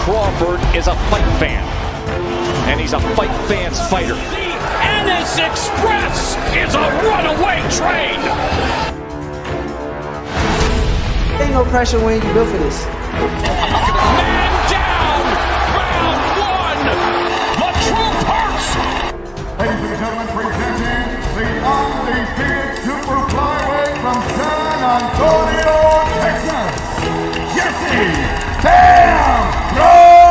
Crawford is a fight fan, and he's a fight fan's fighter. The Ennis Express is a runaway train. Ain't no pressure when you built for this. Man down, round one. The truth hurts. Ladies and gentlemen, presenting the undefeated super flyweight from San Antonio, Texas, Jesse Bam Rodriguez!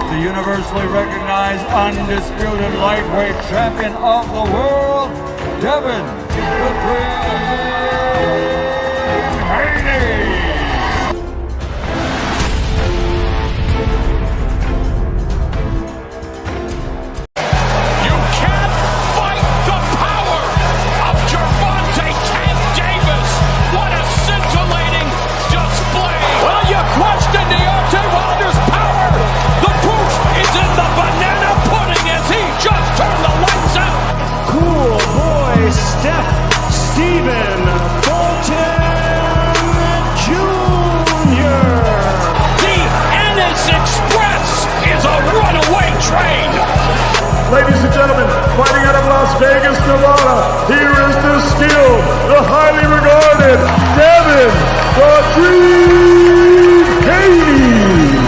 The universally recognized undisputed lightweight champion of the world, Devin the Dream Haney! Ladies and gentlemen, fighting out of Las Vegas, Nevada, here is the skilled, the highly regarded Devin the Dream Haney.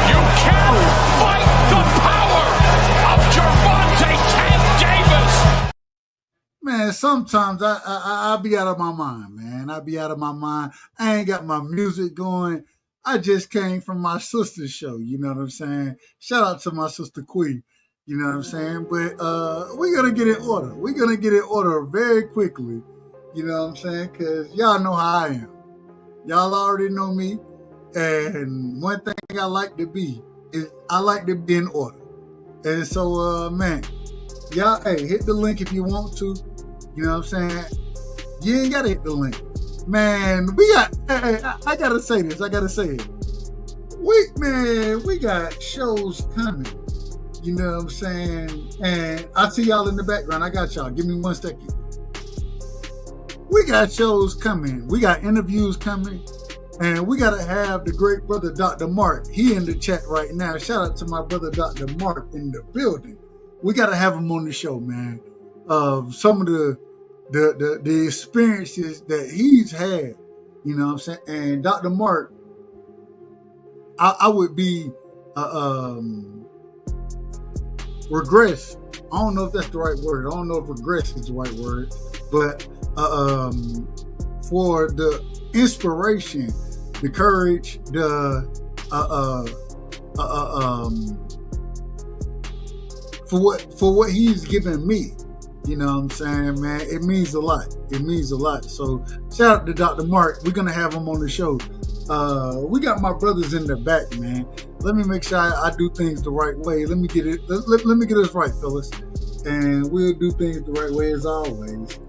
You can't fight the power of Gervonta Tank Davis. Man, sometimes I be out of my mind, man. I be out of my mind. I ain't got my music going. I just came from my sister's show, you know what I'm saying? Shout out to my sister Queen, you know what I'm saying? But we're going to get in order. We're going to get in order very quickly, you know what I'm saying? Because y'all know how I am. Y'all already know me. And one thing I like to be is I like to be in order. And so, man, y'all, hey, hit the link if you want to. You know what I'm saying? You ain't got to hit the link. Man, we got, hey, I gotta say this, I gotta say it. We got shows coming, you know what I'm saying? And I see y'all in the background, I got y'all, give me 1 second. We got shows coming, we got interviews coming, and we gotta have the great brother, Dr. Mark. He in the chat right now. Shout out to my brother, Dr. Mark in the building. We gotta have him on the show, man. Some of the experiences that he's had, you know what I'm saying? And Dr. Mark, I would be regress. I don't know if that's the right word. I don't know if regress is the right word, but for the inspiration, the courage, for what he's given me. You know what I'm saying, man? It means a lot. It means a lot. So shout out to Dr. Mark. We're going to have him on the show. We got my brothers in the back, man. Let me make sure I do things the right way. Let me get it. Let me get this right, fellas. And we'll do things the right way as always.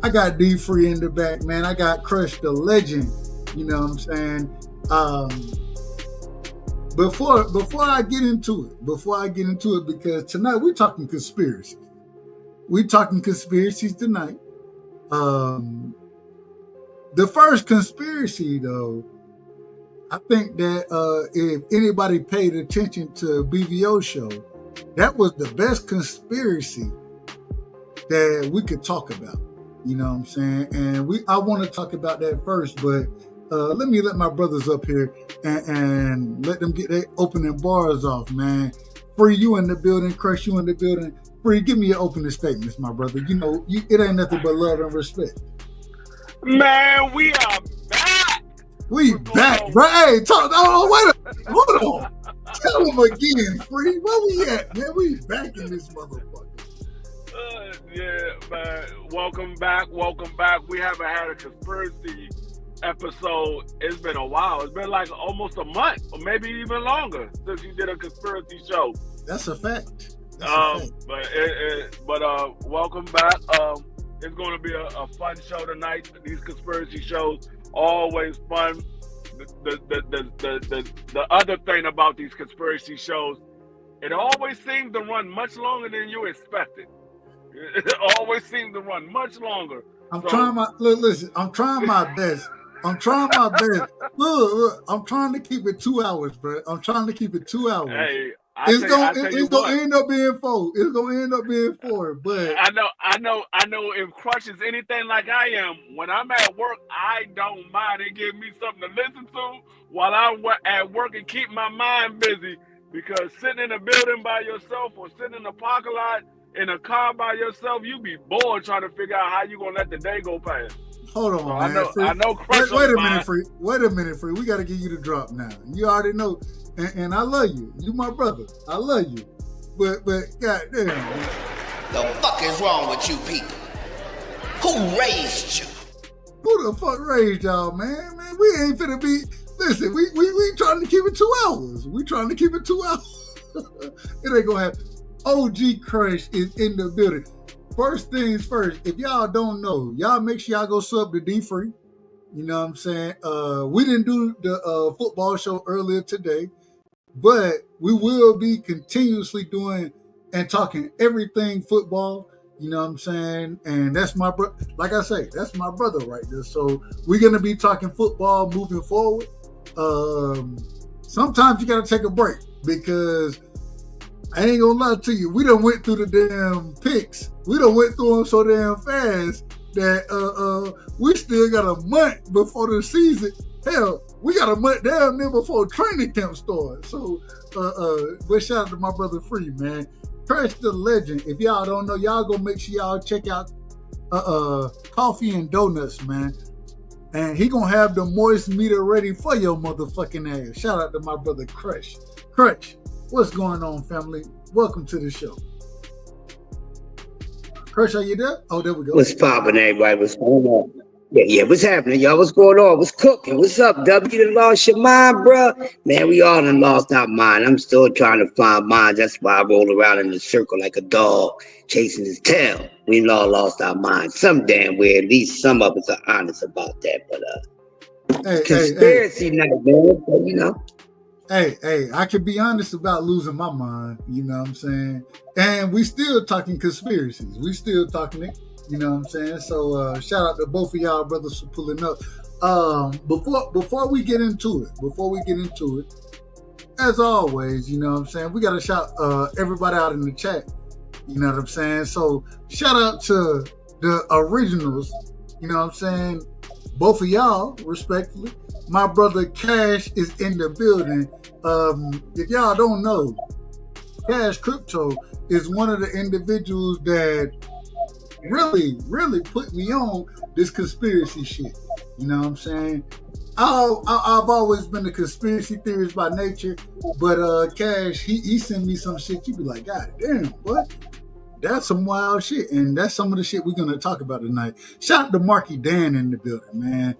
I got D Free in the back, man. I got Crush the Legend. You know what I'm saying? Before I get into it, because tonight we're talking conspiracy. We're talking conspiracies tonight. The first conspiracy, though, I think that if anybody paid attention to BVO show, that was the best conspiracy that we could talk about. You know what I'm saying? And I want to talk about that first, but let me let my brothers up here and let them get their opening bars off, man. Free, you in the building. Crush, you in the building. Free, give me your opening statements, my brother. You know, it ain't nothing but love and respect. Man, we are back. We back, bro. Hey, talk. Oh, wait a minute. Hold on. Tell them again, Free. Where we at, man? We back in this motherfucker. Yeah, man. Welcome back. We haven't had a conspiracy episode. It's been a while. It's been like almost a month, or maybe even longer, since you did a conspiracy show. That's a fact. But welcome back. It's going to be a fun show tonight. These conspiracy shows always fun. The other thing about these conspiracy shows, it always seems to run much longer than you expected. It always seems to run much longer. I'm trying my listen. I'm trying my best. Look, I'm trying to keep it 2 hours, bro. I'm trying to keep it 2 hours. Hey, it's gonna end up being 4. It's gonna end up being 4. But I know. If Crush is anything like I am, when I'm at work, I don't mind. It gives me something to listen to while I'm at work and keep my mind busy. Because sitting in a building by yourself or sitting in a parking lot in a car by yourself, you be bored trying to figure out how you gonna let the day go past. Hold on, so man. I know. Crush wait a minute, Free. Wait a minute, Free. We got to give you the drop now. You already know, and I love you. You my brother. I love you. But goddamn. The fuck is wrong with you people? Who raised you? Who the fuck raised y'all, man? Man, we ain't finna be. Listen, we trying to keep it 2 hours. We trying to keep it 2 hours. It ain't gonna happen. OG Crush is in the building. First things first, if y'all don't know, y'all make sure y'all go sub to D Free. You know what I'm saying? We didn't do the football show earlier today, but we will be continuously doing and talking everything football. You know what I'm saying? And that's my brother. Like I say, that's my brother right there. So we're gonna be talking football moving forward. Sometimes you gotta take a break because I ain't gonna lie to you. We done went through the damn picks. We done went through them so damn fast that we still got a month before the season. Hell, we got a month damn near before training camp starts. So, but shout out to my brother Free, man. Crush the Legend. If y'all don't know, y'all go make sure y'all check out Coffee and Donuts, man. And he gonna have the moist meter ready for your motherfucking ass. Shout out to my brother Crush. Crush. What's going on, family? Welcome to the show. Crush, are you there? Oh, there we go. What's poppin', everybody? What's going on? Yeah, what's happening, y'all? What's going on? What's cooking? What's up, W? You done lost your mind, bro? Man, we all done lost our mind. I'm still trying to find mine. That's why I roll around in a circle like a dog chasing his tail. We all lost our minds. Some damn way. At least some of us are honest about that. But conspiracy night, man. So, you know. Hey, I can be honest about losing my mind, you know what I'm saying? And we still talking conspiracies. We still talking it, you know what I'm saying? So shout out to both of y'all brothers for pulling up. Before we get into it, as always, you know what I'm saying, we gotta shout everybody out in the chat, you know what I'm saying? So shout out to the originals, you know what I'm saying? Both of y'all, respectfully. My brother Cash is in the building. If y'all don't know, Cash Crypto is one of the individuals that really put me on this conspiracy shit. You know what I'm saying? I've always been a conspiracy theorist by nature, but Cash, he sent me some shit. You be like, God damn, what? That's some wild shit, and that's some of the shit we're gonna talk about tonight. Shout out to Marky Dan in the building, man.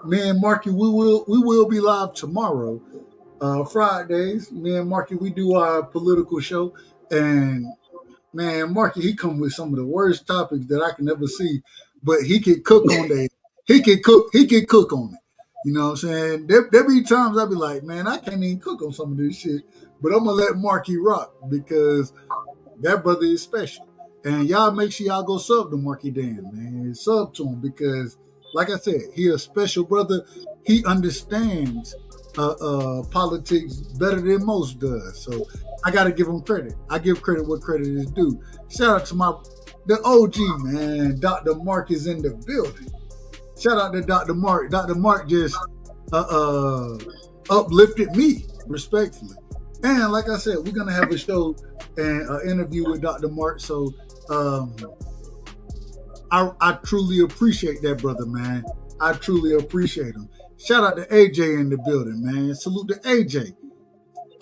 Me and Marky, we will be live tomorrow, Fridays. Me and Marky, we do our political show, and man, Marky, he come with some of the worst topics that I can ever see, but he can cook on that. He can cook on it. You know what I'm saying? There be times I be like, man, I can't even cook on some of this shit, but I'm gonna let Marky rock because that brother is special. And y'all make sure y'all go sub to Marky Dan, man. Sub to him because, like I said, he a special brother. He understands politics better than most does. So I got to give him credit. I give credit what credit is due. Shout out to the OG, man. Dr. Mark is in the building. Shout out to Dr. Mark. Dr. Mark just uplifted me, respectfully. And like I said, we're going to have a show and an interview with Dr. Mark. So I truly appreciate that brother, man. I truly appreciate him. Shout out to AJ in the building, man. Salute to AJ.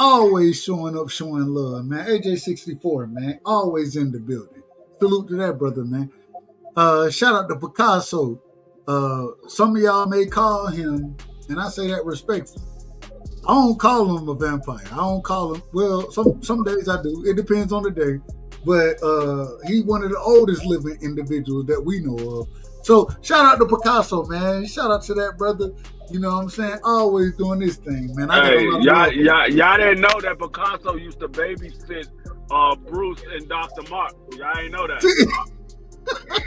Always showing up, showing love, man. AJ64, man. Always in the building. Salute to that brother, man. Shout out to Picasso. Some of y'all may call him, and I say that respectfully, I don't call him a vampire. I don't call him, well, some days I do. It depends on the day. But he's one of the oldest living individuals that we know of. So shout out to Picasso, man. Shout out to that brother. You know what I'm saying? Always doing this thing, man. Hey, y'all didn't know that Picasso used to babysit Bruce and Dr. Mark. Y'all ain't know that.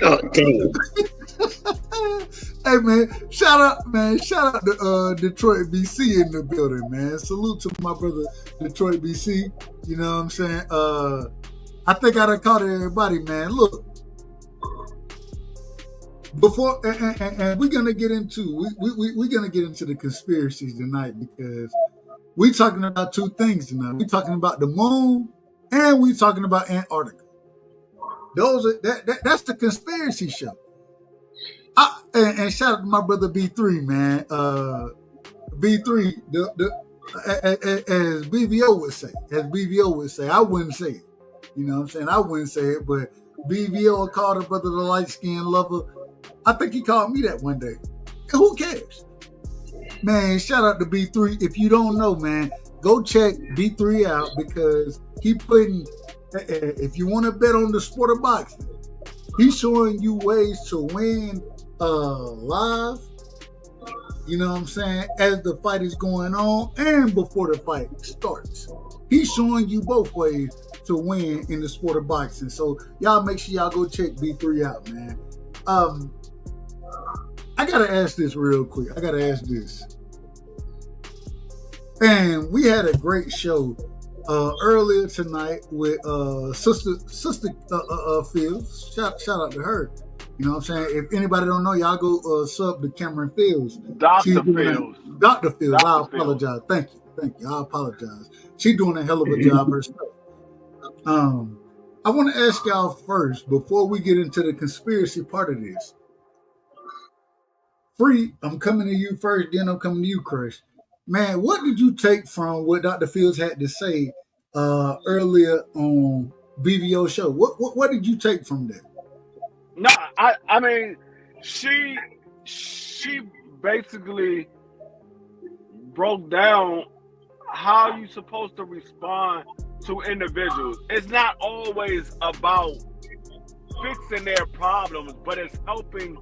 Oh, damn. Hey man, shout out to Detroit BC in the building, man. Salute to my brother Detroit BC. You know what I'm saying? I think I done caught everybody, man. Look, before and we're gonna get into we're gonna get into the conspiracies tonight, because we're talking about two things tonight. We're talking about the moon and we're talking about Antarctica. Those are that's the conspiracy show. And shout out to my brother B3, man. B3, as BVO would say, I wouldn't say it. You know what I'm saying? I wouldn't say it, but BVO called a brother the light-skinned lover. I think he called me that one day. And who cares? Man, shout out to B3. If you don't know, man, go check B3 out, because he putting, if you want to bet on the sport of boxing, he's showing you ways to win live, you know what I'm saying, as the fight is going on and before the fight starts. He's showing you both ways to win in the sport of boxing. So y'all make sure y'all go check B3 out, man. I gotta ask this real quick. And we had a great show earlier tonight with Sister Fields. Shout out to her. You know what I'm saying? If anybody don't know, y'all go sub to Cameron Fields. Dr. Fields. Dr. Fields. I apologize. Thank you. I apologize. She's doing a hell of a job herself. I want to ask y'all first, before we get into the conspiracy part of this. Free, I'm coming to you first, then I'm coming to you, Crush. Man, what did you take from what Dr. Fields had to say earlier on BVO show? What did you take from that? No, I mean, she basically broke down how you supposed to respond to individuals. It's not always about fixing their problems, but it's helping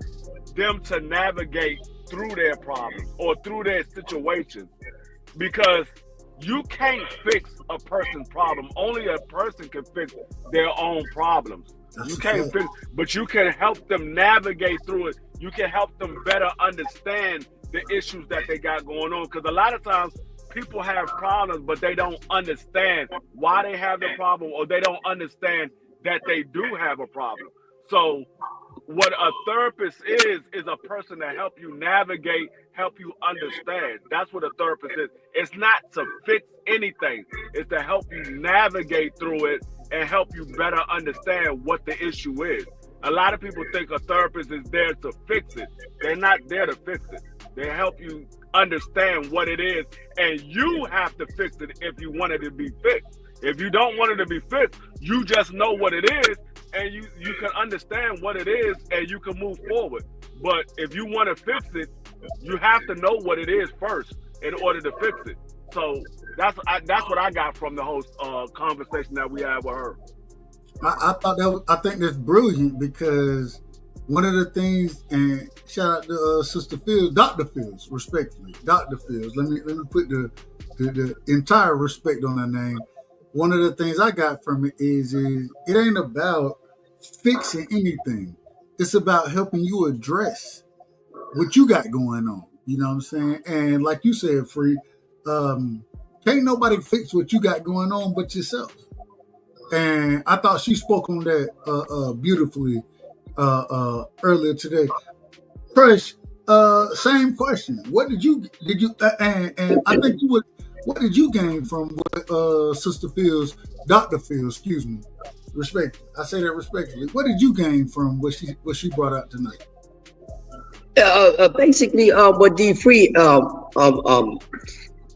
them to navigate through their problems or through their situations, because you can't fix a person's problem. Only a person can fix their own problems. You can't fix, but you can help them navigate through it. You can help them better understand the issues that they got going on, because a lot of times people have problems, but they don't understand why they have the problem, or they don't understand that they do have a problem. So what a therapist is a person to help you navigate, help you understand. That's what a therapist is. It's not to fix anything. It's to help you navigate through it and help you better understand what the issue is. A lot of people think a therapist is there to fix it. They're not there to fix it. They help you understand what it is, and you have to fix it if you want it to be fixed. If you don't want it to be fixed, you just know what it is, and you can understand what it is, and you can move forward. But if you want to fix it, you have to know what it is first in order to fix it. So that's what I got from the whole conversation that we had with her. I think that's brilliant, because one of the things, and shout out to Sister Fields, Dr. Fields, respectfully, Dr. Fields. Let me put the entire respect on her name. One of the things I got from it is it ain't about fixing anything. It's about helping you address what you got going on. You know what I'm saying? And like you said, Free, can't nobody fix what you got going on but yourself. And I thought she spoke on that beautifully earlier today. Crush, same question. What did you and I think you would. What did you gain from what Sister Fields, Dr. Fields, excuse me, respectfully? I say that respectfully. What did you gain from what she brought out tonight? Basically, what D Free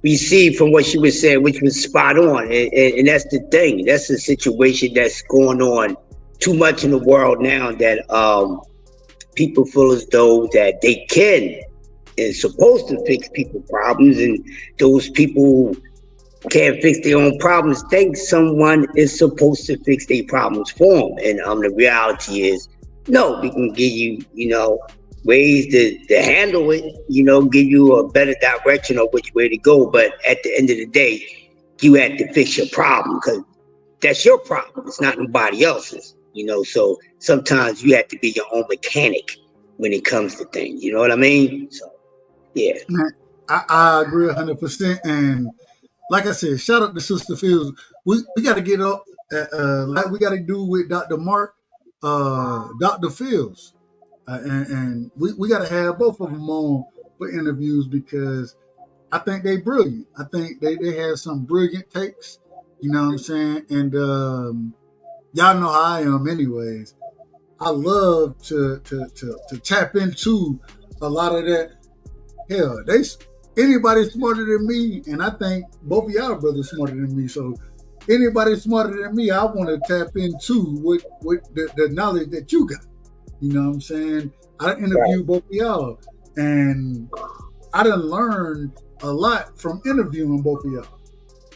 received from what she was saying, which was spot on, and that's the thing. That's the situation that's going on too much in the world now, that people feel as though that they can and supposed to fix people's problems, and those people can't fix their own problems think someone is supposed to fix their problems for them. And the reality is, no, we can give you, ways to handle it, give you a better direction of which way to go. But at the end of the day, you have to fix your problem, because that's your problem. It's not nobody else's, you know. So sometimes you have to be your own mechanic when it comes to things. You know what I mean? So yeah. I agree 100%. And like I said, shout out to Sister Fields. We got to get up like we got to do with Dr. Mark, Dr. Fields. And we got to have both of them on for interviews because I think they brilliant. I think they have some brilliant takes. You know what I'm saying? And y'all know how I am anyways. I love to tap into a lot of that. Hell, anybody smarter than me, and I think both of y'all brothers smarter than me. So anybody smarter than me, I want to tap into with the knowledge that you got. You know what I'm saying? I interviewed both of y'all, and I done learned a lot from interviewing both of y'all.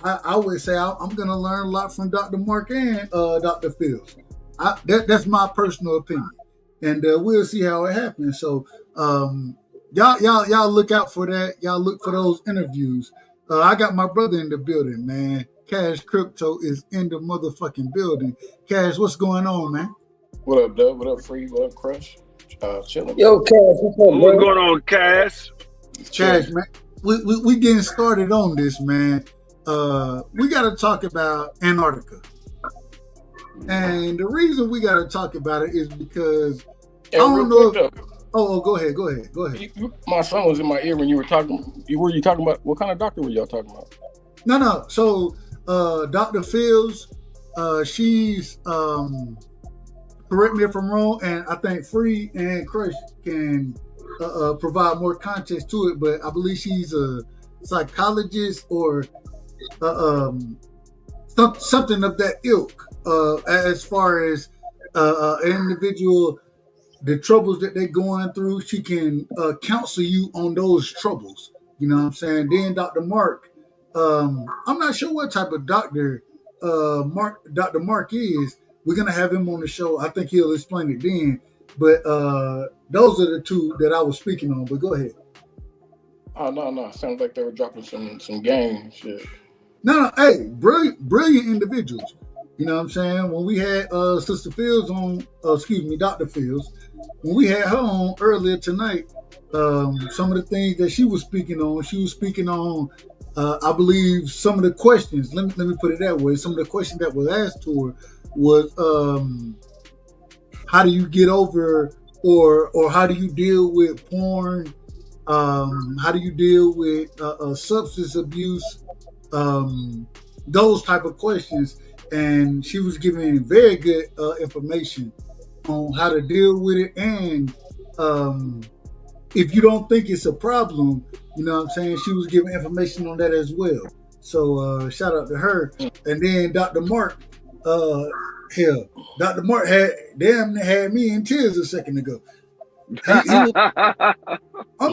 I would say I'm going to learn a lot from Dr. Mark and Dr. Fields. That's my personal opinion, and we'll see how it happens. So y'all look out for that. Y'all look for those interviews. I got my brother in the building, man. Cash Crypto is in the motherfucking building. Cash, what's going on, man? What up, Doug? What up, Free? What up, Crush? Chilling. Yo, Cash, what's up, What's going on, Cash? Cash, man. We getting started on this, man. We got to talk about Antarctica. And the reason we got to talk about it is because I don't know. Oh, go ahead. My son was in my ear when you were talking. Were you talking about what kind of doctor were y'all talking about? No. So, Dr. Fields, she's correct me if I'm wrong, and I think Free and Crush can provide more context to it. But I believe she's a psychologist or something of that ilk. As far as an individual, the troubles that they're going through, she can counsel you on those troubles. You know what I'm saying? Then Dr. Mark, I'm not sure what type of doctor Dr. Mark is. We're gonna have him on the show. I think he'll explain it then. But those are the two that I was speaking on. But go ahead. Oh no. Sounds like they were dropping some game shit. No. Hey, brilliant individuals. You know what I'm saying? When we had Sister Fields on, Dr. Fields, when we had her on earlier tonight, some of the things that she was speaking on, I believe some of the questions, let me put it that way, some of the questions that was asked to her was, how do you get over or how do you deal with porn? How do you deal with substance abuse? Those type of questions. And she was giving very good information on how to deal with it. And if you don't think it's a problem, you know what I'm saying? She was giving information on that as well. So shout out to her. And then Dr. Mark, Dr. Mark had me in tears a second ago. I'm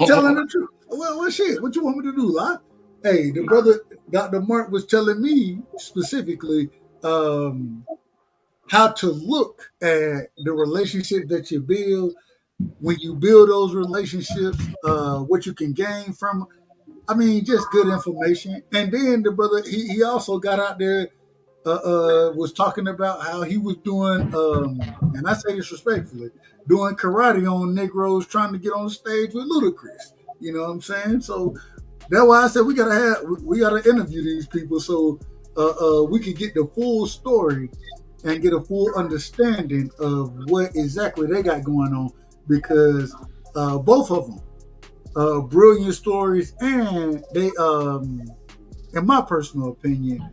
telling the truth. Well, shit, what you want me to do, lie? Hey, the brother, Dr. Mark was telling me specifically how to look at the relationship that you build. When you build those relationships, what you can gain from. I mean, just good information. And then the brother, he also got out there, was talking about how he was doing, and I say this respectfully, doing karate on Negroes trying to get on stage with Ludacris. You know what I'm saying? So that's why I said we gotta interview these people so we can get the full story and get a full understanding of what exactly they got going on, because both of them brilliant stories, and they in my personal opinion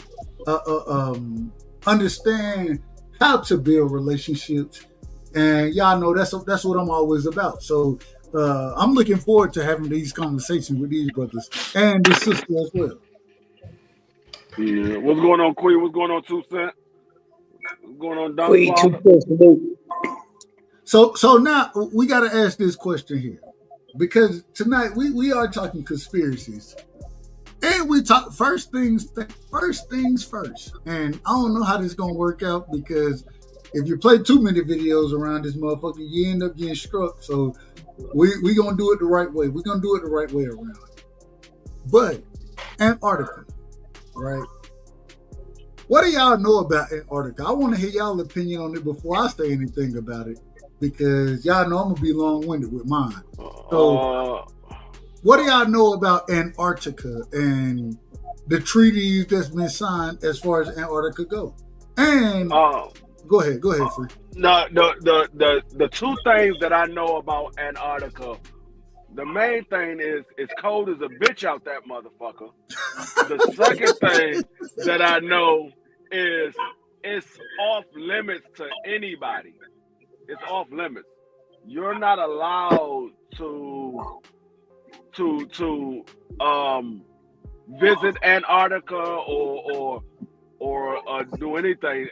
understand how to build relationships, and y'all know that's what I'm always about. So I'm looking forward to having these conversations with these brothers and this sister as well. Yeah. What's going on, Queen? What's going on, 2 Cent? What's going on, Don? Queen, So now we got to ask this question here, because tonight we are talking conspiracies, and we talk first things first. And I don't know how this is gonna work out, because if you play too many videos around this motherfucker, you end up getting struck. So we gonna do it the right way. We're gonna do it the right way around. But Antarctica, right? What do y'all know about Antarctica? I want to hear y'all opinion on it before I say anything about it, because y'all know I'm gonna be long-winded with mine. So, what do y'all know about Antarctica and the treaties that's been signed as far as Antarctica go? And go ahead, Free. The two things that I know about Antarctica. The main thing is it's cold as a bitch out that motherfucker. The second thing that I know is it's off limits to anybody. It's off limits. You're not allowed to visit Antarctica or do anything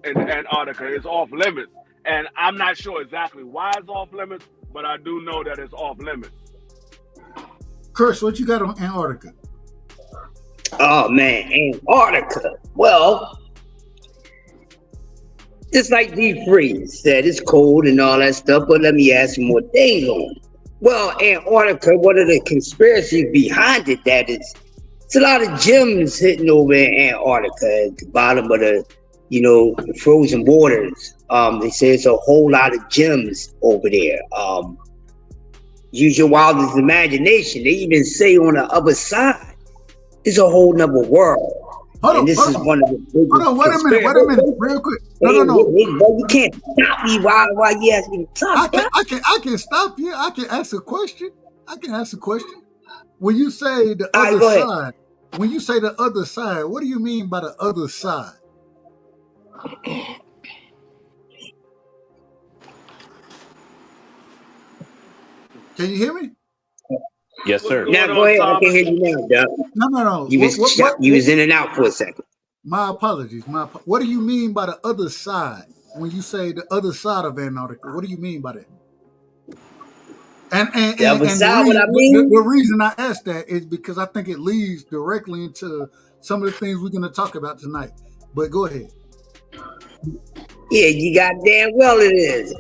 in Antarctica. It's off limits, and I'm not sure exactly why it's off limits, but I do know that it's off limits. Chris, what you got on Antarctica? Oh man, Antarctica. Well, just like D3 said, it's cold and all that stuff, but let me add some more things on it. Well, Antarctica, one of the conspiracies behind it, that is, it's a lot of gems hidden over in Antarctica at the bottom of the, the frozen waters. They say it's a whole lot of gems over there. Use your wildest imagination. They even say on the other side, it's a whole nother world. One of the biggest. Hold on, wait a minute, real quick. No. You can't stop me while you ask me to talk. I can stop you. I can ask a question. When you say the other side, what do you mean by the other side? Can you hear me? Yes, sir. Now go ahead. I can hear you now, Doug. No. You was in and out for a second. My apologies. What do you mean by the other side? When you say the other side of Antarctica, what do you mean by that? The reason I asked that is because I think it leads directly into some of the things we're going to talk about tonight. But go ahead. Yeah, you goddamn well it is.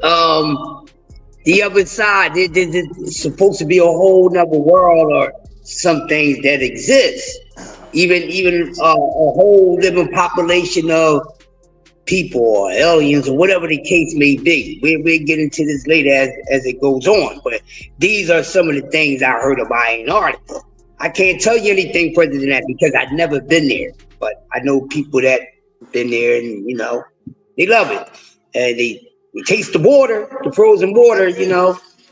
The other side, it's supposed to be a whole nother world, or some things that exist. Even a whole living population of people or aliens or whatever the case may be. We'll get into this later as it goes on. But these are some of the things I heard about Antarctica. I can't tell you anything further than that because I've never been there. But I know people that been there and, they love it. And they taste the water, the frozen water,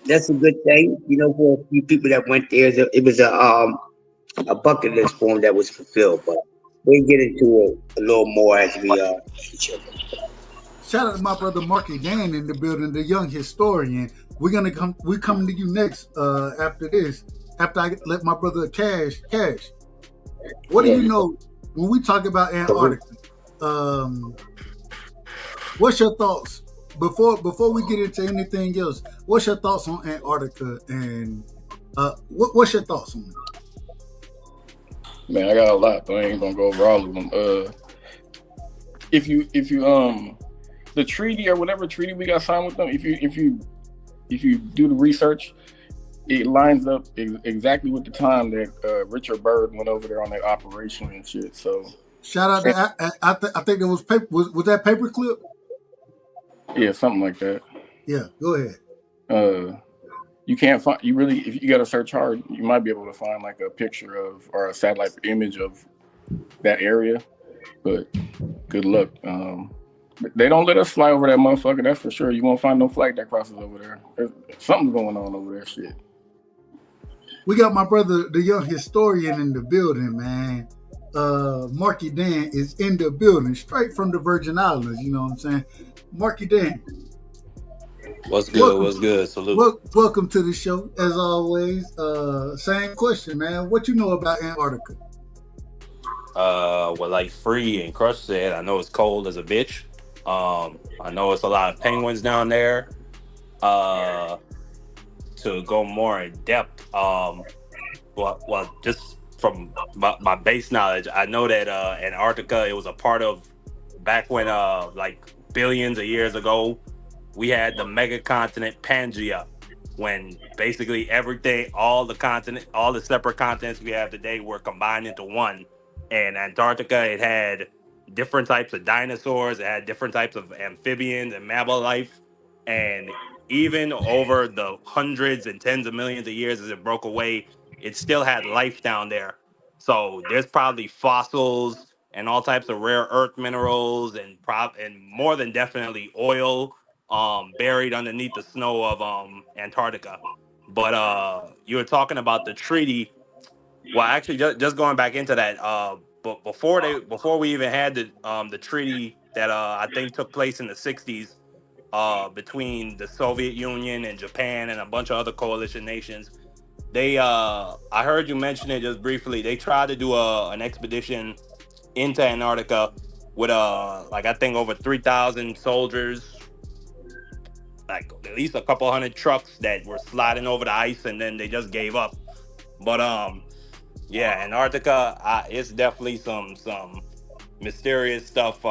that's a good thing, for a few people that went there. It was a bucket list form that was fulfilled, but we'll get into it a little more as we Shout out to my brother MarkyDan in the building, the young historian. We coming to you next after this. After I let my brother Cash. What do you know when we talk about Antarctica? What's your thoughts? Before we get into anything else, what's your thoughts on Antarctica, and what's your thoughts on it? Man, I got a lot, but I ain't gonna go over all of them. If you the treaty or whatever treaty we got signed with them, if you do the research, it lines up exactly with the time that Richard Byrd went over there on that operation and shit. So shout out to I think it was paper. Was that paperclip? Yeah, something like that. Yeah, go ahead. You can't find, if you got to search hard, you might be able to find like a picture of or a satellite image of that area, but good luck. They don't let us fly over that motherfucker, that's for sure. You won't find no flight that crosses over there. Something's going on over there, shit. We got my brother, the young historian, in the building, man. MarkyDan is in the building, straight from the Virgin Islands, you know what I'm saying? MarkyDan. What's good? Salute. Welcome to the show, as always. Same question, man. What you know about Antarctica? Well, like Free and Crush said, I know it's cold as a bitch. I know it's a lot of penguins down there. To go more in depth, well, just from my base knowledge, I know that Antarctica, it was a part of back when like billions of years ago, we had the mega continent Pangea, when basically everything, all the separate continents we have today were combined into one. And Antarctica, it had different types of dinosaurs. It had different types of amphibians and mammal life. And even over the hundreds and tens of millions of years as it broke away, it still had life down there. So there's probably fossils and all types of rare earth minerals and more than definitely oil buried underneath the snow of Antarctica. But you were talking about the treaty. Well, actually, just going back into that, but before we even had the treaty that I think took place in the '60s between the Soviet Union and Japan and a bunch of other coalition nations, they I heard you mention it just briefly. They tried to do an expedition into Antarctica with like I think over 3,000 soldiers, like at least a couple hundred trucks that were sliding over the ice, and then they just gave up. But yeah, Antarctica, it's definitely some mysterious stuff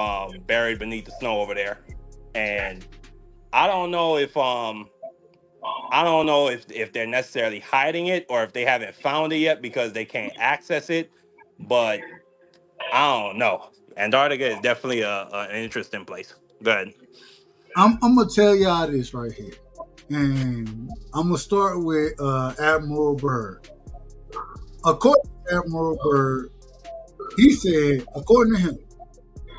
buried beneath the snow over there, and I don't know if they're necessarily hiding it or if they haven't found it yet because they can't access it. But I don't know. Antarctica is definitely an interesting place. Go ahead. I'm gonna tell y'all this right here, and I'm gonna start with Admiral Byrd. According to Admiral Byrd, he said, according to him,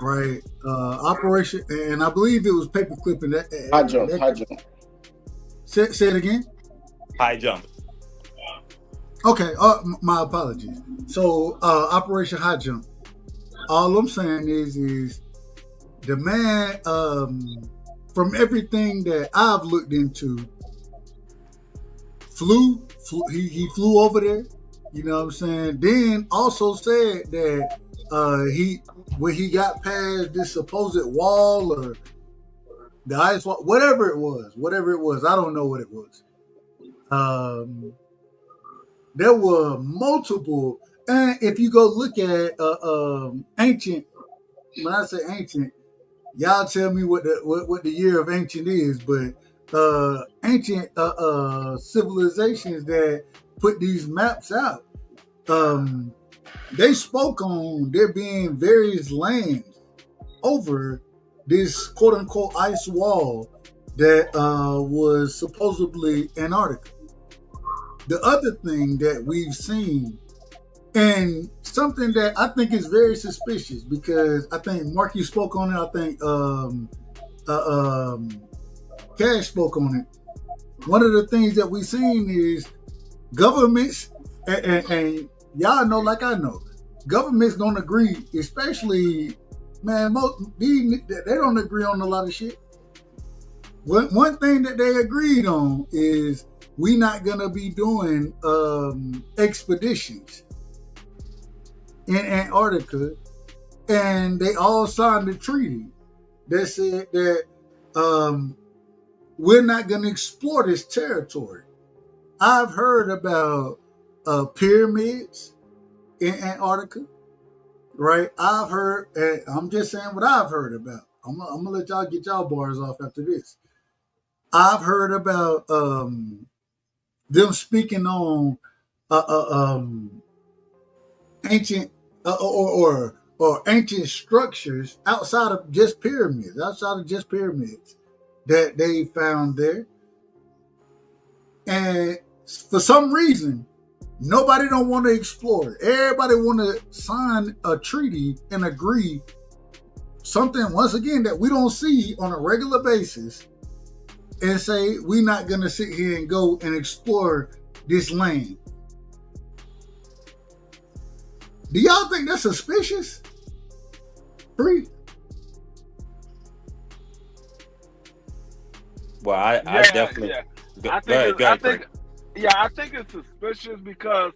right, Operation, and I believe it was paperclip and that. High jump. Say it again. High jump. Okay, my apologies. So, Operation High Jump. All I'm saying is the man, from everything that I've looked into, he flew over there. You know what I'm saying? Then also said that when he got past this supposed wall or the ice wall, whatever it was, I don't know what it was. There were multiple, and if you go look at ancient, when I say ancient, y'all tell me what the year of ancient is, but ancient civilizations that put these maps out, they spoke on there being various lands over this quote unquote ice wall that was supposedly Antarctica. The other thing that we've seen, and something that I think is very suspicious, because I think Marky spoke on it, I think Cash spoke on it. One of the things that we've seen is governments, and y'all know like I know, governments don't agree, especially, man, they don't agree on a lot of shit. One thing that they agreed on is we not gonna be doing expeditions in Antarctica, and they all signed a treaty that said that we're not gonna explore this territory. I've heard about pyramids in Antarctica, right? I've heard, and I'm just saying what I've heard about. I'm gonna let y'all get y'all bars off after this. I've heard about them speaking on ancient or ancient structures outside of just pyramids that they found there. And for some reason, nobody don't want to explore it. Everybody want to sign a treaty and agree something, once again, that we don't see on a regular basis, and say we're not going to sit here and go and explore this land. Do y'all think that's suspicious? Free? Well, I definitely. Yeah. I think it's suspicious because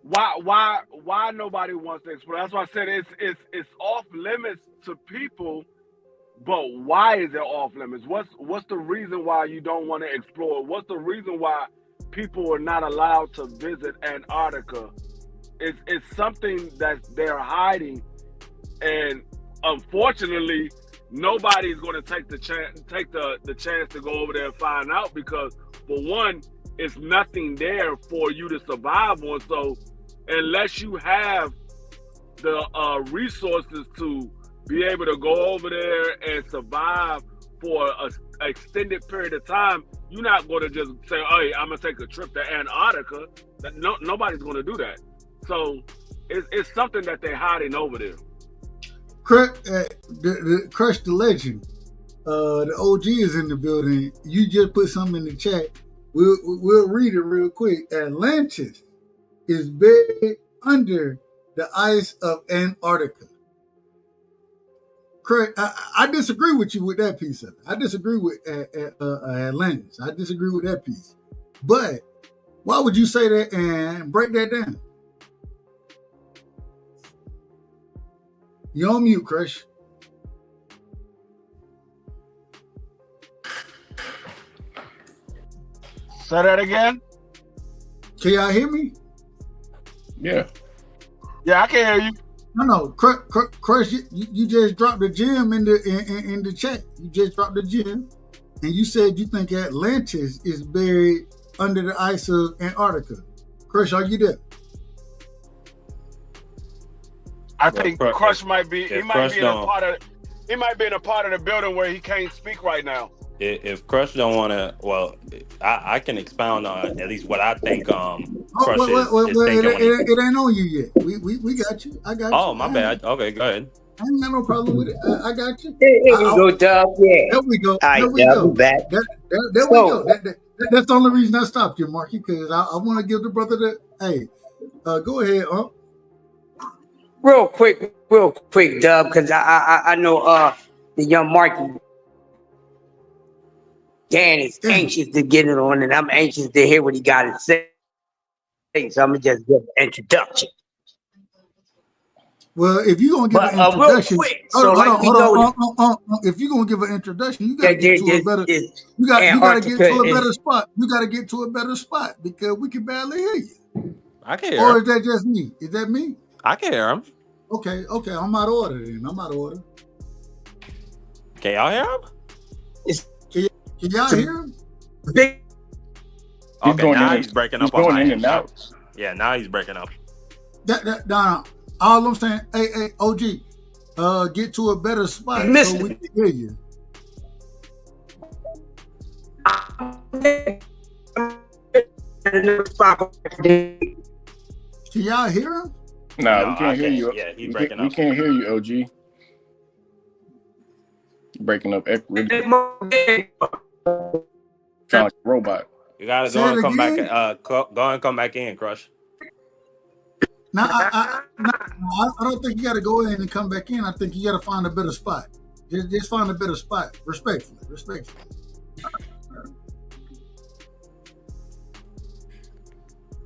why nobody wants to explore? That's why I said it's off limits to people. But why is it off limits? What's the reason why you don't want to explore? What's the reason why people are not allowed to visit Antarctica? It's something that they're hiding, and unfortunately, nobody's going to take the chance to go over there and find out, because for one, it's nothing there for you to survive on. So unless you have the resources to be able to go over there and survive for an extended period of time, you're not going to just say, "Hey, I'm gonna take a trip to Antarctica." Nobody's going to do that. So it's something that they're hiding over there. The Crush the Legend, the OG is in the building. You just put something in the chat. We'll read it real quick. Atlantis is buried under the ice of Antarctica. Correct. I disagree with you with that piece of it. I disagree with Atlantis. I disagree with that piece. But why would you say that and break that down? You're on mute, Crush. Say that again. Can y'all hear me? Yeah. Yeah, I can hear you. No, Crush, you just dropped the gem in the chat. You just dropped the gem, and you said you think Atlantis is buried under the ice of Antarctica. Crush, are you there? I think Crush might be. He might be in a part of. He might be in a part of the building where he can't speak right now. If Crush don't want to, well, I can expound on at least what I think. Crush is thinking. It ain't on you yet. We got you. I got you. Oh, my bad. Okay, go ahead. I ain't got no problem with it. I got you. Here we go, Dub. Yeah. There we go. All right, there we go. Back. There we go. That's the only reason I stopped you, Marky, because I want to give the brother the. Hey, go ahead, Real quick, Dub, because I know the young Marky Dan is anxious to get it on, and I'm anxious to hear what he got to say. So I'm gonna just give an introduction. Well, if you're gonna give an introduction, if you're gonna give an introduction, you gotta get to a better. You gotta get to a better spot. You gotta get to a better spot because we can barely hear you. I can hear. Or is that just me? Is that me? I can hear him. Okay. I'm out of order then. I'm out of order. Can y'all hear him? Can y'all hear him? Okay, now he's breaking up on my end. Yeah, now he's breaking up. Nah, all I'm saying, hey, OG, get to a better spot so we can hear you. Can y'all hear him? No, we can't hear you. Yeah, he's breaking up. We can't hear you, OG. Breaking up. Sound like a robot. You gotta go and come back. Go and come back in, Crush. Now, I don't think you got to go in and come back in. I think you got to find a better spot. Just find a better spot. Respectfully.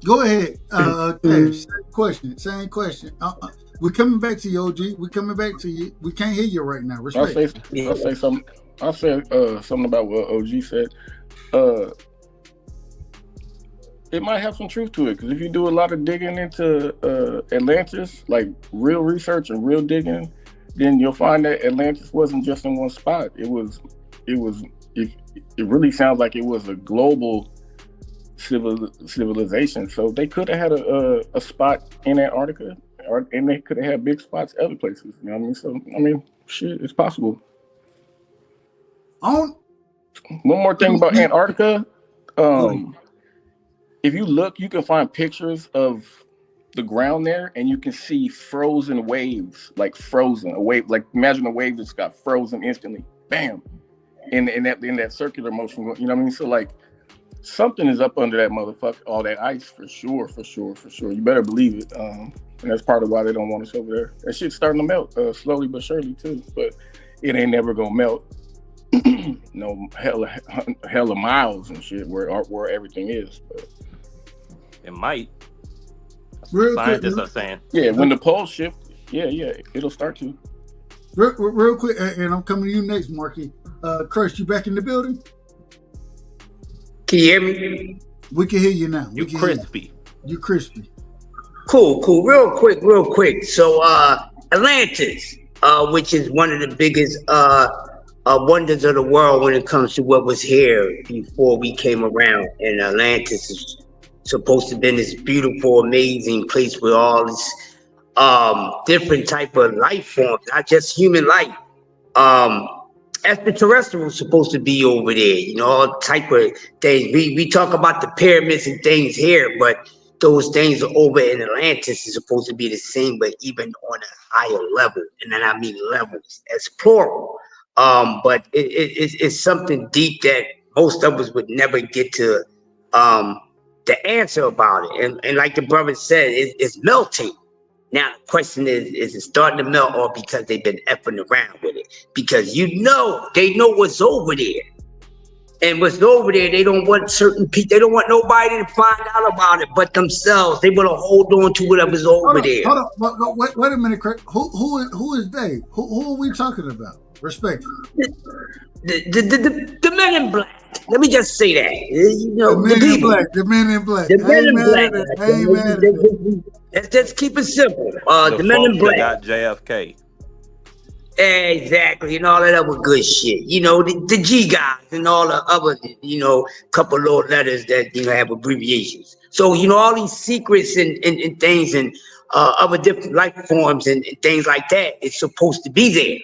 Go ahead. Same question. We're coming back to you, OG. We're coming back to you. We can't hear you right now. Respect. I'll say something. I'll say something about what OG said. It might have some truth to it, because if you do a lot of digging into Atlantis, like real research and real digging, then you'll find that Atlantis wasn't just in one spot. It really sounds like it was a global civilization. So they could have had a spot in Antarctica, and they could have had big spots other places. You know what I mean? So shit, it's possible. One more thing about Antarctica. If you look, you can find pictures of the ground there, and you can see frozen waves, like frozen. A wave, like imagine a wave that's got frozen instantly, bam, in that circular motion. You know what I mean? So like something is up under that motherfucker, all that ice for sure. You better believe it. And that's part of why they don't want us over there. That shit's starting to melt slowly but surely too, but it ain't never gonna melt. No hella miles and shit where everything is. But it might. Real scientists quick, are saying. Yeah, when the poles shift, yeah, it'll start to. Real quick, and I'm coming to you next, Marky. Crush, you back in the building? Can you hear me? We can hear you now. You crispy. You crispy. Cool. Real quick. So Atlantis, which is one of the biggest wonders of the world when it comes to what was here before we came around. And Atlantis is supposed to have been this beautiful, amazing place with all this different type of life forms, not just human life. Extraterrestrials supposed to be over there, you know, all type of things. We talk about the pyramids and things here, but those things over in Atlantis is supposed to be the same, but even on a higher level. And then I mean levels as plural. But it's something deep that most of us would never get to the answer about it. And like the brother said, it's melting. Now the question is it starting to melt or because they've been effing around with it? Because you know, they know what's over there. And what's over there, they don't want certain people, they don't want nobody to find out about it but themselves. They want to hold on to whatever's over there. Hold on, wait a minute, Craig. Who is they? Who are we talking about? Respectfully. The men in black. Let me just say that. You know, the men in black. The men in black. The men in black. Let's just keep it simple. The men in black. Got JFK. Exactly, and all that other good shit. You know, the G guys and all the other, you know, couple little letters that, you know, have abbreviations. So, you know, all these secrets and things and other different life forms and things like that, it's supposed to be there.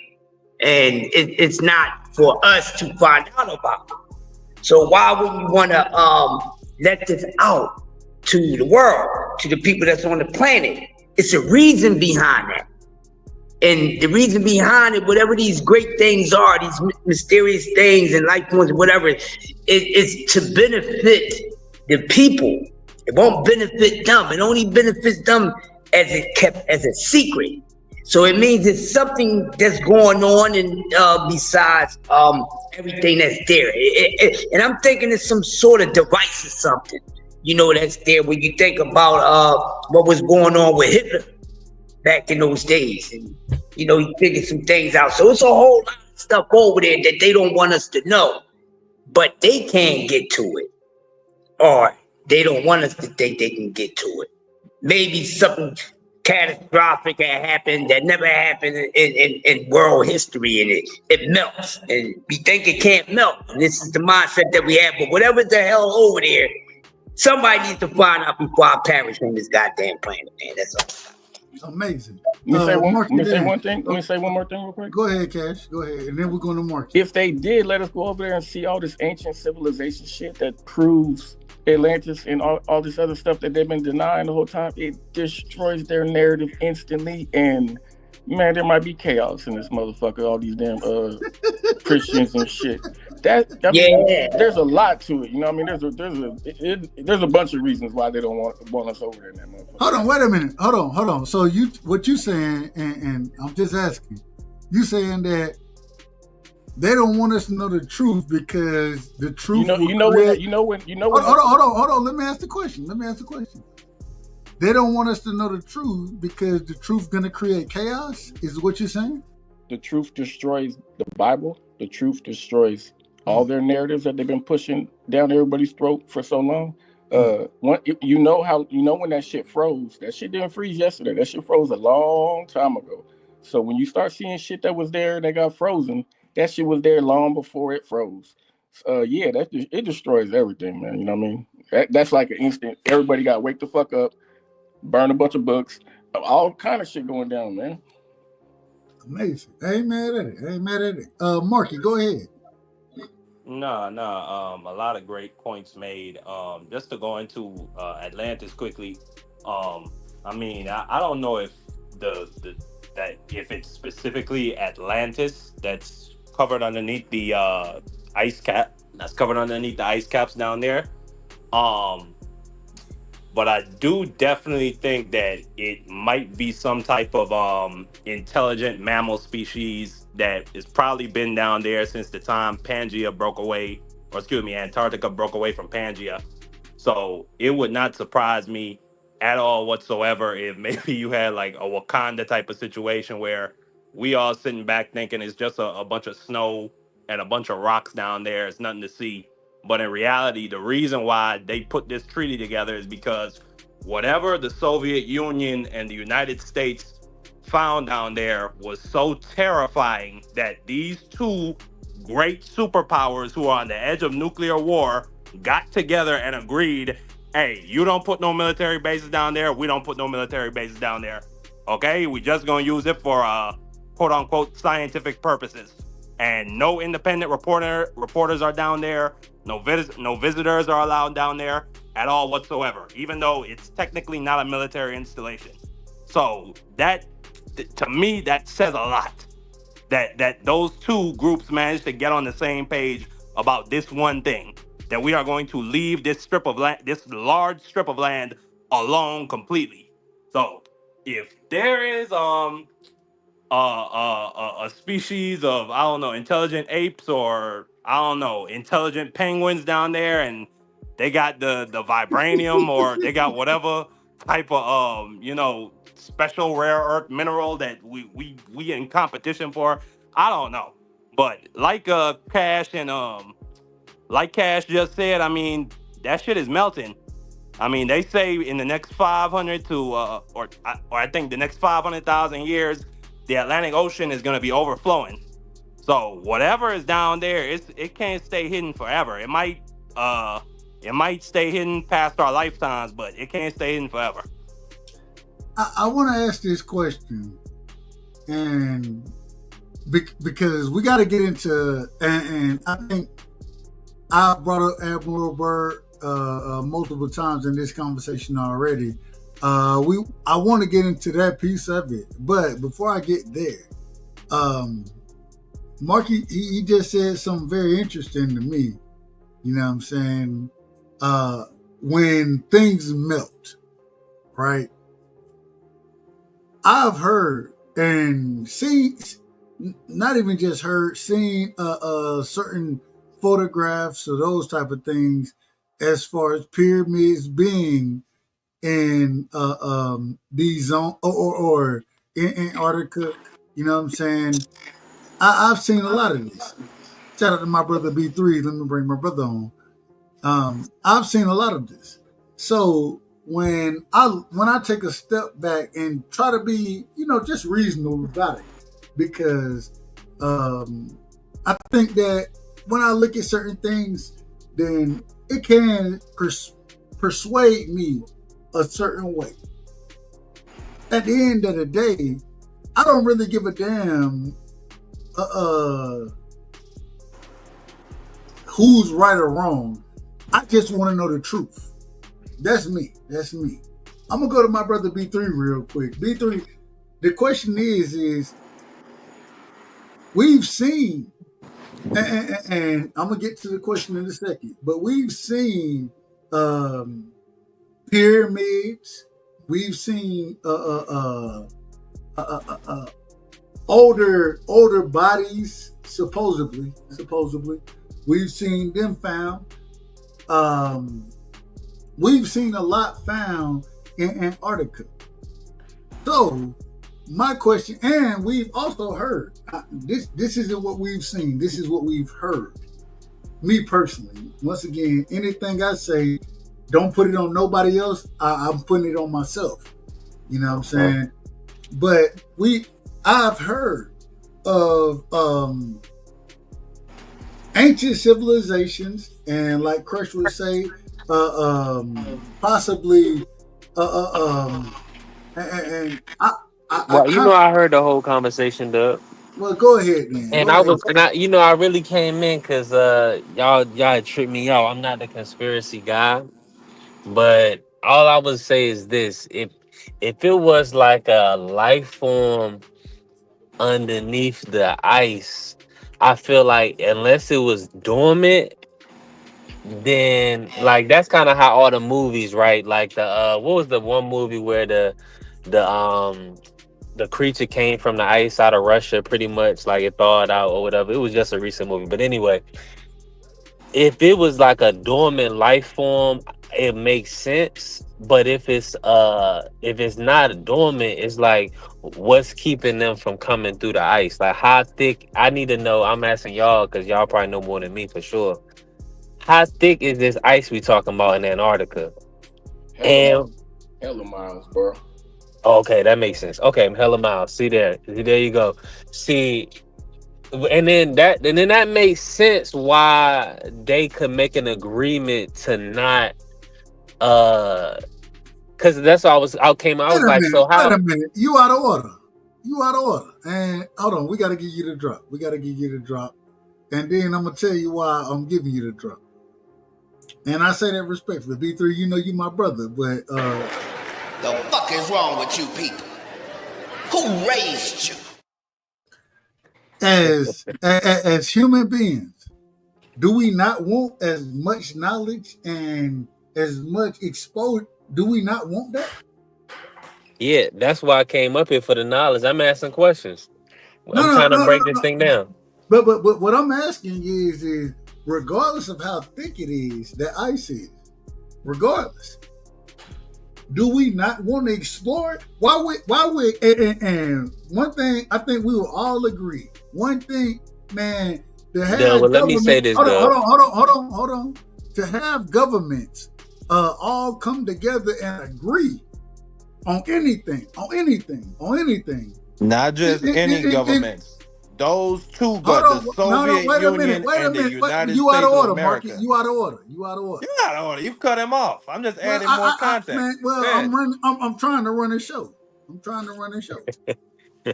And it's not for us to find out about. So why would you want to let this out to the world, to the people that's on the planet? It's a reason behind that. And the reason behind it, whatever these great things are, these mysterious things and life forms, whatever, it's to benefit the people. It won't benefit them. It only benefits them as it's kept as a secret. So it means it's something that's going on, and besides everything that's there. And I'm thinking it's some sort of device or something, you know, that's there when you think about what was going on with Hitler back in those days. And, you know, he figured some things out. So it's a whole lot of stuff over there that they don't want us to know, but they can't get to it. Or they don't want us to think they can get to it. Maybe something catastrophic had happened that never happened in world history, and it melts. And we think it can't melt. And this is the mindset that we have. But whatever the hell over there, somebody needs to find out before I perish from this goddamn planet, man. That's all. Amazing. Let me say one thing. Let me say one more thing real quick. Go ahead, Cash. Go ahead. And then we're going to Marky. If they did let us go over there and see all this ancient civilization shit that proves Atlantis and all this other stuff that they've been denying the whole time, it destroys their narrative instantly. And man, there might be chaos in this motherfucker, all these damn Christians and shit. Mean, there's a lot to it. You know what I mean? There's a bunch of reasons why they don't want us over there in that motherfucker. Hold on, wait a minute. Hold on. So what you saying, and I'm just asking, you saying that they don't want us to know the truth because the truth. Hold on. Let me ask the question. They don't want us to know the truth because the truth's gonna create chaos. Is what you're saying? The truth destroys the Bible. The truth destroys all their narratives that they've been pushing down everybody's throat for so long. You know when that shit froze. That shit didn't freeze yesterday. That shit froze a long time ago. So when you start seeing shit that was there that got frozen, that shit was there long before it froze. It destroys everything, man. You know what I mean? That's like an instant. Everybody got to wake the fuck up, burn a bunch of books, all kind of shit going down, man. Amazing. I ain't mad at it. Marky, go ahead. No. A lot of great points made. Just to go into Atlantis quickly. I mean, I don't know if if it's specifically Atlantis that's covered underneath the ice cap. That's covered underneath the ice caps down there. But I do definitely think that it might be some type of intelligent mammal species that has probably been down there since the time Antarctica broke away from Pangea. So it would not surprise me at all whatsoever if maybe you had like a Wakanda type of situation where we all sitting back thinking it's just a bunch of snow and a bunch of rocks down there. It's nothing to see. But in reality, the reason why they put this treaty together is because whatever the Soviet Union and the United States found down there was so terrifying that these two great superpowers who are on the edge of nuclear war got together and agreed, hey, you don't put no military bases down there, we don't put no military bases down there. Okay, we just gonna use it for quote unquote scientific purposes. And no independent reporters are down there. No visitors are allowed down there at all whatsoever. Even though it's technically not a military installation. So that, to me, that says a lot. That those two groups managed to get on the same page about this one thing, that we are going to leave this strip of land, this large strip of land, alone completely. So if there is a species of, I don't know, intelligent apes, or I don't know, intelligent penguins down there, and they got the vibranium, or they got whatever type of special rare earth mineral that we in competition for. I don't know, but like Cash just said, I mean, that shit is melting. I mean, they say in the next 500 to or I think the next 500,000 years, the Atlantic Ocean is going to be overflowing. So whatever is down there, it can't stay hidden forever. It might stay hidden past our lifetimes, but it can't stay hidden forever. I want to ask this question, and because we got to get into, and I think I brought up Admiral Byrd multiple times in this conversation already. I want to get into that piece of it, but before I get there, Marky, he just said something very interesting to me. You know what I'm saying? When things melt, right? I've heard and seen, not even just heard, seen certain photographs or those type of things as far as pyramids being in these zones or in Antarctica. You know what I'm saying? I've seen a lot of this. Shout out to my brother B3. Let me bring my brother on. I've seen a lot of this. So when I take a step back and try to be, just reasonable about it, because I think that when I look at certain things, then it can persuade me a certain way. At the end of the day, I don't really give a damn who's right or wrong. I just want to know the truth. That's me. I'm gonna go to my brother B3 real quick. B3, the question is we've seen, and I'm gonna get to the question in a second, but we've seen pyramids. We've seen older bodies, supposedly. We've seen them found. We've seen a lot found in Antarctica. So my question, and we've also heard, this isn't what we've seen, this is what we've heard. Me personally, once again, anything I say, don't put it on nobody else. I'm putting it on myself. You know what I'm saying? But I've heard of ancient civilizations, and like Crush would say, possibly, and I heard the whole conversation, Doug. Well, go ahead, man. And I really came in because y'all had tripped me out. I'm not the conspiracy guy, but all I would say is this: if it was like a life form underneath the ice, I feel like unless it was dormant, then like that's kind of how all the movies, right? Like the what was the one movie where the creature came from the ice out of Russia, pretty much like it thawed out or whatever. It was just a recent movie, but anyway, if it was like a dormant life form, it makes sense. But if it's not dormant, it's like, what's keeping them from coming through the ice? Like, how thick? I need to know. I'm asking y'all because y'all probably know more than me for sure. How thick is this ice we talking about in Antarctica? Hella miles, bro. Okay, that makes sense. Okay, hella miles. See there you go. See, and then that makes sense why they could make an agreement to not Because that's all I came. I was like, so how? Wait a minute. You out of order. You out of order. And hold on, we got to give you the drop. And then I'm going to tell you why I'm giving you the drop. And I say that respectfully. B3, you know you my brother, but... The fuck is wrong with you people? Who raised you? As human beings, do we not want as much knowledge and as much exposure? Do we not want that? Yeah, that's why I came up here for the knowledge. I'm asking questions. I'm trying to break this thing down. But what I'm asking is regardless of how thick it is, that ice is, regardless, do we not want to explore it? Why would and one thing I think we will all agree. One thing, man, to have let me say this. Hold on. To have governments all come together and agree on anything. Not just any governments. Those two, but the Soviet Union and the United States of America. Marky, you out of order. You're out of order. You cut him off. I'm just adding more context. I'm trying to run a show.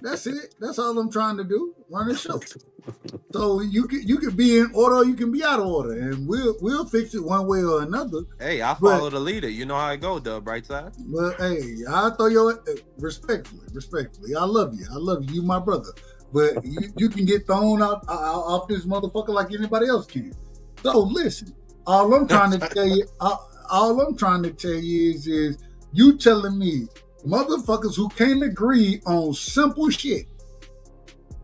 That's it. That's all I'm trying to do. Run a show. So you can be in order, or you can be out of order, and we'll fix it one way or another. Hey, I follow the leader. You know how I go, Dub. Rightside. But hey, I throw your respectfully. I love you. You my brother. But you can get thrown out off this motherfucker like anybody else can. So listen, all I'm trying to tell you is you telling me motherfuckers who can't agree on simple shit.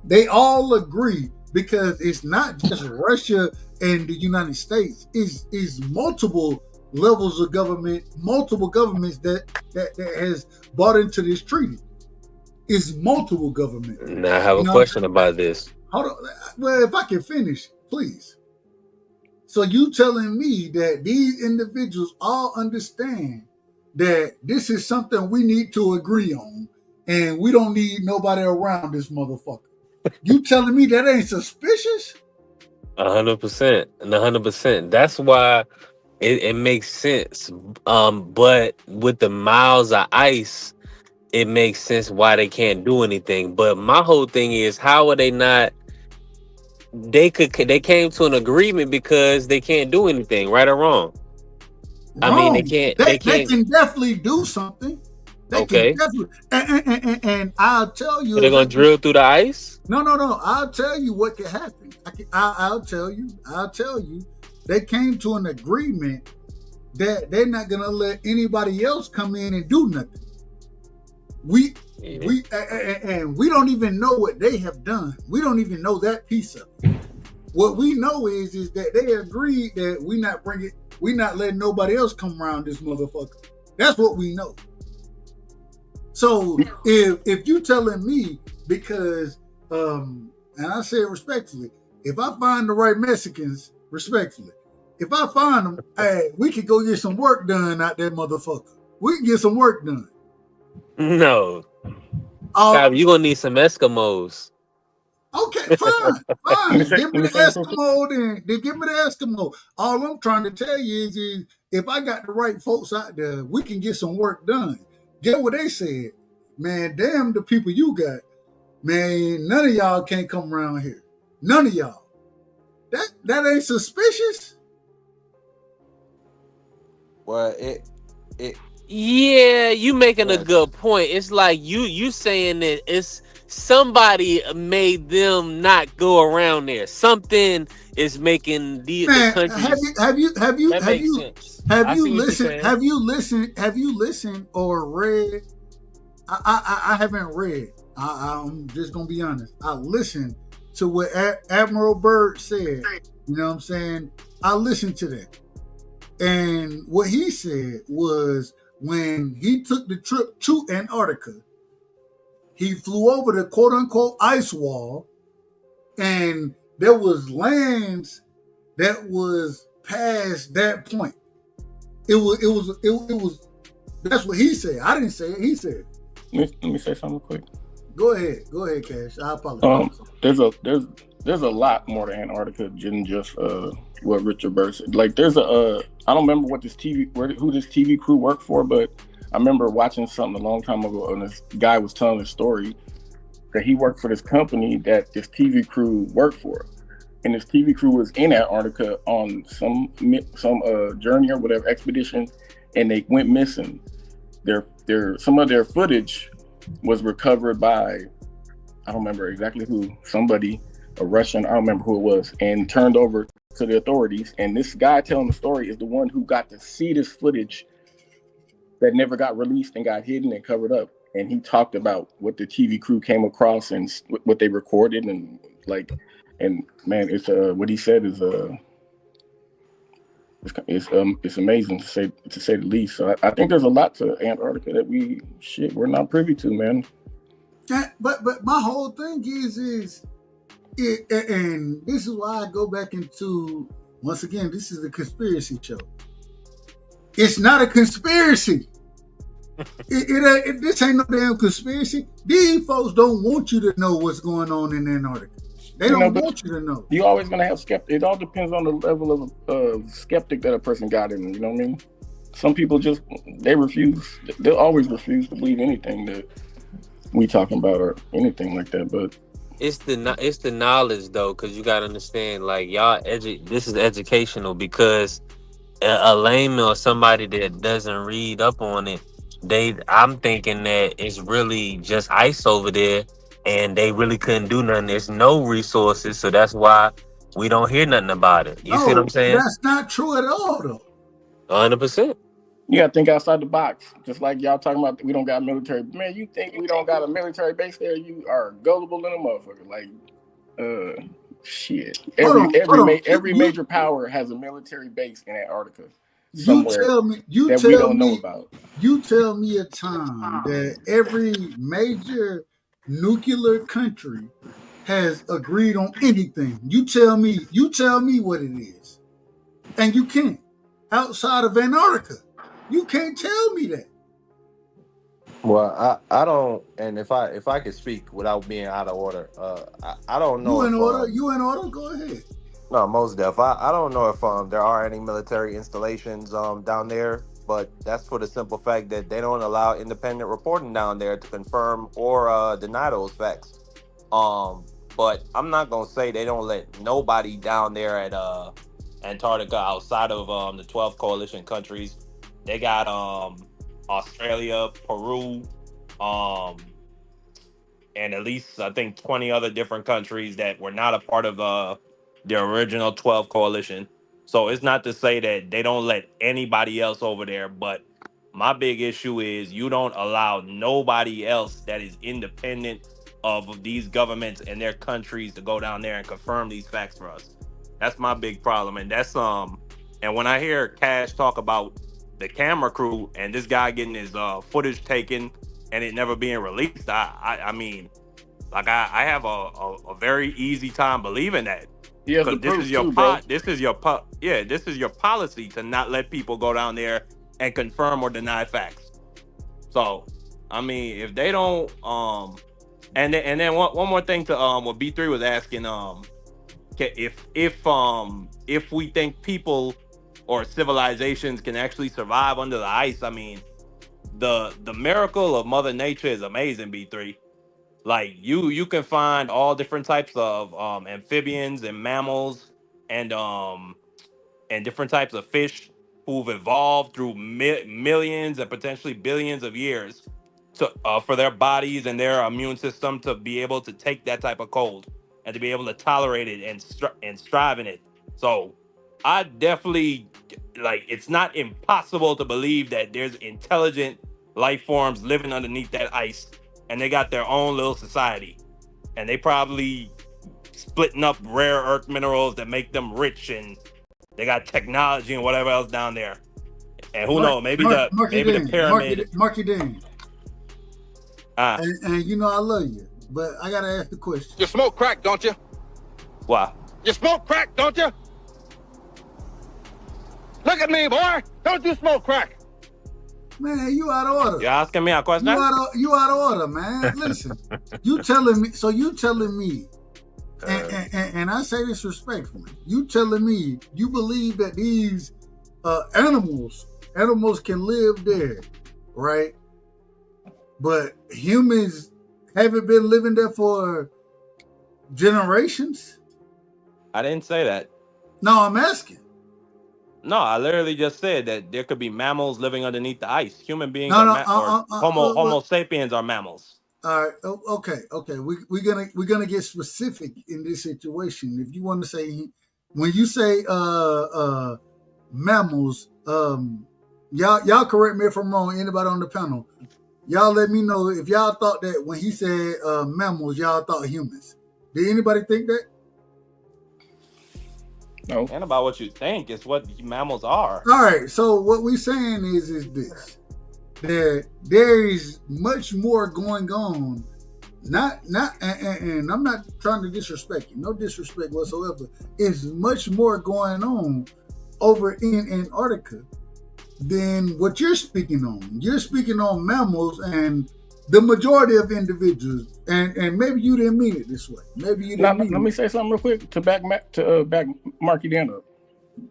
They all agree because it's not just Russia and the United States. It's multiple levels of government, multiple governments that has bought into this treaty. It's multiple government. Now I have a question about this. Hold on. Well, if I can finish, please. So you telling me that these individuals all understand that this is something we need to agree on, and we don't need nobody around this motherfucker. You telling me that ain't suspicious? 100%, 100%. That's why it makes sense. But with the miles of ice, it makes sense why they can't do anything. But my whole thing is, how are they not? They came to an agreement because they can't do anything, right or wrong. I mean, they can't. They can definitely do something. Okay. And I'll tell you. So they're gonna drill through the ice? No. I'll tell you what could happen. I'll tell you. They came to an agreement that they're not gonna let anybody else come in and do nothing. We don't even know what they have done. We don't even know that piece of it. What we know is that they agreed that we not letting nobody else come around this motherfucker. That's what we know. So if you telling me, because and I say it respectfully, if I find the right Mexicans, respectfully, if I find them, hey, we could go get some work done out there, motherfucker. We can get some work done. No. You're gonna need some Eskimos. Okay, fine. Give me the Eskimo then. Give me the Eskimo. All I'm trying to tell you is if I got the right folks out there, we can get some work done. Get what they said. Man, damn the people you got. Man, none of y'all can't come around here. None of y'all. That ain't suspicious? Well, yeah, you making a good point. It's like you saying that it's somebody made them not go around there. Something is making the country. Have you listened or read? I haven't read. I'm just gonna be honest. I listened to what Admiral Byrd said. You know what I'm saying? I listened to that, and what he said was, when he took the trip to Antarctica, he flew over the quote unquote ice wall, and there was lands that was past that point. It was that's what he said. I didn't say it, he said it. Let me say something quick. Go ahead, Cash. I apologize. There's there's a lot more to Antarctica than just what Richard Burr said. Like there's a I don't remember what who this TV crew worked for, but I remember watching something a long time ago, and this guy was telling his story that he worked for this company that this TV crew worked for, and this TV crew was in Antarctica on some journey or whatever expedition, and they went missing. Some of their footage was recovered by, I don't remember exactly who, somebody, a Russian, I don't remember who it was, and turned over to the authorities. And this guy telling the story is the one who got to see this footage that never got released and got hidden and covered up. And he talked about what the TV crew came across and what they recorded, and man, it's what he said is it's amazing to say the least. So I think there's a lot to Antarctica that we're not privy to, man. Yeah, but my whole thing is and this is why I go back into, once again, this is a conspiracy show. It's not a conspiracy. This ain't no damn conspiracy. These folks don't want you to know what's going on in Antarctica. They don't want you to know. You're always going to have skeptic. It all depends on the level of skeptic that a person got in. You know what I mean? Some people they refuse. They'll always refuse to believe anything that we talking about or anything like that. But it's the knowledge though, because you got to understand, like this is educational, because a layman or somebody that doesn't read up on it, I'm thinking that it's really just ice over there. And they really couldn't do nothing. There's no resources, so that's why we don't hear nothing about it. You see what I'm saying? That's not true at all, though. 100%. You gotta think outside the box. Just like y'all talking about, we don't got military. Man, you think we don't got a military base there? You are gullible in a motherfucker. Like, shit. Every major power has a military base in Antarctica. You tell me about. You tell me a time that every major nuclear country has agreed on anything. You tell me what it is. And you can't. Outside of Antarctica. You can't tell me that. Well, I don't, and if I could speak without being out of order, I don't know. You in order? Go ahead. No, most def. I don't know if there are any military installations down there, but that's for the simple fact that they don't allow independent reporting down there to confirm or deny those facts. But I'm not gonna say they don't let nobody down there at Antarctica outside of the 12 coalition countries. They got Australia, Peru, and at least I think 20 other different countries that were not a part of the original 12 coalition. So it's not to say that they don't let anybody else over there, but my big issue is you don't allow nobody else that is independent of these governments and their countries to go down there and confirm these facts for us. That's my big problem. And that's and when I hear Cash talk about the camera crew and this guy getting his footage taken and it never being released, I mean, like I have a very easy time believing that. Because this is your policy to not let people go down there and confirm or deny facts. So, I mean, if they don't, and then one more thing to what B3 was asking, if we think people or civilizations can actually survive under the ice, I mean, the miracle of Mother Nature is amazing, B3. Like you can find all different types of amphibians and mammals and different types of fish who've evolved through millions and potentially billions of years to for their bodies and their immune system to be able to take that type of cold and to be able to tolerate it and strive in it. So I definitely, like, it's not impossible to believe that there's intelligent life forms living underneath that ice. And they got their own little society. And they probably splitting up rare earth minerals that make them rich. And they got technology and whatever else down there. And who knows, maybe the pyramid. Markydan. And you know I love you, but I got to ask the question. You smoke crack, don't you? Why? You smoke crack, don't you? Look at me, boy. Don't you smoke crack? Man, you out of order. You asking me a question? You out of order, man. Listen, you telling me And I say this respectfully. You telling me you believe that these animals can live there, right? But humans haven't been living there for generations? I didn't say that. No, I'm asking. No, I literally just said that there could be mammals living underneath the ice. Human beings No, are Homo sapiens are mammals. All right. Okay. We're gonna get specific in this situation. If you want to say, when you say mammals, y'all correct me if I'm wrong. Anybody on the panel, y'all let me know if y'all thought that when he said mammals, y'all thought humans. Did anybody think that? No. And about what you think, it's what mammals are. All right. So what we're saying is this: that there is much more going on. And I'm not trying to disrespect you. No disrespect whatsoever. It's much more going on over in Antarctica than what you're speaking on. You're speaking on mammals and the majority of individuals, and maybe you didn't mean it this way. Maybe you didn't mean it. Let me say something real quick to back Marky Dan up.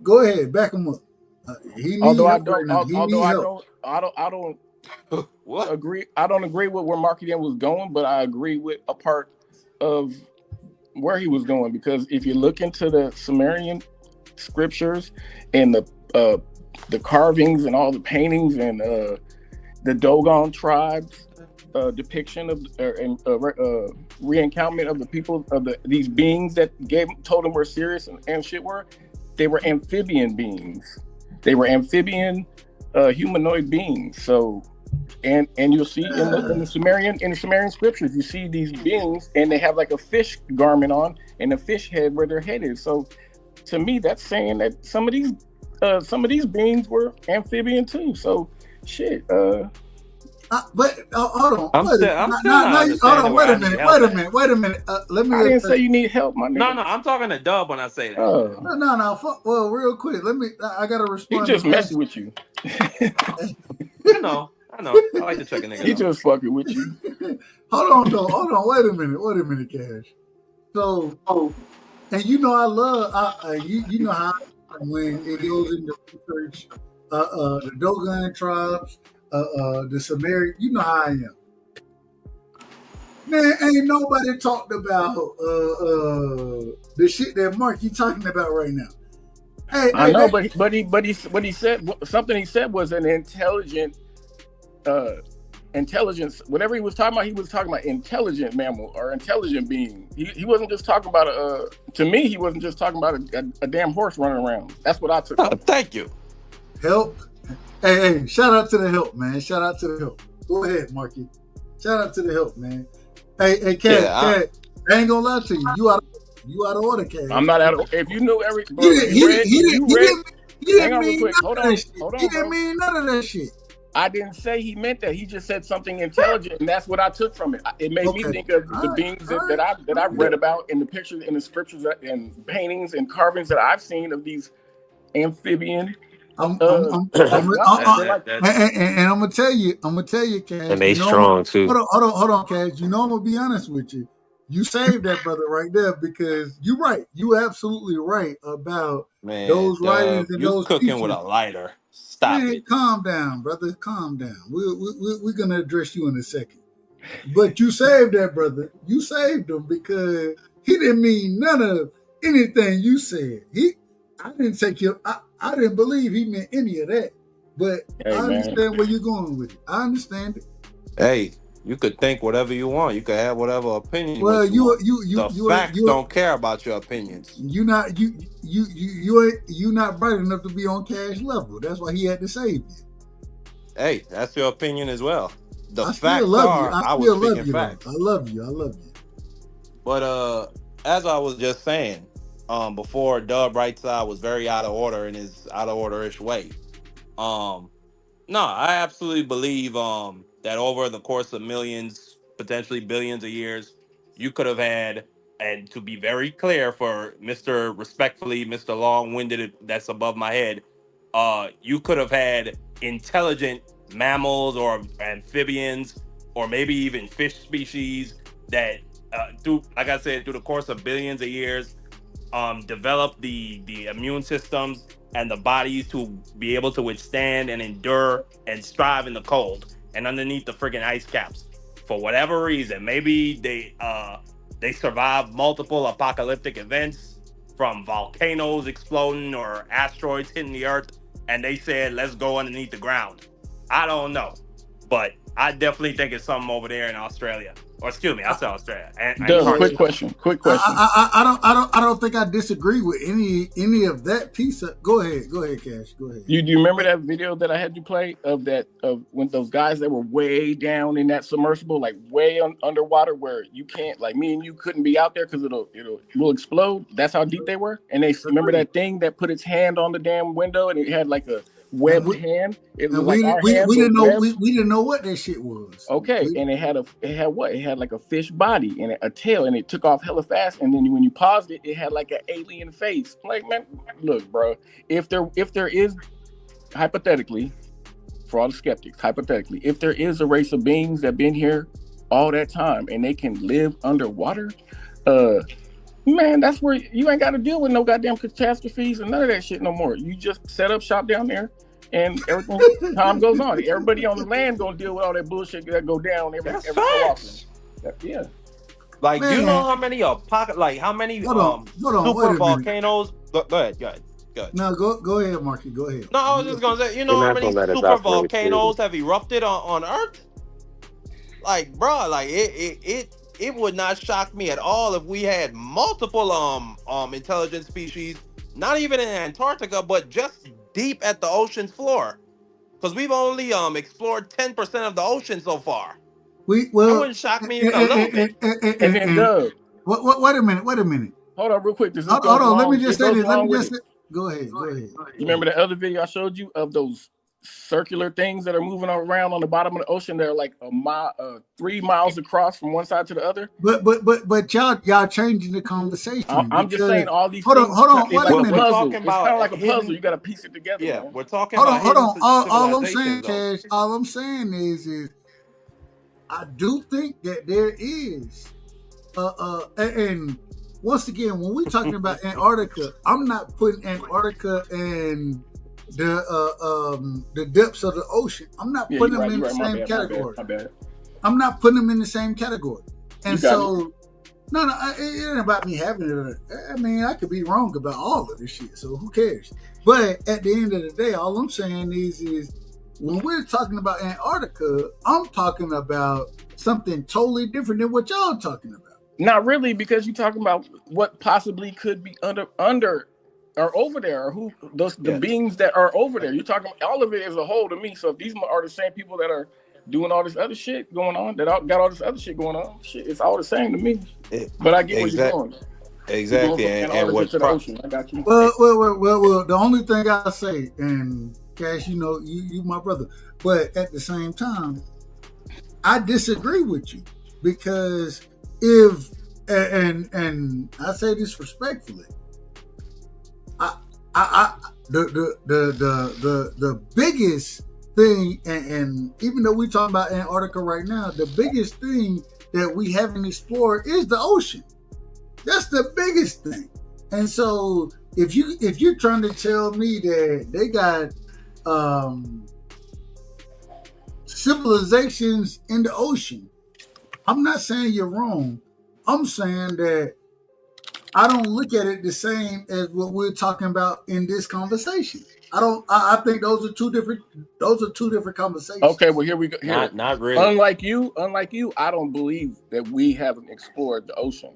Go ahead, back him up. I don't agree. I don't agree with where Marky Dan was going, but I agree with a part of where he was going, because if you look into the Sumerian scriptures and the carvings and all the paintings and the Dogon tribes depiction of re-encounterment of the people of these beings that told them were serious and shit were, they were amphibian beings. They were amphibian humanoid beings. So and you'll see in the Sumerian scriptures, you see these beings and they have like a fish garment on and a fish head where their head is. So to me, that's saying that some of these beings were amphibian too. So shit. But hold on. Wait a minute. Let me. I didn't say you need help, my nigga. No, I'm talking to Dub when I say that. No. Well, real quick, I gotta respond. He just messing with you. I know. I like to check a nigga. He just fucking with you. Hold on. Wait a minute, Cash. So, and you know I love. You know how when it goes into research, the Dogon tribes. The Sumerian, you know how I am. Man, ain't nobody talked about the shit that Mark you talking about right now. I know, but he said something. He said was an intelligence. Whatever he was talking about intelligent mammal or intelligent being. He wasn't just talking about to me, he wasn't just talking about a damn horse running around. That's what I took. Thank you. Help. Hey, shout out to the help, man. Shout out to the help. Go ahead, Marky. Shout out to the help, man. Hey, Cat, I ain't gonna lie to you. You out of order, Cat. I'm not out of order. If you knew every... He didn't mean none of that shit. I didn't say he meant that. He just said something intelligent, and that's what I took from it. It made me think of the beings that I read about in the pictures, in the scriptures, and paintings and carvings that I've seen of these amphibian... and I'm gonna tell you, Cash. And they strong too. Hold on, Cash. You know I'm gonna be honest with you. You saved that brother right there, because you're right. You absolutely right about those writings and those cooking teachers. with a lighter. Stop it. Calm down, brother. Calm down. We're gonna address you in a second. But you saved that brother. You saved him because he didn't mean none of anything you said. I didn't take you. I didn't believe he meant any of that, but I understand where you're going with it. I understand it. Hey, you could think whatever you want. You could have whatever opinion. Well, the facts don't care about your opinions. You not bright enough to be on Cash level. That's why he had to save you. Hey, that's your opinion as well. The I facts are. I was speaking facts. I love you. But as I was just saying. Before Dub Rightside was very out of order in his out of order-ish way. No, I absolutely believe that over the course of millions, potentially billions of years, you could have had, and to be very clear for Mr. Long-Winded that's above my head, you could have had intelligent mammals or amphibians or maybe even fish species that through, like I said, through the course of billions of years, developed the immune systems and the bodies to be able to withstand and endure and strive in the cold and underneath the friggin' ice caps. For whatever reason, maybe they survived multiple apocalyptic events, from volcanoes exploding or asteroids hitting the earth, and they said, let's go underneath the ground. I don't know, but I definitely think it's something over there in Australia. Or excuse me, I said Australia. Doug, quick question. I don't think I disagree with any of that piece. Go ahead, Cash. Go ahead. Do you remember that video that I had you play of when those guys that were way down in that submersible, like way underwater, where you can't, like me and you couldn't be out there because it'll explode. That's how deep they were. And they remember that thing that put its hand on the damn window and it had like a webbed hand. It was like our hand. We didn't know what that shit was. Okay, and it had what? It had like a fish body and a tail, and it took off hella fast. And then when you paused it, it had like an alien face. Like, man, look, bro. If there is, hypothetically, for all the skeptics, hypothetically, if there is a race of beings that been here all that time and they can live underwater, man, that's where you ain't got to deal with no goddamn catastrophes and none of that shit no more. You just set up shop down there, and everything time goes on. Everybody on the land gonna deal with all that bullshit that go down every so often. Yeah. Like, Man, you know how many how many super volcanoes? Go ahead. No, go ahead, Marky. Go ahead. No, I was just gonna say, you know how many super volcanoes have erupted on Earth? Like, bro, like it would not shock me at all if we had multiple intelligent species, not even in Antarctica, but just deep at the ocean's floor. Because we've only explored 10% of the ocean so far. It wouldn't shock me even a little bit. And then Doug, wait a minute. Hold on, real quick. Hold on. Let me just say this. Go ahead. You remember the other video I showed you of those circular things that are moving around on the bottom of the ocean? They're like 3 miles across from one side to the other. But y'all changing the conversation. I'm just saying all these. Hold on. Wait a minute. It's kind of like a puzzle. You got to piece it together. Yeah, man. We're talking. Hold on. All I'm saying, Cash. All I'm saying is, I do think that there is, and once again, when we're talking about Antarctica, I'm not putting Antarctica and the depths of the ocean. I'm not putting them in the same category. My bad. I'm not putting them in the same category. And so, no, it ain't about me having it. I mean, I could be wrong about all of this shit, so who cares? But at the end of the day, all I'm saying is when we're talking about Antarctica, I'm talking about something totally different than what y'all talking about. Not really, because you're talking about what possibly could be under or over there, or who the beings that are over there. You're talking all of it as a whole to me. So if these are the same people that are doing all this other shit going on, that got all this other shit going on, it's all the same to me. But I get where you're going. Exactly, and what's the ocean. I got you. Well, the only thing I say, and Cash, you my brother, but at the same time, I disagree with you, because if and I say this respectfully, the biggest thing, and even though we're talking about Antarctica right now, the biggest thing that we haven't explored is the ocean. That's the biggest thing. And so if you're trying to tell me that they got civilizations in the ocean, I'm not saying you're wrong. I'm saying that I don't look at it the same as what we're talking about in this conversation. I think those are two different conversations. Okay, well, here we go. Not really. Unlike you, I don't believe that we haven't explored the ocean.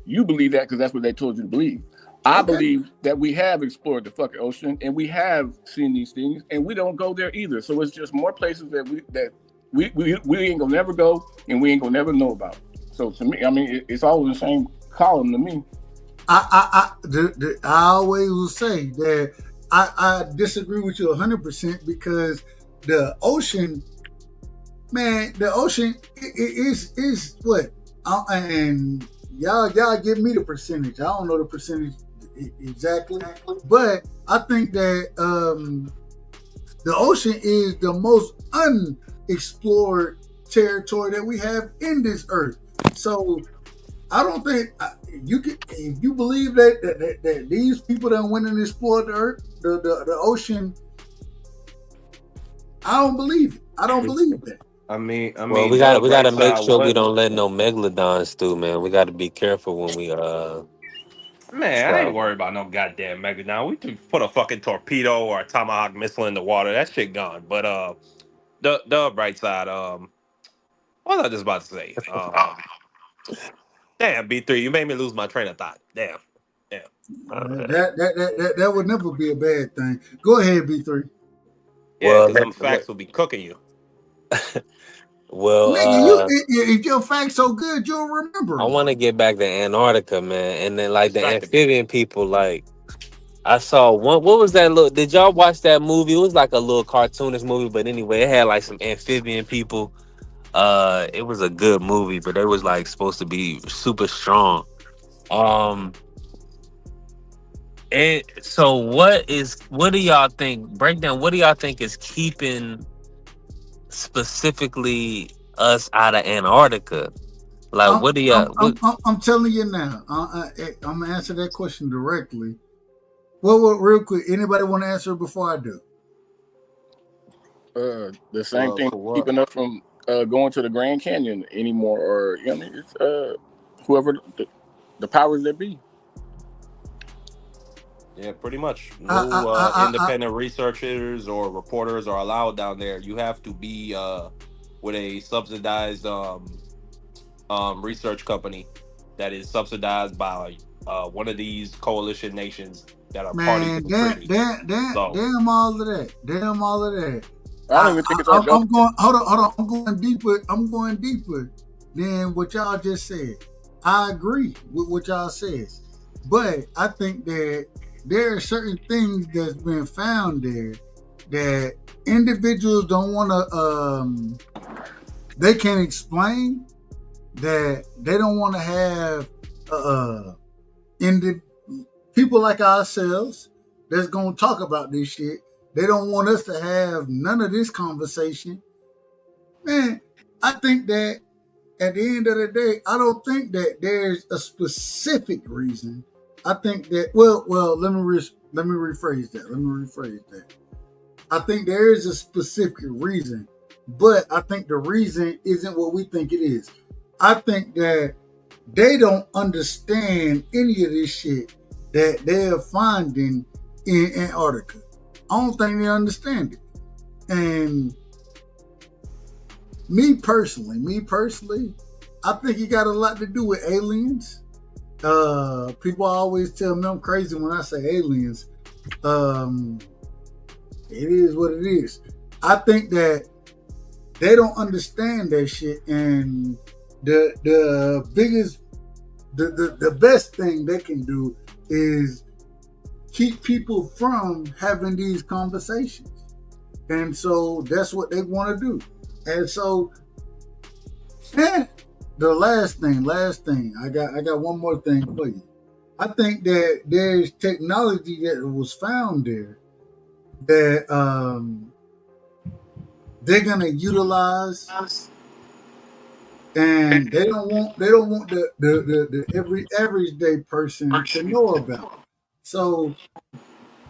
You believe that because that's what they told you to believe. I believe that we have explored the fucking ocean and we have seen these things, and we don't go there either. So it's just more places that we ain't gonna never go and we ain't gonna never know about. So to me, I mean, it's always the same column to me. I always will say that I disagree with you 100%, because the ocean, man, is what, and y'all give me the percentage. I don't know the percentage exactly, but I think that the ocean is the most unexplored territory that we have in this earth. So I don't think you can. If you believe that these people that went and explored the earth, the ocean, I don't believe it. I don't believe that. I mean, Well, we the gotta bright make side sure we was, don't let no megalodons through, man. We gotta be careful when we man, I ain't travel. worried about no goddamn megalodon. We could put a fucking torpedo or a tomahawk missile in the water. That shit gone. But the bright side, what was I just about to say? Damn, B3, you made me lose my train of thought. Damn. That would never be a bad thing. Go ahead, B3. Yeah, Well, because them facts will be cooking you. well, Nigga, if your facts so good, you'll remember I them. want to get back to Antarctica, man, and then like the Distracted me. amphibian people. Like I saw one. What was that? Look, did y'all watch that movie? It was like a little cartoonish movie, but anyway, it had like some amphibian people. It was a good movie, but they was like supposed to be super strong. Um, and so what do y'all think? Break down. What do y'all think is keeping specifically us out of Antarctica? Like, what do y'all? I'm telling you now. I'm gonna answer that question directly. Well, real quick. Anybody want to answer before I do? The same thing For what? keeping us from going to the Grand Canyon anymore, or you know, what I mean, it's whoever the powers that be. Yeah, pretty much. No independent researchers or reporters are allowed down there. You have to be with a subsidized research company that is subsidized by one of these coalition nations that are party to the treaty. Damn all of that. Damn all of that. I don't even think it's our I'm going. Hold on. I'm going deeper. I'm going deeper than what y'all just said. I agree with what y'all said, but I think that there are certain things that's been found there that individuals don't want to. They can't explain that they don't want to have people like ourselves that's gonna talk about this shit. They don't want us to have none of this conversation. Man, I think that at the end of the day, I don't think that there's a specific reason. I think that well, let me rephrase that. I think there is a specific reason, but I think the reason isn't what we think it is. I think that they don't understand any of this shit that they're finding in Antarctica. I don't think they understand it. And me personally, I think it got a lot to do with aliens. People always tell me I'm crazy when I say aliens. It is what it is. I think that they don't understand that shit, and the biggest, the best thing they can do is keep people from having these conversations. And so that's what they want to do. And so, the last thing, I got one more thing for you. I think that there's technology that was found there that they're gonna utilize, and they don't want the every average day person to know about. So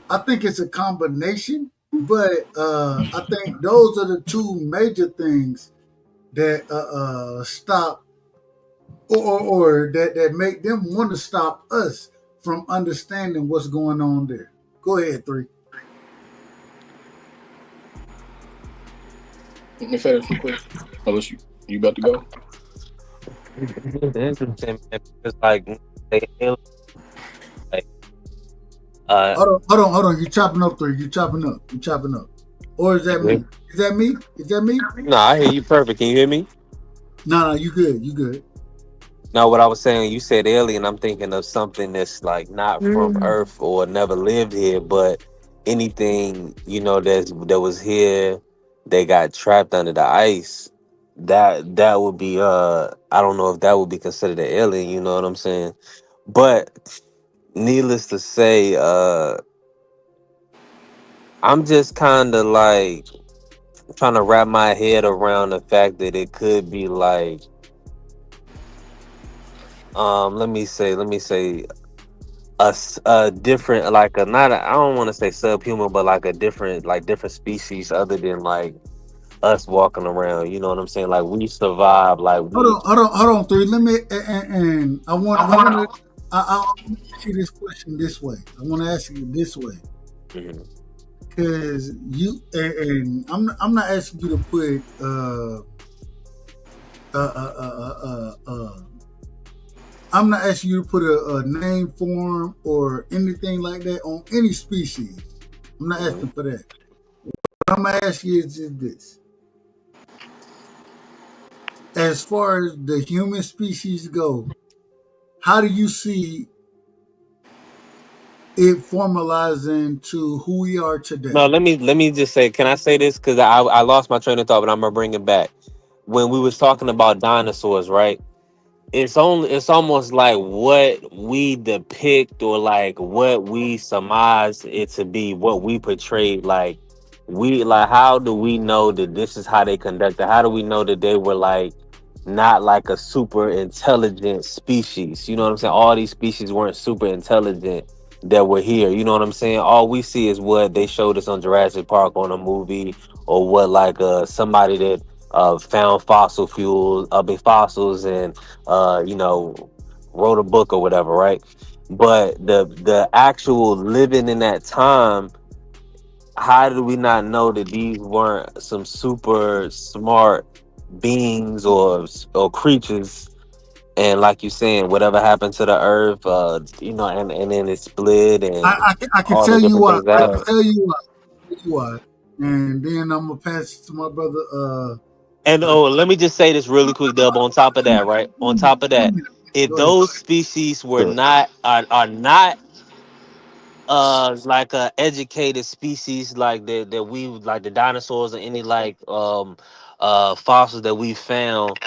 I think it's a combination, but I think those are the two major things that stop or that make them want to stop us from understanding what's going on there. Go ahead, 3. Let me say that real quick. Unless you about to go. It's interesting, man, because like hold on. You chopping up, 3. You chopping up. Or is that me? Is that me? No, I hear you perfect. Can you hear me? No, you good. No, what I was saying, you said alien, I'm thinking of something that's like not from Earth or never lived here, but anything, you know, that was here, they got trapped under the ice. That would be I don't know if that would be considered an alien, you know what I'm saying? But needless to say, I'm just kind of like trying to wrap my head around the fact that it could be like Let me say a different, like a not a, I don't want to say subhuman, but like a different, like different species other than like us walking around. You know what I'm saying? Like we survive. Like we. Hold on, three. Let me and I want to ask you this question this way. I want to ask you this way Mhm. because and I'm not asking you to put I'm not asking you to put a name form or anything like that on any species. I'm not asking for that. What I'm gonna ask you is just this: as far as the human species go, how do you see it formalizing to who we are today? No, let me just say. Can I say this? Because I lost my train of thought, but I'm gonna bring it back. When we was talking about dinosaurs, right? It's almost like what we depict or like what we surmise it to be, what we portrayed. Like we like, how do we know that this is how they conducted? How do we know that they were like not like a super intelligent species? You know what I'm saying? All these species weren't super intelligent that were here. You know what I'm saying? All we see is what they showed us on Jurassic Park on a movie, or what like somebody that found fossil fuels, fossils, and you know, wrote a book or whatever, right? But the actual living in that time, how do we not know that these weren't some super smart beings or creatures? And like you saying, whatever happened to the earth, you know, and then it split and I can all the tell you different why. things that I can happened. tell you why. Tell you why. And then I'm gonna pass it to my brother. And oh, let me just say this really quick, Dub. On top of that, right? On top of that, if Go ahead. those species were not are not like a educated species, like that we like the dinosaurs or any like fossils that we found,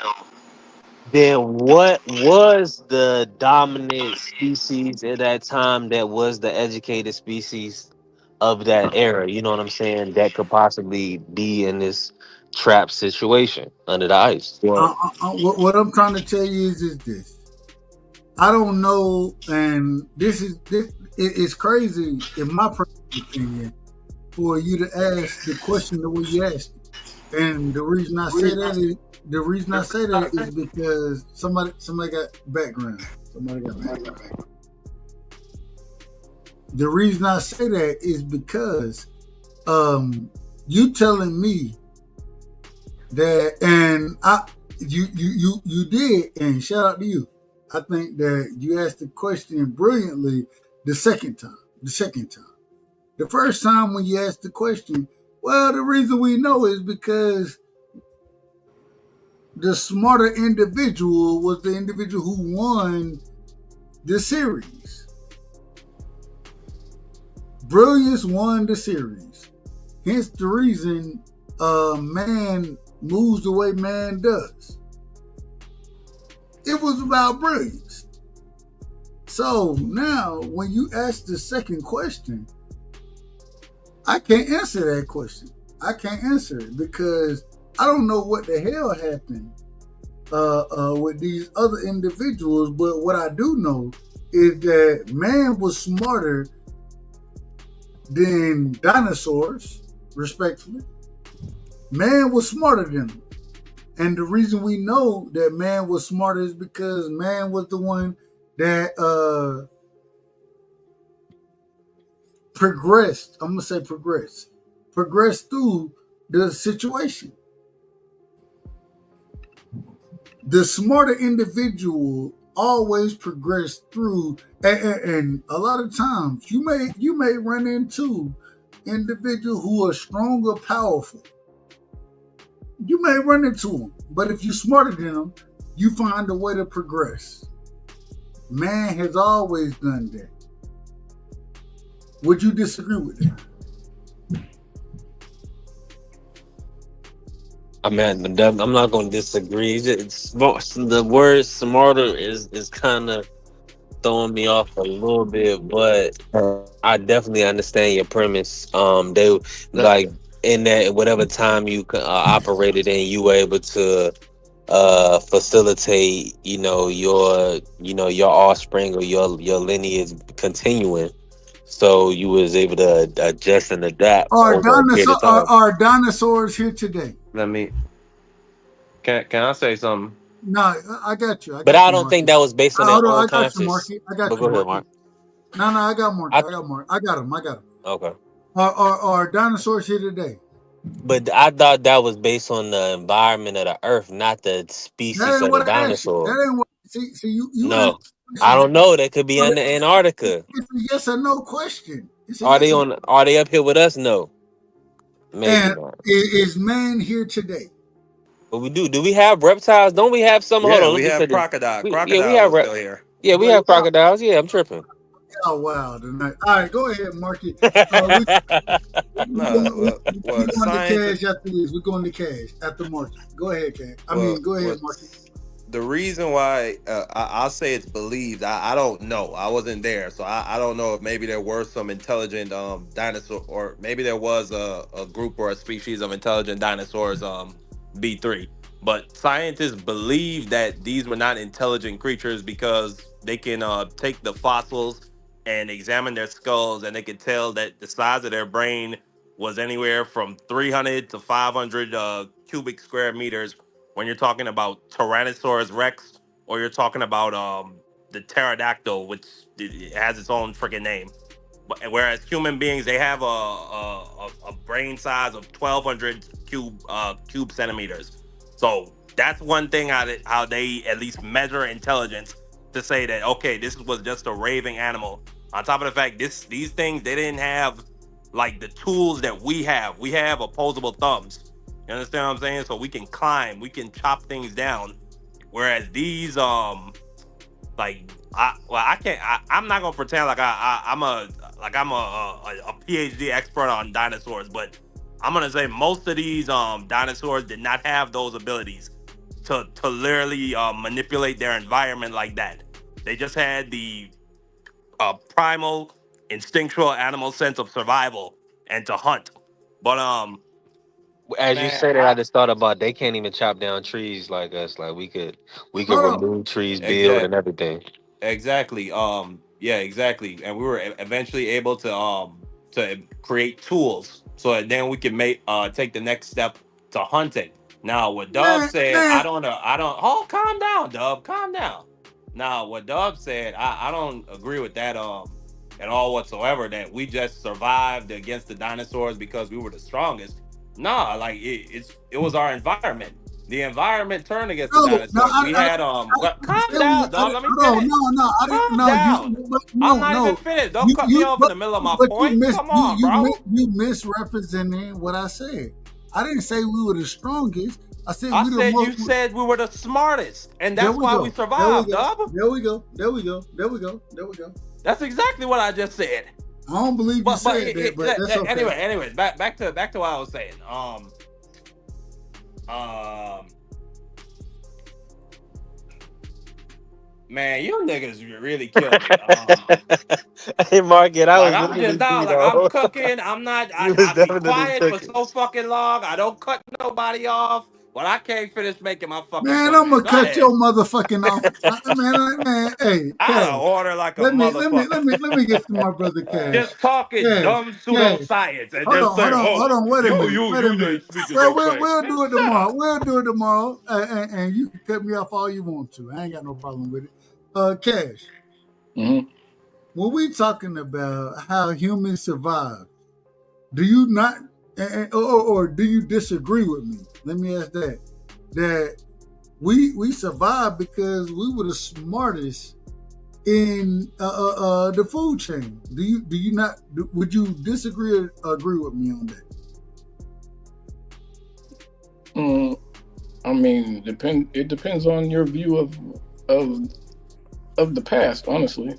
then what was the dominant species at that time that was the educated species of that era? You know what I'm saying? That could possibly be in this trap situation under the ice. What I'm trying to tell you is this. I don't know, and it's crazy in my personal opinion for you to ask the question the way you asked it. And the reason I say that is because somebody got background. Somebody got background. The reason I say that is because you telling me that, and you did, and shout out to you. I think that you asked the question brilliantly the second time. The first time when you asked the question, well, the reason we know is because the smarter individual was the individual who won the series. Brilliance won the series. Hence the reason man moves the way man does. It was about brilliance. So now when you ask the second question, I can't answer that question. I can't answer it because I don't know what the hell happened with these other individuals. But what I do know is that man was smarter than dinosaurs, respectfully. Man was smarter than them. And the reason we know that man was smarter is because man was the one that progressed. I'm gonna say progressed through the situation. The smarter individual always progressed through, and a lot of times you may run into individuals who are strong or powerful. You may run into them, but if you're smarter than them, you find a way to progress. Man has always done that. Would you disagree with that? I mean, I'm not going to disagree. The word smarter is kind of throwing me off a little bit, but I definitely understand your premise. They like in that whatever time you operated in, you were able to facilitate, your offspring or your lineage continuing. So you was able to adjust and adapt over a period of time. Are dinosaurs here today? Let me. Can I say something? No, I got you. I But got I you, don't think Marky. that was based on their Hold on, I got you, unconscious. Marky. I got But you, go ahead, Marky. Mark. No, I got Marky. I got Marky. I got him. Okay. Are dinosaurs here today? But I thought that was based on the environment of the earth, not the That species ain't of the what I asked you. dinosaur. That ain't what. See, you No, asked. I don't know. They could be in Antarctica. It's a yes or no question. It's a Are yes they or on? Are they up here with us? No, maybe And not. is man here today? But we do. Do we have reptiles? Don't we have some? Hold Yeah, on. we Let me say have this. crocodile. We Crocodiles have are still here. Yeah, we But have crocodiles. Yeah, I'm tripping. y'all wild tonight. All right, go ahead, Marky. No, We well, going to scientists. cash after this. We're going to cash after Marky. Go ahead, Cash. Go ahead, Well, Marky. the reason why I'll say it's believed, I don't know. I wasn't there, so I don't know if maybe there were some intelligent dinosaur, or maybe there was a group or a species of intelligent dinosaurs B3. But scientists believe that these were not intelligent creatures because they can take the fossils and examine their skulls, and they can tell that the size of their brain was anywhere from 300 to 500 cubic square meters when you're talking about Tyrannosaurus Rex, or you're talking about the pterodactyl, which it has its own freaking name. But whereas human beings, they have a brain size of 1,200 cube centimeters. So that's one thing how they at least measure intelligence, to say that okay, this was just a raving animal. On top of the fact, these things, they didn't have like the tools that we have. We have opposable thumbs. You understand what I'm saying? So we can climb, we can chop things down. Whereas these I can't. I'm not gonna pretend like I'm a PhD expert on dinosaurs, but I'm gonna say most of these dinosaurs did not have those abilities to literally manipulate their environment like that. They just had the primal, instinctual animal sense of survival and to hunt. But As you man, say that, I just thought about they can't even chop down trees like us. Like we could Hold on. remove trees, build, and exactly. everything. Exactly. Yeah, exactly. And we were eventually able to create tools so that then we can take the next step to hunting. Now, what Dub said, Man, I don't. Oh, calm down, Dub. Calm down. Now, what Dub said, I don't agree with that at all whatsoever. That we just survived against the dinosaurs because we were the strongest. Nah, like it was our environment. The environment turned against the no, dinosaurs. We had well, calm down, dog. Let me finish. I didn't. Calm No, down. I'm not even finished. Don't cut me off in the middle of my point. Come on, bro. you misrepresenting what I said. I didn't say we were the strongest. I said I we the said most. you said we were the smartest, and There that's we why go. we survived, dog. There we go. That's exactly what I just said. I don't believe you said that, but that's okay. Anyways, back to what I was saying. Man, you niggas really killed me. Hey, Market, I Like was I'm just literally down, like I'm though. cooking. I'm not. You was I be definitely quiet for cooking. so fucking long. I don't cut nobody off, but I can't finish making my fucking Man, point. I'm gonna Go cut your ahead. motherfucking off. Man, hey, Out Cash. of order like a Let me motherfucker. get to my brother Cash. Just talking Cash, dumb Cash. pseudoscience and then say, Hold "Oh, on. Wait a minute. you didn't speak to Well, those things." we'll Man, do it shut tomorrow. up. And you can cut me off all you want to. I ain't got no problem with it. Cash. Mm-hmm. When we talking about how humans survive, do you not, or do you disagree with me? Let me ask that. That we survived because we were the smartest in the food chain. Do you not? Would you disagree or agree with me on that? I mean, it depends on your view of the past, honestly.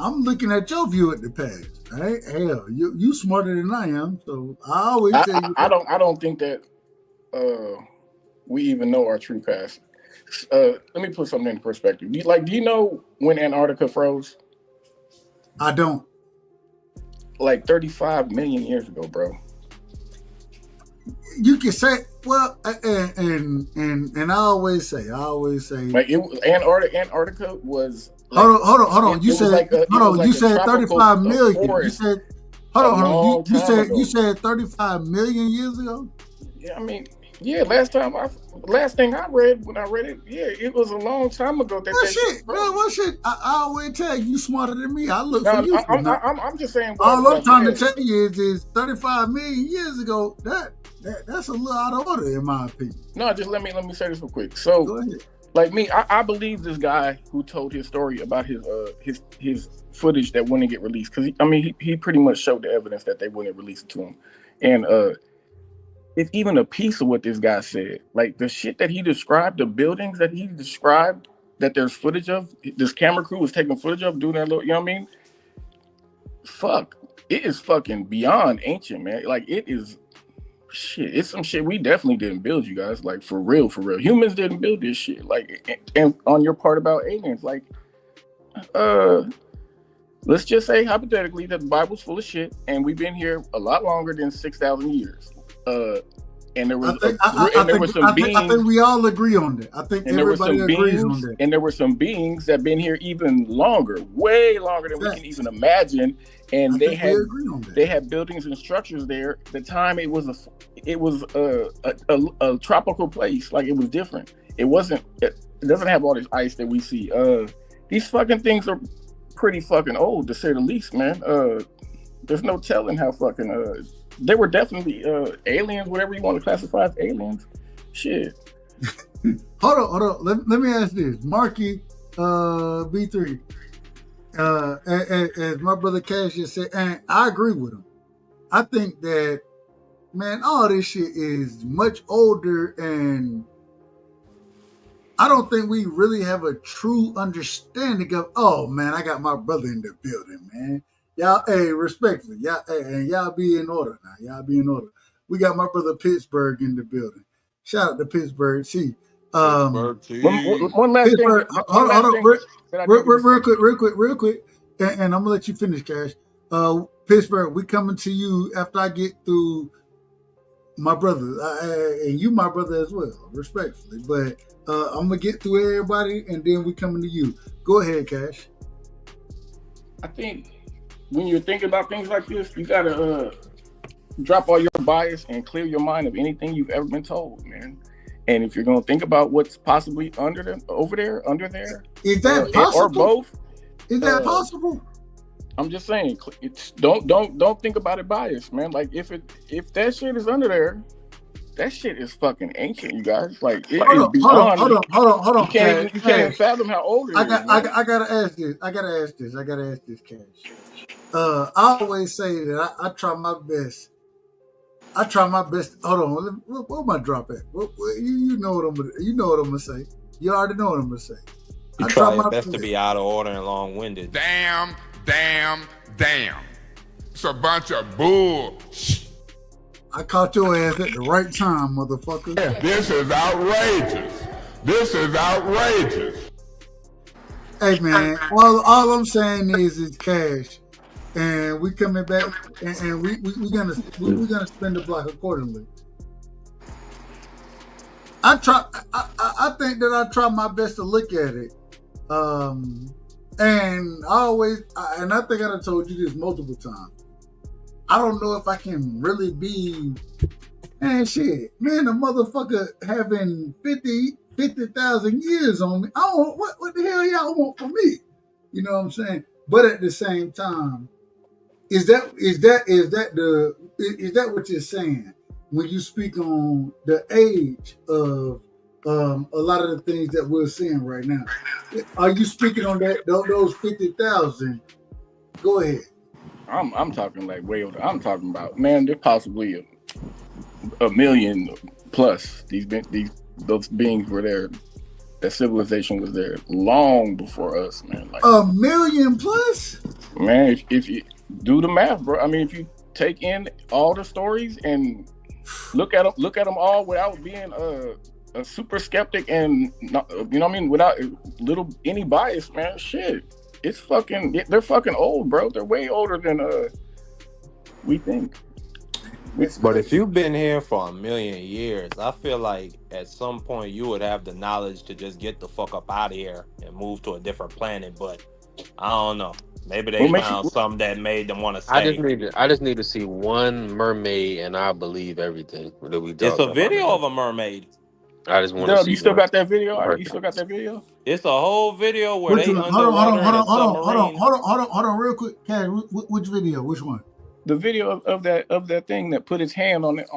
I'm looking at your view at the past. Right? Hell, you smarter than I am, so I always tell you. I don't think that we even know our true past. Let me put something in perspective. Do you know when Antarctica froze? I don't. Like 35 million years ago, bro. you can say, well, and I always say, like Antarctica was. Like, hold on. You said 35 million. You said, hold on. You said 35 million years ago. Yeah, I mean, yeah. Last thing I read, when I read it, yeah, it was a long time ago. What shit? I always tell you smarter than me. I look for you. I'm just saying. All I'm trying to tell you is 35 million years ago. That's a little out of order in my opinion. No, just let me say this real quick. So, go ahead. Like me, I believe this guy who told his story about his footage that wouldn't get released, because he pretty much showed the evidence that they wouldn't release it to him, and it's even a piece of what this guy said, like the shit that he described, the buildings that he described that there's footage of, this camera crew was taking footage of, doing that little, you know what I mean? Fuck, it is fucking beyond ancient, man. Like it is. Shit, it's some shit we definitely didn't build, you guys. Like for real. Humans didn't build this shit. Like, and on your part about aliens, like, let's just say hypothetically that the Bible's full of shit, and we've been here a lot longer than 6,000 years. And there was some beings. I think we all agree on that. I think everybody agrees on that. And there were some beings that been here even longer, way longer than we can even imagine. And they had buildings and structures there. At the time, it was a tropical place. Like it was different. It doesn't have all this ice that we see. These fucking things are pretty fucking old, to say the least, man. There's no telling how fucking they were definitely aliens, whatever you want to classify as aliens. Shit. Hold on. Let me ask this, Marky B3. As my brother Cash just said, and I agree with him. I think that, man, all this shit is much older, and I don't think we really have a true understanding of, oh man, I got my brother in the building, man. Y'all, hey, respectfully, y'all be in order now. Y'all be in order. We got my brother Pittsburgh in the building. Shout out to Pittsburgh. See, one last thing. Hold on, real quick, and I'm gonna let you finish, Cash. Pittsburgh, we coming to you after I get through my brother, and you, my brother as well, respectfully. But I'm gonna get through everybody, and then we coming to you. Go ahead, Cash. I think when you're thinking about things like this, you gotta drop all your bias and clear your mind of anything you've ever been told, man. And if you're gonna think about what's possibly under there, is that possible? Or both? Is that possible? I'm just saying, don't think about it biased, man. Like if that shit is under there, that shit is fucking ancient, you guys. Like it is beyond. Hold on. You can't even fathom how old it is. I gotta ask this, Cash. I always say that I try my best. Hold on, where my drop at? You know what I'm gonna say. You already know what I'm gonna say. You try your best to be out of order and long-winded. Damn. It's a bunch of bull. I caught your ass at the right time, motherfucker. This is outrageous. Hey man, all I'm saying is Cash. And we coming back, and we're gonna spend the block accordingly. I think that I try my best to look at it, and I think I told you this multiple times. I don't know if I can really be, man, shit, man, a motherfucker having 50,000 years on me. I don't, what the hell y'all want from me? You know what I'm saying? But at the same time, is that what you're saying when you speak on the age of a lot of the things that we're seeing right now? Are you speaking on those 50,000? Go ahead. I'm talking like way older. I'm talking about, man, there's possibly a million plus. Those beings were there. That civilization was there long before us, man. Like a million plus? Man, if you do the math, bro. I mean, if you take in all the stories and look at them all without being a super skeptic and not, you know what I mean, without any bias, man. Shit, they're fucking old, bro. They're way older than we think. But if you've been here for a million years, I feel like at some point you would have the knowledge to just get the fuck up out of here and move to a different planet. But I don't know. Maybe they found something that made them want to I just stay. need to see one mermaid, and I believe everything that we It's talking a about. video of a mermaid. I just want to see. You still one. got that video? You still got that video? It's a whole video where Which they one? underwater in a submarine. Hold on, real quick. Cash, which video? Which one? The video of that thing that put its hand on it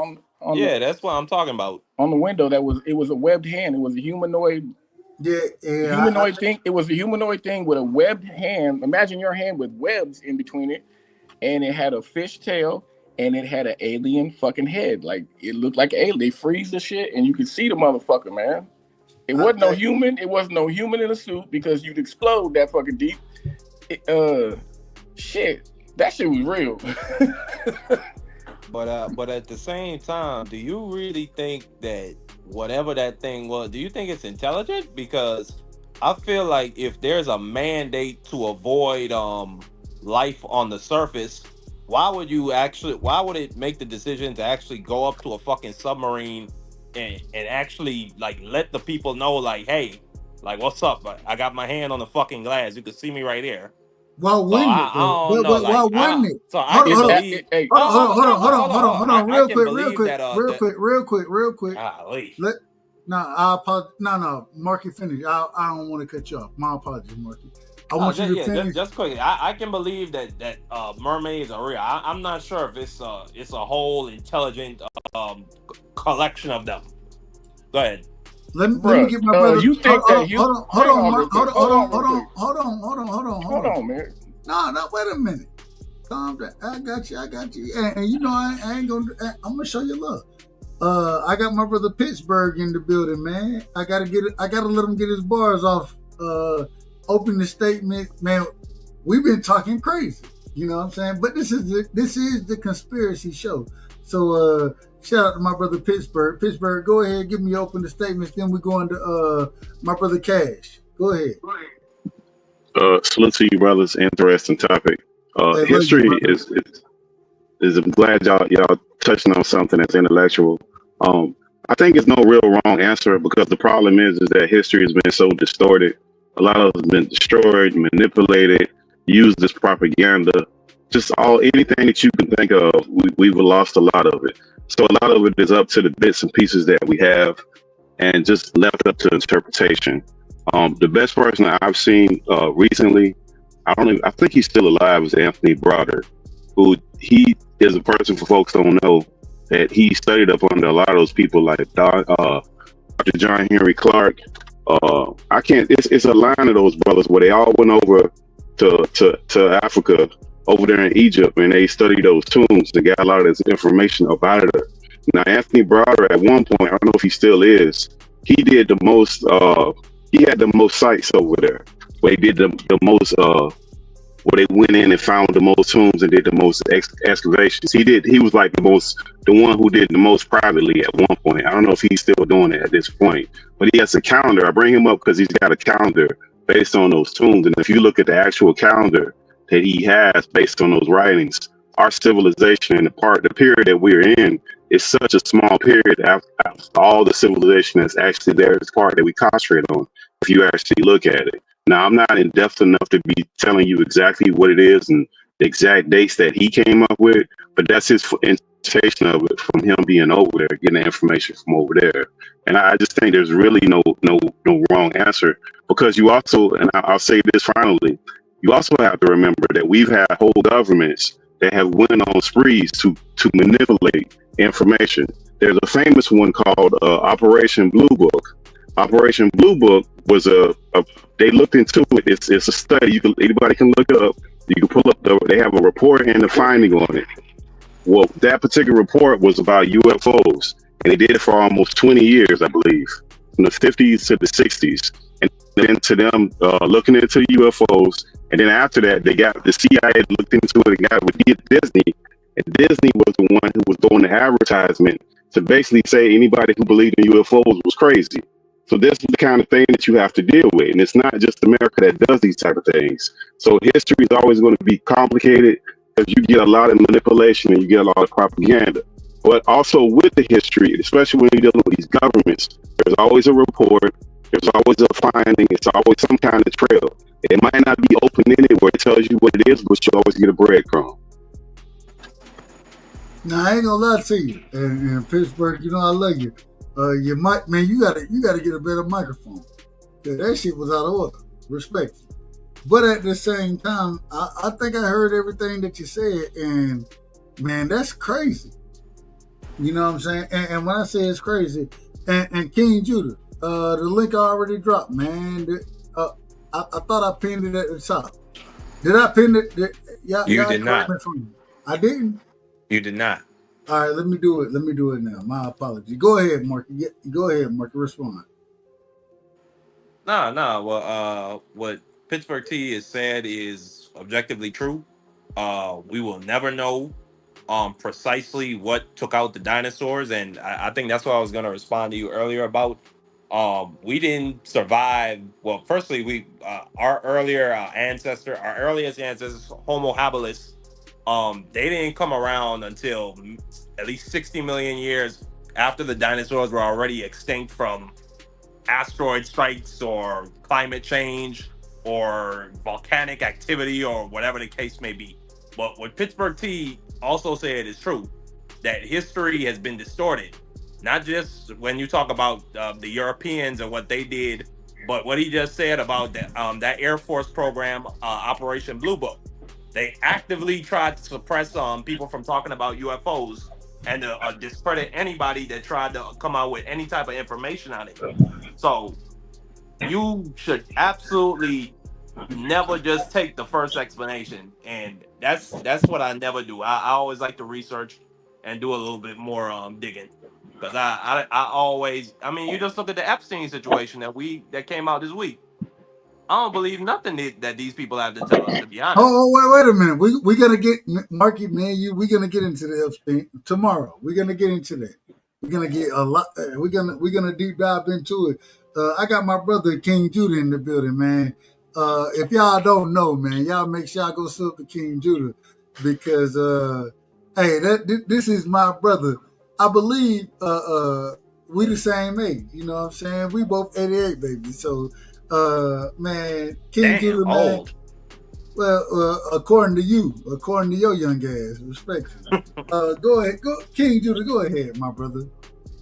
Yeah, that's what I'm talking about. On the window, it was a webbed hand. It was a humanoid. Yeah. Thing. It was a humanoid thing with a webbed hand. Imagine your hand with webs in between it, and it had a fish tail, and it had an alien fucking head. Like it looked like alien. They freeze the shit, and you could see the motherfucker, man. It wasn't no human. It wasn't no human in a suit because you'd explode that fucking deep. Shit, that shit was real. But at the same time, do you really think that whatever that thing was, do you think it's intelligent? Because I feel like if there's a mandate to avoid life on the surface, why would it make the decision to actually go up to a fucking submarine and actually like let the people know, like, hey, like, what's up? I got my hand on the fucking glass. You can see me right here. Well, when I don't know. Well, when it? So I can believe. Hold on, real quick. Golly. No, Marky, finish. I don't want to cut you off. My apologies, Marky. I want you to finish. Just quickly. I can believe that mermaids are real. I'm not sure if it's a whole intelligent collection of them. Go ahead. Let me get my brother. You think that you hold on, man. No, wait a minute. Calm down. I got you. And you know I ain't gonna. I'm gonna show you love. I got my brother Pittsburgh in the building, man. I gotta let him get his bars off. Open the statement, man. We've been talking crazy. You know what I'm saying? But this is the conspiracy show. So shout out to my brother Pittsburgh. Pittsburgh, go ahead, give me open the statements. Then we go into my brother Cash. Go ahead. Salute to you, brothers. Interesting topic. History is. I'm glad y'all touching on something that's intellectual. I think it's no real wrong answer because the problem is that history has been so distorted. A lot of it has been destroyed, manipulated, used as propaganda. Just anything that you can think of, we've lost a lot of it. So a lot of it is up to the bits and pieces that we have, and just left up to interpretation. The best person that I've seen recently, I think he's still alive, is Anthony Broder, who he is a person, for folks don't know, that he studied up under a lot of those people like Dr. John Henry Clark. It's a line of those brothers where they all went over to Africa, over there in Egypt, and they studied those tombs and got a lot of this information about it. Now, Anthony Broder, at one point, I don't know if he still is, he did the most, he had the most sites over there, where he did the most, where they went in and found the most tombs and did the most excavations. He was like the one who did the most privately at one point. I don't know if he's still doing it at this point, but he has a calendar. I bring him up because he's got a calendar based on those tombs. And if you look at the actual calendar that he has based on those writings, our civilization and the period that we're in is such a small period after all the civilization that's actually there, is part that we concentrate on, if you actually look at it. Now, I'm not in depth enough to be telling you exactly what it is and the exact dates that he came up with, but that's his interpretation of it from him being over there, getting the information from over there. And I just think there's really no wrong answer, because you also, and I'll say this finally, you also have to remember that we've had whole governments that have went on sprees to manipulate information. There's a famous one called Operation Blue Book. Operation Blue Book was they looked into it. It's a study. Anybody can look it up. You can pull up they have a report and a finding on it. Well, that particular report was about UFOs, and they did it for almost 20 years, I believe, from the 50s to the 60s. And then to them looking into UFOs, and then after that, they got the CIA looked into it and got with Disney, and Disney was the one who was doing the advertisement to basically say anybody who believed in UFOs was crazy. So this is the kind of thing that you have to deal with. And it's not just America that does these type of things. So history is always going to be complicated because you get a lot of manipulation and you get a lot of propaganda. But also with the history, especially when you're dealing with these governments, there's always a report, there's always a finding, it's always some kind of trail. It might not be open-ended where it tells you what it is, but you'll always get a breadcrumb. Now I ain't gonna lie to you, and Pittsburgh, you know I love you. You might, man, you gotta get a better microphone. That shit was out of order. Respectful. But at the same time, I think I heard everything that you said, and man, that's crazy. You know what I'm saying? And when I say it's crazy, and King Judah, the link already dropped, man. I thought I pinned it at the top. Did I pin it? You did not. I didn't. You did not. All right, let me do it. Let me do it now. My apology. Go ahead, Marky. Go ahead, Marky. Respond. No. Well, what Pittsburgh T has said is objectively true. We will never know precisely what took out the dinosaurs, and I think that's what I was going to respond to you earlier about. We didn't survive. Well, firstly, our earliest ancestors, Homo habilis, they didn't come around until at least 60 million years after the dinosaurs were already extinct from asteroid strikes or climate change or volcanic activity or whatever the case may be. But what Pittsburgh T also said is true, that history has been distorted. Not just when you talk about the Europeans and what they did, but what he just said about that Air Force program, Operation Blue Book. They actively tried to suppress people from talking about UFOs and discredit anybody that tried to come out with any type of information on it. So you should absolutely never just take the first explanation, and that's what I never do. I always like to research and do a little bit more digging, because I always, I mean, you just look at the Epstein situation that came out this week. I don't believe nothing that these people have to tell us, to be honest. Wait a minute. We gonna get Marky, man. We're gonna get into the Epstein tomorrow. We're gonna get into that. We're gonna get a lot. We're gonna deep dive into it. I got my brother King Judah in the building, man. If y'all don't know, man, y'all make sure y'all go sub to King Judah, because hey, this is my brother. I believe we the same age. You know what I'm saying? We both 88, baby. So. Man, King Judah, man. Old. Well, according to you, according to your young ass, respectfully. Go ahead, King Judah. Go ahead, my brother.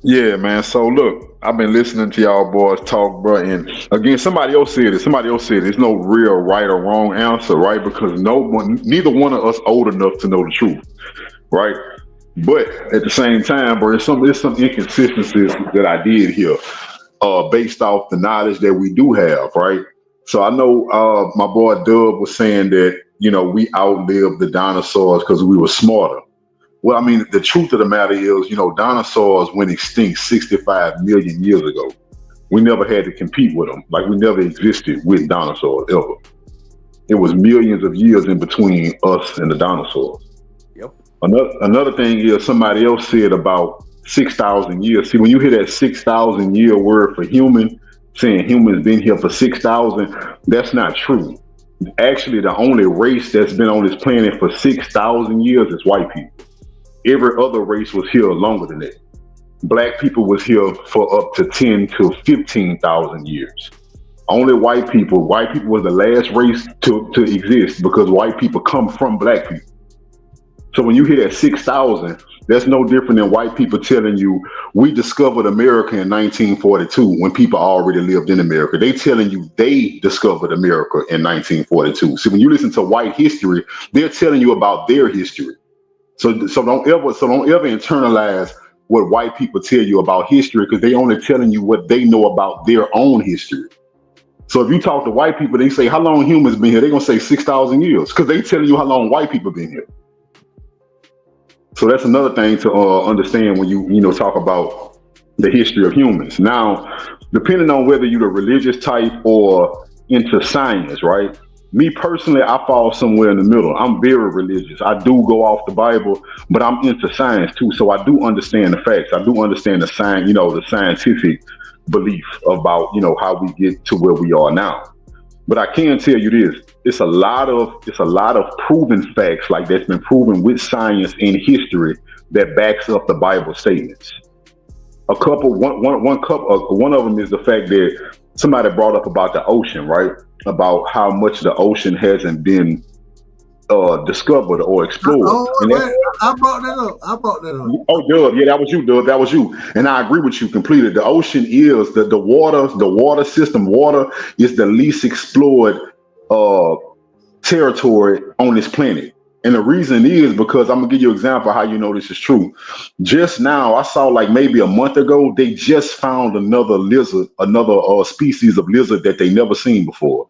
Yeah, man. So look, I've been listening to y'all boys talk, bro. And again, somebody else said it. There's no real right or wrong answer, right? Because neither one of us old enough to know the truth, right? But at the same time, bro, there's some inconsistencies that I did here. Based off the knowledge that we do have, right? So I know my boy Dub was saying that, we outlived the dinosaurs because we were smarter. Well, I mean, the truth of the matter is, dinosaurs went extinct 65 million years ago. We never had to compete with them. Like, we never existed with dinosaurs, ever. It was millions of years in between us and the dinosaurs. Yep. Another thing is, somebody else said about 6,000 years. See, when you hear that 6,000 year word for human, saying humans been here for 6,000, that's not true. Actually, the only race that's been on this planet for 6,000 years is white people. Every other race was here longer than that. Black people was here for up to 10 to 15,000 years. Only white people was the last race to exist, because white people come from black people. So when you hear that 6,000, that's no different than white people telling you we discovered America in 1942 when people already lived in America. They telling you they discovered America in 1942. See, when you listen to white history, they're telling you about their history. So don't ever internalize what white people tell you about history, because they only telling you what they know about their own history. So if you talk to white people, they say, how long humans been here? They're gonna say 6,000 years, because they telling you how long white people been here. So that's another thing to understand when you talk about the history of humans. Now, depending on whether you're the religious type or into science, right? Me personally, I fall somewhere in the middle. I'm very religious. I do go off the Bible, but I'm into science too. So I do understand the facts. I do understand the science, the scientific belief about, how we get to where we are now. But I can tell you this: it's a lot of proven facts, like that's been proven with science and history, that backs up the Bible statements. One of them is the fact that somebody brought up about the ocean, right? About how much the ocean hasn't been discovered or explored. I brought that up. Oh, Dub, yeah, that was you, Dub. That was you. And I agree with you completely. The ocean is the water system. Water is the least explored territory on this planet. And the reason is because I'm gonna give you an example of how you know this is true. Just now, I saw like maybe a month ago, they just found another lizard, another species of lizard that they never seen before.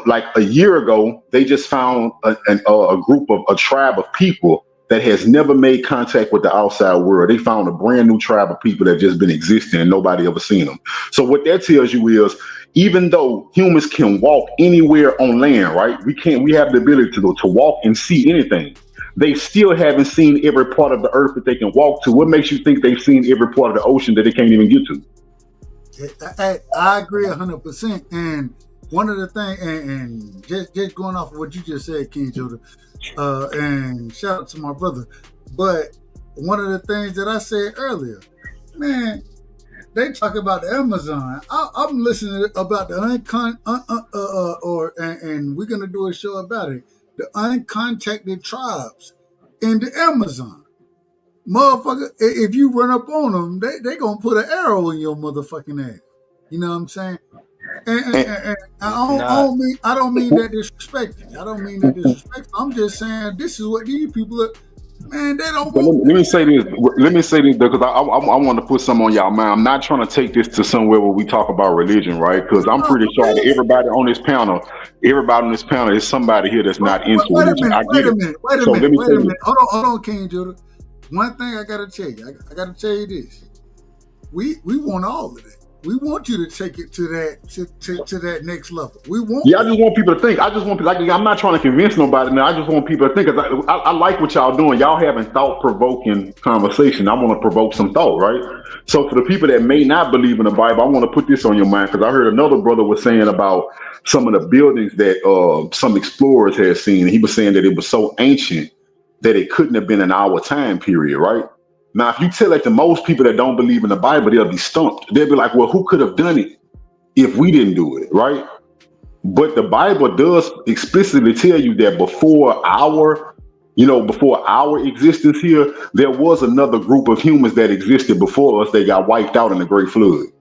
Like a year ago, they just found a tribe of people that has never made contact with the outside world. They found a brand new tribe of people that just been existing and nobody ever seen them. So what that tells you is, even though humans can walk anywhere on land, right? We have the ability to walk and see anything. They still haven't seen every part of the earth that they can walk to. What makes you think they've seen every part of the ocean that they can't even get to? I agree 100%. And one of the things, and just going off of what you just said, King Judah, and shout out to my brother. But one of the things that I said earlier, man, they talk about the Amazon. I'm listening about the and we're gonna do a show about it. The uncontacted tribes in the Amazon, motherfucker. If you run up on them, they gonna put an arrow in your motherfucking ass. You know what I'm saying? And I don't mean that disrespectful. I'm just saying this is what these people are. Man, they don't. Let me say this because I want to put something on y'all mind. I'm not trying to take this to somewhere where we talk about religion, right? Because I'm pretty sure that everybody on this panel is somebody here that's not into religion. Wait a minute. Hold on, King Judah. One thing I gotta tell you. I gotta tell you this. We want all of that. We want you to take it to that next level. I just want people to think. I'm not trying to convince nobody. Now, I just want people to think. Cause I like what y'all doing. Y'all having thought-provoking conversation. I want to provoke some thought, right? So for the people that may not believe in the Bible, I want to put this on your mind because I heard another brother was saying about some of the buildings that some explorers had seen. He was saying that it was so ancient that it couldn't have been in our time period, right? Now, if you tell it to most people that don't believe in the Bible, they'll be stumped. They'll be like, well, who could have done it if we didn't do it, right? But the Bible does explicitly tell you that before our existence here, there was another group of humans that existed before us. They got wiped out in the Great Flood.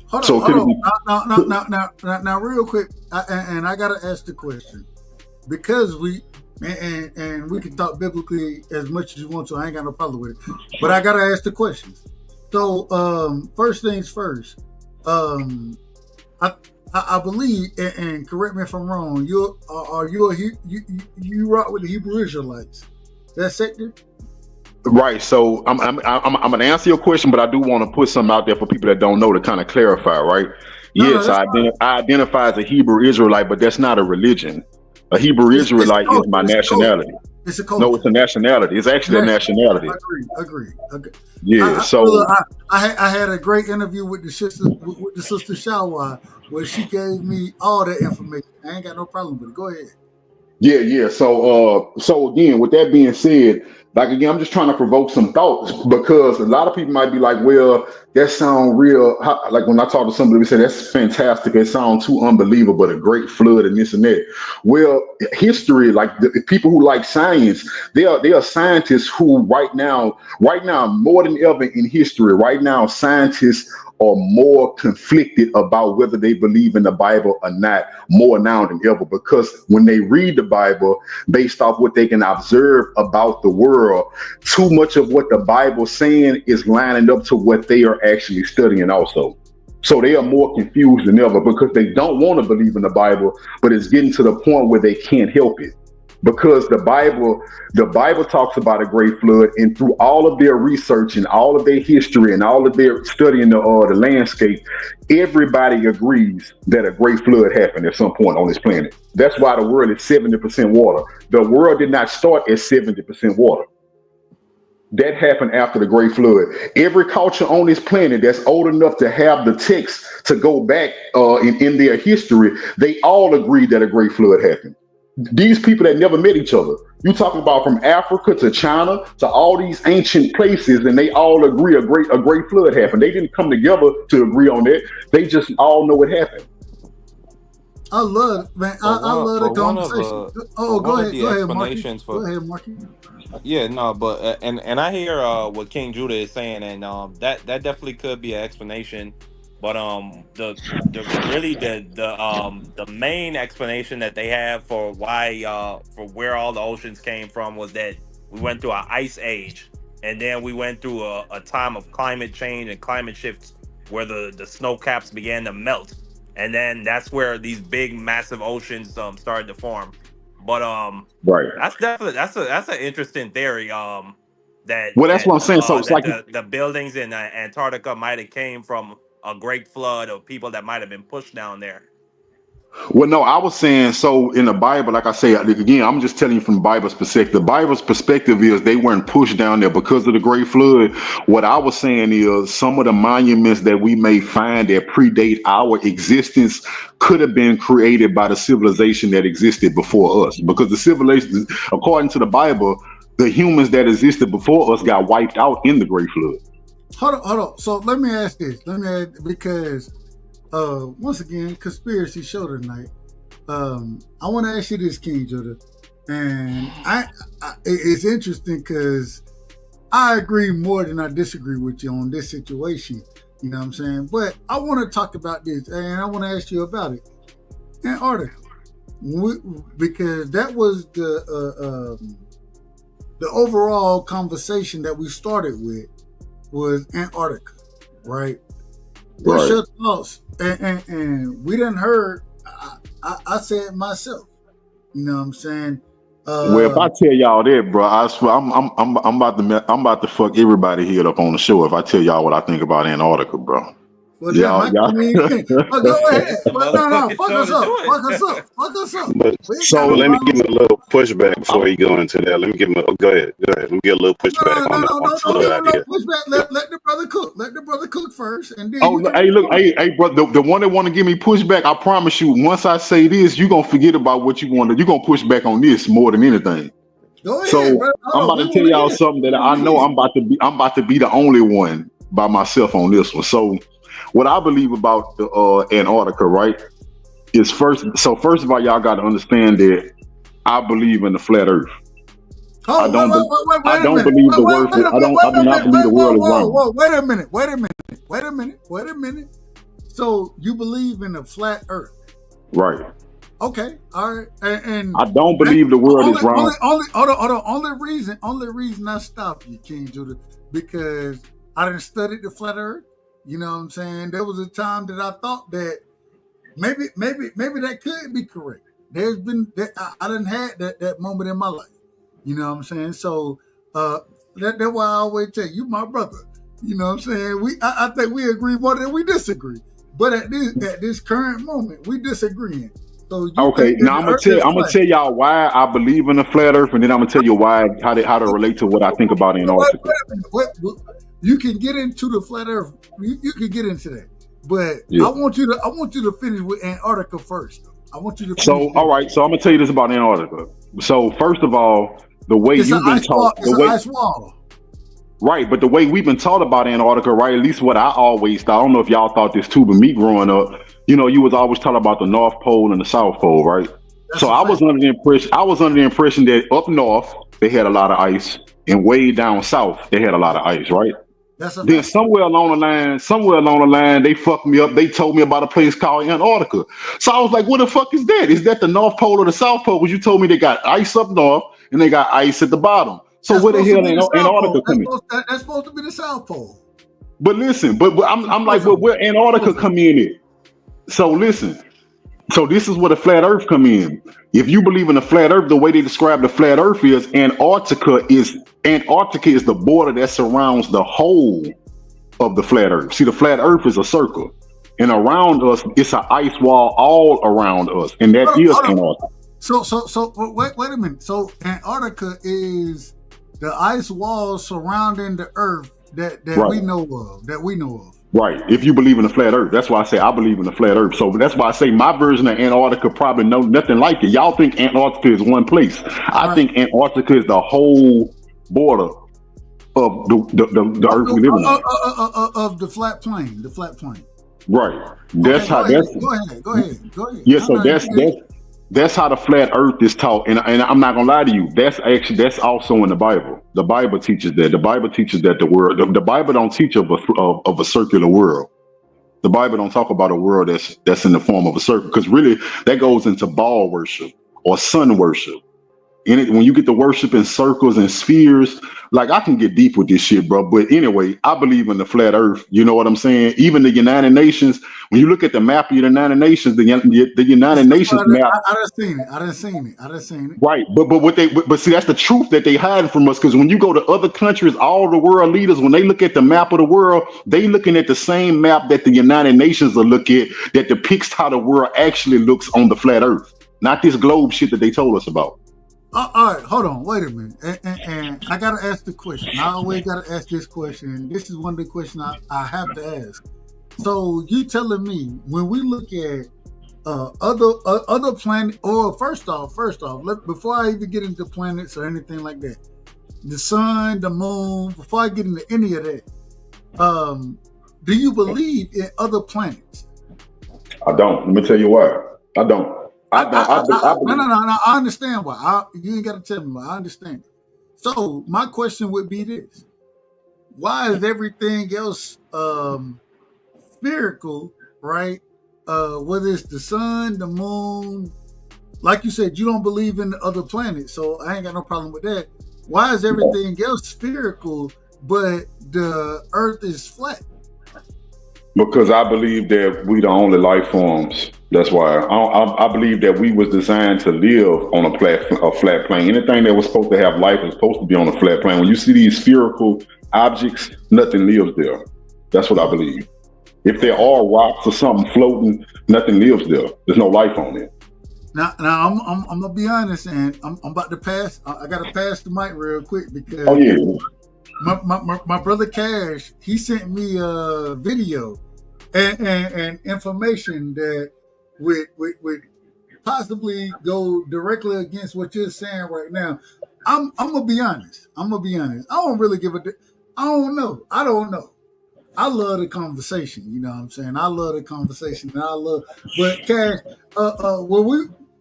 Hold on. Now, real quick, and I got to ask the question. Because and we can talk biblically as much as you want to. I ain't got no problem with it. But I gotta ask the questions. So first things first. I believe, and correct me if I'm wrong. You rock with the Hebrew Israelites. That sector. Right. So I'm gonna answer your question, but I do want to put something out there for people that don't know to kind of clarify. Right. Yes, I identify as a Hebrew Israelite, but that's not a religion. A Hebrew Israelite is my nationality. It's a culture. No, it's a nationality. It's actually a nationality. Agree. Yeah. I had a great interview with the sister Shawa where she gave me all that information. I ain't got no problem with it. Go ahead. Yeah. So again, with that being said, I'm just trying to provoke some thoughts because a lot of people might be like, well, that sound real. Like when I talk to somebody, we say that's fantastic. It sounds too unbelievable, a great flood and this and that. Well, history, like the people who like science, they are scientists who right now, more than ever in history, right now, scientists are more conflicted about whether they believe in the Bible or not, more now than ever, because when they read the Bible based off what they can observe about the world, too much of what the Bible's saying is lining up to what they are actually studying also. So they are more confused than ever because they don't want to believe in the Bible, but it's getting to the point where they can't help it. Because the Bible talks about a great flood, and through all of their research and all of their history and all of their studying the landscape, everybody agrees that a great flood happened at some point on this planet. That's why the world is 70% water. The world did not start at 70% water. That happened after the Great Flood. Every culture on this planet that's old enough to have the text to go back in their history, they all agree that a Great Flood happened. These people that never met each other. You talking about from Africa to China to all these ancient places, and they all agree a great flood happened. They didn't come together to agree on that. They just all know it happened. I love it, man. I love the conversation. Go ahead, Marky. Go ahead, Marky. Yeah, no, but and I hear what King Judah is saying, and that definitely could be an explanation. But the main explanation that they have for why for where all the oceans came from was that we went through an ice age, and then we went through a time of climate change and climate shifts where the snow caps began to melt, and then that's where these big massive oceans started to form. But right, that's an interesting theory. That's what I'm saying. So it's like the buildings in Antarctica might have came from a great flood of people that might have been pushed down there. Well, no, I was saying, so in the Bible, like I say, again, I'm just telling you from the Bible's perspective. The Bible's perspective is they weren't pushed down there because of the Great Flood. What I was saying is some of the monuments that we may find that predate our existence could have been created by the civilization that existed before us. Because the civilization, according to the Bible, the humans that existed before us got wiped out in the Great Flood. Hold on. So let me ask this. Because once again, conspiracy show tonight. I want to ask you this, King Judah, and it's interesting because I agree more than I disagree with you on this situation. You know what I'm saying? But I want to talk about this, and I want to ask you about it. Antarctica, because that was the overall conversation that we started with was Antarctica, right? What's your thoughts? And we done heard. I said myself. You know what I'm saying? Well, if I tell y'all that, bro, I swear I'm about to fuck everybody here up on the show if I tell y'all what I think about Antarctica, bro. Well, y'all. Go ahead. No, fuck us up. But so let me give him a little pushback before you go into that. Let me give him go ahead. Let me get a little pushback on the flood idea. Pushback. Let the brother cook. Let the brother cook first, and then. Hey, bro, the one that want to give me pushback, I promise you, once I say this, you gonna forget about what you want. You gonna push back on this more than anything. Go ahead, so bro. I'm about to tell y'all something that I know I'm about to be the only one by myself on this one. So. What I believe about Antarctica, right, is first of all, y'all got to understand that I believe in the flat Earth. I do not believe the world is round. Wait a minute. So you believe in a flat Earth? Right. Okay. All right. And I don't believe the world is round. Hold on. Only reason I stopped you, King Judah, because I didn't study the flat Earth. You know what I'm saying? There was a time that I thought that maybe that could be correct. There's been I didn't have that moment in my life. You know what I'm saying? So that's why I always tell you my brother. You know what I'm saying? I think we agree more than we disagree. But at this current moment, we disagreeing. So okay, now I'm gonna tell y'all why I believe in the flat Earth, and then I'm gonna tell you how to relate to what I think about Antarctica. You can get into the flat Earth. You can get into that, but yeah. I want you to finish with Antarctica first. I want you to. So all right. So I'm gonna tell you this about Antarctica. So first of all, the way you've been taught, ice wall. Right, but the way we've been taught about Antarctica, right? At least what I always thought. I don't know if y'all thought this too, but me growing up, you was always taught about the North Pole and the South Pole, right? So I was under the impression that up north they had a lot of ice, and way down south they had a lot of ice, right? Then somewhere along the line, they fucked me up. They told me about a place called Antarctica. So I was like, what the fuck is that? Is that the North Pole or the South Pole? Because you told me they got ice up north and they got ice at the bottom. So where the hell Antarctica coming? That's supposed to be the South Pole. But listen, but I'm like, well, where Antarctica come in it? So listen. So this is where the flat Earth come in. If you believe in the flat Earth, the way they describe the flat Earth is Antarctica is the border that surrounds the whole of the flat Earth. See, the flat Earth is a circle, and around us, it's an ice wall all around us, and that is Antarctica. So wait a minute. So Antarctica is the ice walls surrounding the Earth that we know of. Right. If you believe in the flat Earth, that's why I say I believe in the flat Earth. So that's why I say my version of Antarctica probably know nothing like it. Y'all think Antarctica is one place. I think Antarctica is the whole border of the Earth we live on. Of the flat plane. The flat plane. Right. That's how. Go ahead. Yeah. So that's how the flat Earth is taught. And I'm not gonna lie to you. That's also in the Bible. The Bible teaches that. The Bible teaches that the Bible don't teach of a circular world. The Bible don't talk about a world that's in the form of a circle, because really that goes into ball worship or sun worship. When you get to worship in circles and spheres, like I can get deep with this shit, bro. But anyway, I believe in the flat Earth. You know what I'm saying? Even the United Nations. When you look at the map of the United Nations, the United Nations map. I done seen it. Right, but see, that's the truth that they hide from us. Because when you go to other countries, all the world leaders, when they look at the map of the world, they looking at the same map that the United Nations will look at, that depicts how the world actually looks on the flat Earth, not this globe shit that they told us about. All right, hold on, wait a minute, and I gotta ask the question. I always gotta ask this question. This is one of the questions I have to ask. So you telling me when we look at other planet, or first off, before I even get into planets or anything like that, the sun, the moon, before I get into any of that, do you believe in other planets? I don't. Let me tell you why. I don't. No. I understand why. You ain't got to tell me why. I understand. So my question would be this: why is everything else spherical, right? Whether it's the sun, the moon, like you said, you don't believe in the other planets, so I ain't got no problem with that. Why is everything else spherical, but the Earth is flat? Because I believe that we the only life forms. That's why I believe that we was designed to live on a flat plane. Anything that was supposed to have life was supposed to be on a flat plane. When you see these spherical objects, nothing lives there. That's what I believe. If there are rocks or something floating, nothing lives there. There's no life on it. Now I'm gonna be honest, and I'm about to pass. I gotta pass the mic real quick because my brother Cash, he sent me a video and information that would possibly go directly against what you're saying right now. I'm gonna be honest. I don't really give a. I don't know. I love the conversation. You know what I'm saying? I love the conversation, and But Cash,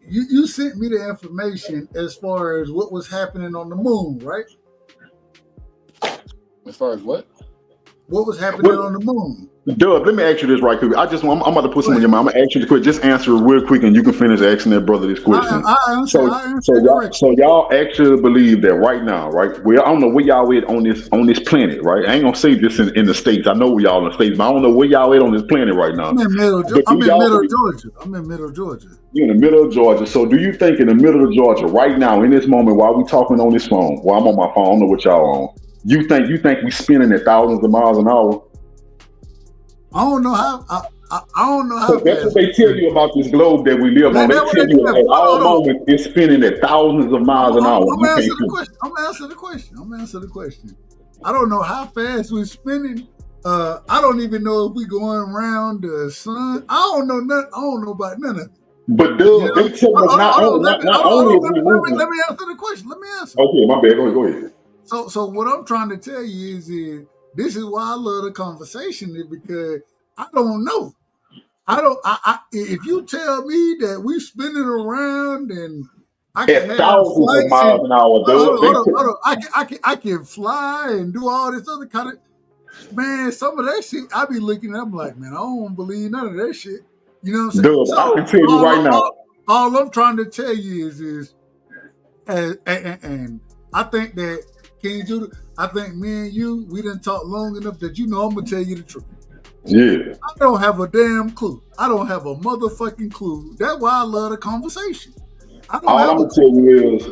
you sent me the information as far as what was happening on the moon, right? As far as what? What was happening on the moon? Dub, let me ask you this right quick. I'm about to put something in your mind. I'm gonna ask you the question. Just answer it real quick, and you can finish asking that brother this question. So y'all actually believe that right now, right? Well, I don't know where y'all at on this planet, right? I ain't gonna say this in the States. I know where y'all in the States, but I don't know where y'all at on this planet right now. I'm in middle Georgia. You're in the middle of Georgia. So do you think in the middle of Georgia right now, in this moment, while we talking on this phone, while I'm on my phone, I don't know what y'all on, you think we spinning at thousands of miles an hour? I don't know how. I don't know how. So that's what they tell you about this globe that we live on. They tell you at all moments it's spinning at thousands of miles an hour. I'm gonna answer the question. I don't know how fast we're spinning. I don't even know if we're going around the sun. I don't know nothing. I don't know about none of it. But dude, they tell us not only let me answer the question. Let me answer. Okay, my bad. Go ahead. So what I'm trying to tell you is this is why I love the conversation, is because I don't know. If you tell me that we spinning around and I can have thousands of miles an hour, I can fly and do all this other kind of, man, some of that shit I be looking at, I'm like, man, I don't believe none of that shit. You know what I'm saying? Dude, I can tell you right now. All I'm trying to tell you is and I think that King Judah, I think me and you, we didn't talk long enough that you know I'm gonna tell you the truth. Yeah. I don't have a damn clue. I don't have a motherfucking clue. That's why I love the conversation. All I'm gonna tell you is,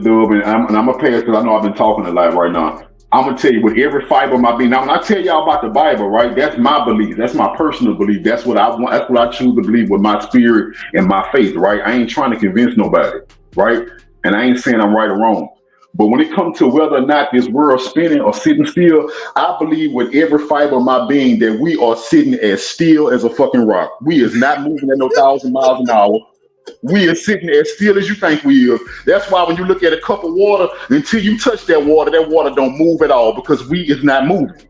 Dub, and I'm gonna pass because I know I've been talking a lot right now. I'm gonna tell you with every fiber of my being. Now, when I tell y'all about the Bible, right? That's my belief. That's my personal belief. That's what I want. That's what I choose to believe with my spirit and my faith, right? I ain't trying to convince nobody, right? And I ain't saying I'm right or wrong. But when it comes to whether or not this world's spinning or sitting still, I believe with every fiber of my being that we are sitting as still as a fucking rock. We is not moving at no 1,000 miles an hour. We are sitting as still as you think we is. That's why when you look at a cup of water, until you touch that water don't move at all because we is not moving.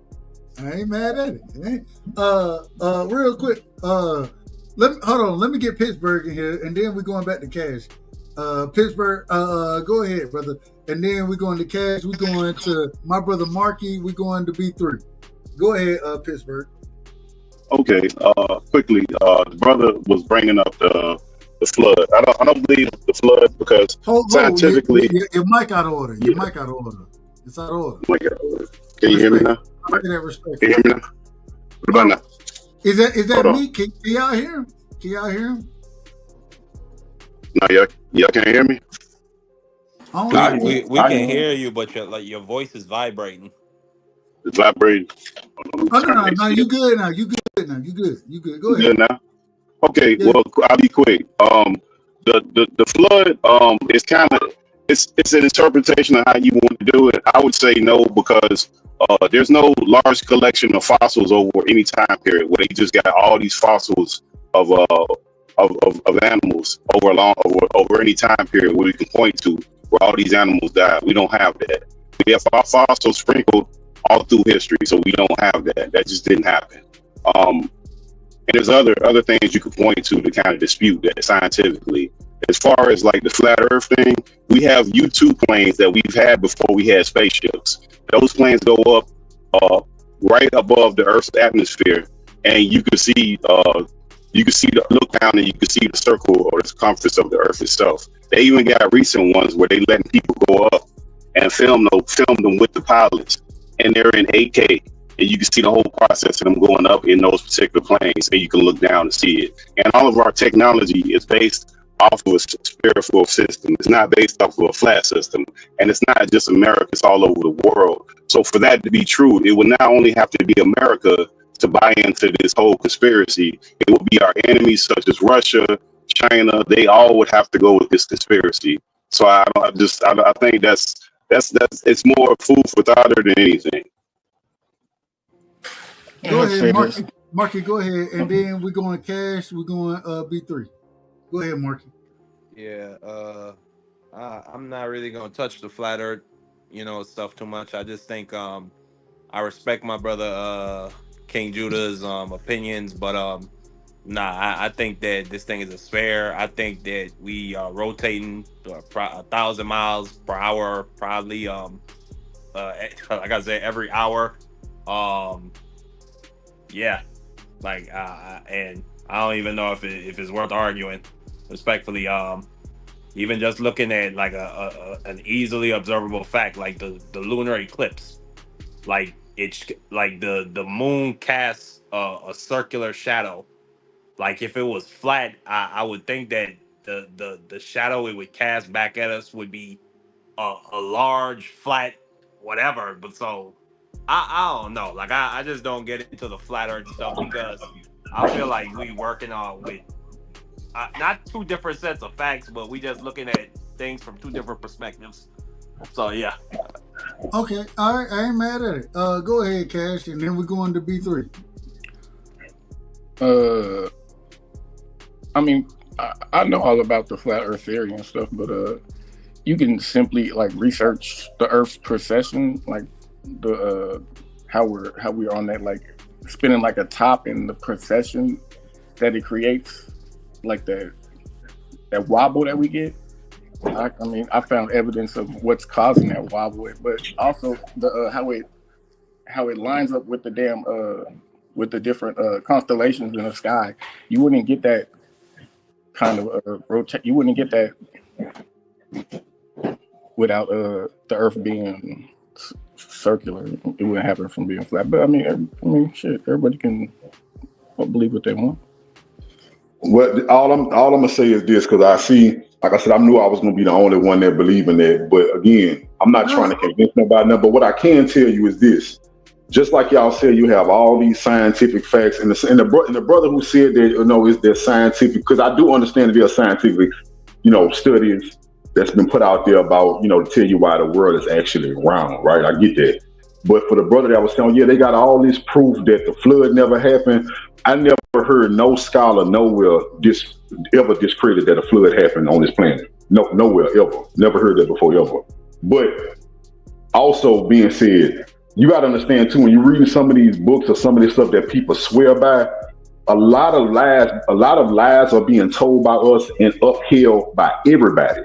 I ain't mad at it. Real quick, let me get Pittsburgh in here, and then we're going back to Cash. Pittsburgh, go ahead, brother. And then we're going to Cash. We're going to my brother Marky. We're going to B3. Go ahead, Pittsburgh. Okay, quickly, the brother was bringing up the flood. I don't believe the flood because scientifically, your mic out of order. Your mic out of order. It's out of order. Can you hear me now? Can you hear me now? What about now? Is that me? Can y'all hear him? Can y'all hear him? No, y'all can't hear me. We can hear you, but your voice is vibrating. It's vibrating. No, you good now. You good. Go ahead. Good now. Okay, yeah. Well, I'll be quick. The flood is kind of it's an interpretation of how you want to do it. I would say no because there's no large collection of fossils over any time period where they just got all these fossils of animals over any time period where we can point to where all these animals died. We don't have that. We have fossils sprinkled all through history, so we don't have that. That just didn't happen. And there's other things you could point to kind of dispute that scientifically. As far as like the flat Earth thing, we have U-2 planes that we've had before we had spaceships. Those planes go up right above the Earth's atmosphere, and you can see look down and you can see the circle or the circumference of the Earth itself. They even got recent ones where they letting people go up and film them with the pilots, and they're in 8K. And you can see the whole process of them going up in those particular planes, and you can look down and see it. And all of our technology is based off of a spherical system. It's not based off of a flat system. And it's not just America, it's all over the world. So for that to be true, it would not only have to be America to buy into this whole conspiracy, it would be our enemies such as Russia, China, they all would have to go with this conspiracy. So I think that's it's more food for thought than anything. Go ahead, Marky. Go ahead, and then we're going Cash. We're going B3. Go ahead, Marky. Yeah, I'm not really gonna touch the flat Earth, stuff too much. I just think I respect my brother King Judah's opinions, but I think that this thing is a sphere. I think that we are rotating 1,000 miles per hour, probably like I said, every hour. Yeah, and I don't even know if it's worth arguing, respectfully. Even just looking at like an easily observable fact, like the lunar eclipse, like it's like the moon casts a circular shadow. Like if it was flat, I would think that the shadow it would cast back at us would be a large flat whatever. But so. I don't know. Like I just don't get into the flat Earth stuff because I feel like we working on with not two different sets of facts, but we just looking at things from two different perspectives. So yeah. Okay, all right. I ain't mad at it. Go ahead, Cash, and then we're going to B3. I mean, I know all about the flat Earth theory and stuff, but you can simply like research the Earth's precession, like the how we're on that like spinning like a top in the precession that it creates, like that wobble that we get. I mean, I found evidence of what's causing that wobble, but also the how it lines up with the damn with the different constellations in the sky. You wouldn't get that kind of rotate. You wouldn't get that without the Earth being circular. It wouldn't happen from being flat. But I mean, shit. Everybody can believe what they want. Well, all I'm gonna say is this, because I see, like I said, I knew I was gonna be the only one that believe in that. But again, I'm not trying to convince nobody. But what I can tell you is this: just like y'all said, you have all these scientific facts, and the brother who said that, is there scientific? Because I do understand that there are scientific, studies that's been put out there about, to tell you why the world is actually round, right? I get that. But for the brother that was saying, yeah, they got all this proof that the flood never happened. I never heard no scholar nowhere ever discredit that a flood happened on this planet. No, nowhere ever. Never heard that before ever. But also being said, you got to understand too, when you're reading some of these books or some of this stuff that people swear by, a lot of lies are being told by us and upheld by everybody.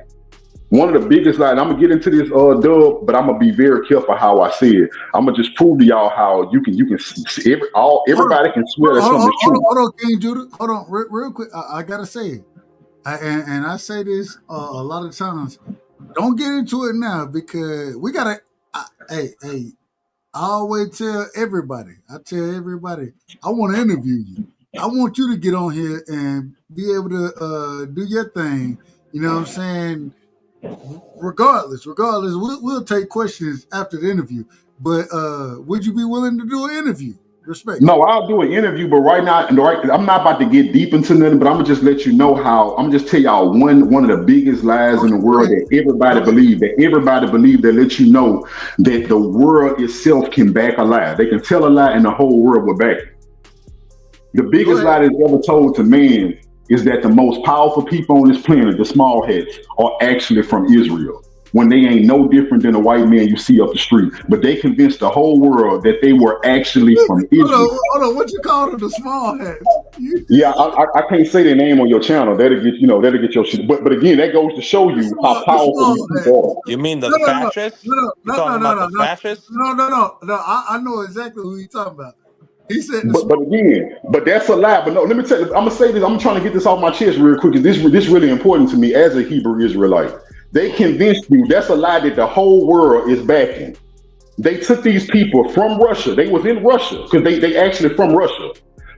One of the biggest lies, and I'm gonna get into this, Dub, but I'm gonna be very careful how I say it. I'm gonna just prove to y'all how you can see everybody can swear that something is true. Hold on, King Judah. Hold on, real quick. I gotta say it, and I say this a lot of times. Don't get into it now because we gotta. Hey, I always tell everybody. I want to interview you. I want you to get on here and be able to do your thing. You know what I'm saying? Regardless, we'll take questions after the interview. But would you be willing to do an interview? Respect. No, I'll do an interview, but right now, I'm not about to get deep into nothing. But I'm gonna just let you know how. I'm gonna just tell y'all one of the biggest lies in the world that everybody believes. That lets you know that the world itself can back a lie. They can tell a lie, and the whole world will back it. The biggest lie that's ever told to man is that the most powerful people on this planet, the small hats, are actually from Israel, when they ain't no different than a white man you see up the street. But they convinced the whole world that they were actually from Israel. Hold on, what you call them, the small hats? Yeah, I can't say their name on your channel. That'll get your shit. But again, that goes to show you how powerful these people are. You mean the fascists? No. I know exactly who you're talking about. He said, but that's a lie. But no, let me tell you. I'm gonna say this. I'm trying to get this off my chest real quick. This really important to me as a Hebrew Israelite. They convinced you that's a lie that the whole world is backing. They took these people from Russia. They was in Russia because they actually from Russia.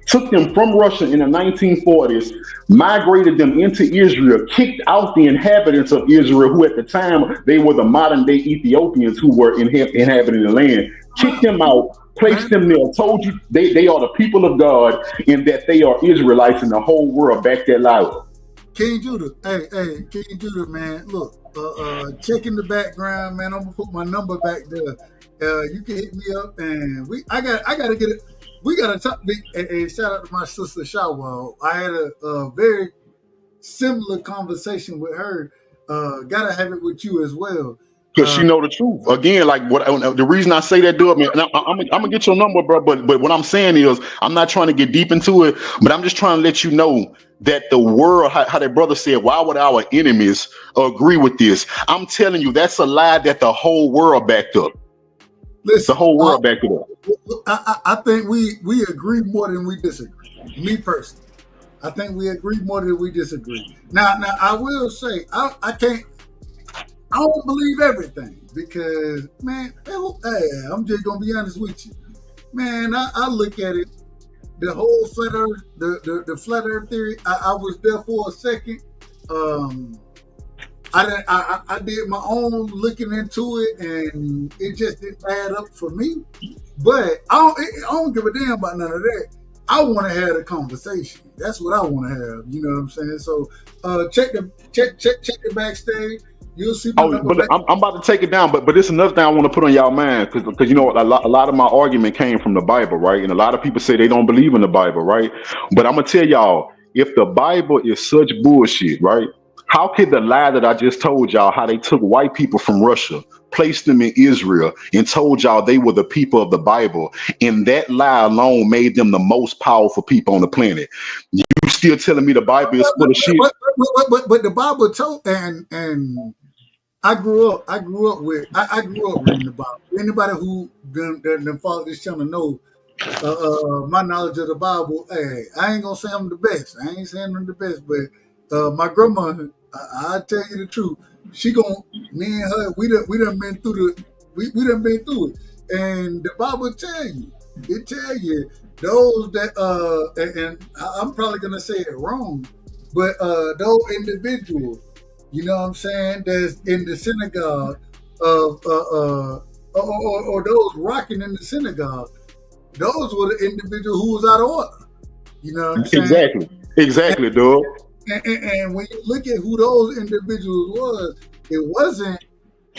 Took them from Russia in the 1940s, migrated them into Israel, kicked out the inhabitants of Israel, who at the time they were the modern day Ethiopians who were inhabiting the land. Kicked them out. Placed them there, told you they are the people of God and that they are Israelites, and the whole world back that lie up. King Judah, hey, King Judah, man, look, check in the background, man. I'm gonna put my number back there. You can hit me up, and I gotta get it. We gotta talk. And shout out to my sister Shawwal. I had a very similar conversation with her. Gotta have it with you as well. Because she know the truth. Again, like the reason I say that, dude, man, I'm gonna get your number, bro. But what I'm saying is, I'm not trying to get deep into it, but I'm just trying to let you know that the world, how that brother said, why would our enemies agree with this? I'm telling you, that's a lie that the whole world backed up. Listen, the whole world backed it up. I think we agree more than we disagree. Me personally, I think we agree more than we disagree. Now I will say I don't believe everything because, man, I'm just gonna be honest with you, man. I look at it, the whole flat earth, the flat earth theory. I was there for a second. I did my own looking into it, and it just didn't add up for me. But I don't give a damn about none of that. I want to have a conversation. That's what I want to have. You know what I'm saying? So check the backstage. You'll see. But I'm about to take it down. But it's another thing I want to put on y'all mind, because you know a lot of my argument came from the Bible, right? And a lot of people say they don't believe in the Bible, right? But I'm gonna tell y'all, if the Bible is such bullshit, right? How could the lie that I just told y'all, how they took white people from Russia, placed them in Israel, and told y'all they were the people of the Bible, and that lie alone made them the most powerful people on the planet? You still telling me the Bible is full of shit? But the Bible told, and I grew up reading the Bible. Anybody who done follow this channel know my knowledge of the Bible. Hey, I ain't gonna say I'm the best. I ain't saying I'm the best, but my grandma, I tell you the truth, me and her, we done been through it, and the Bible tell you those that and I'm probably gonna say it wrong, but those individuals, you know what I'm saying, that's in the synagogue or those rocking in the synagogue, those were the individuals who was out of order. You know what I'm saying? Exactly, dog. And when you look at who those individuals was, it wasn't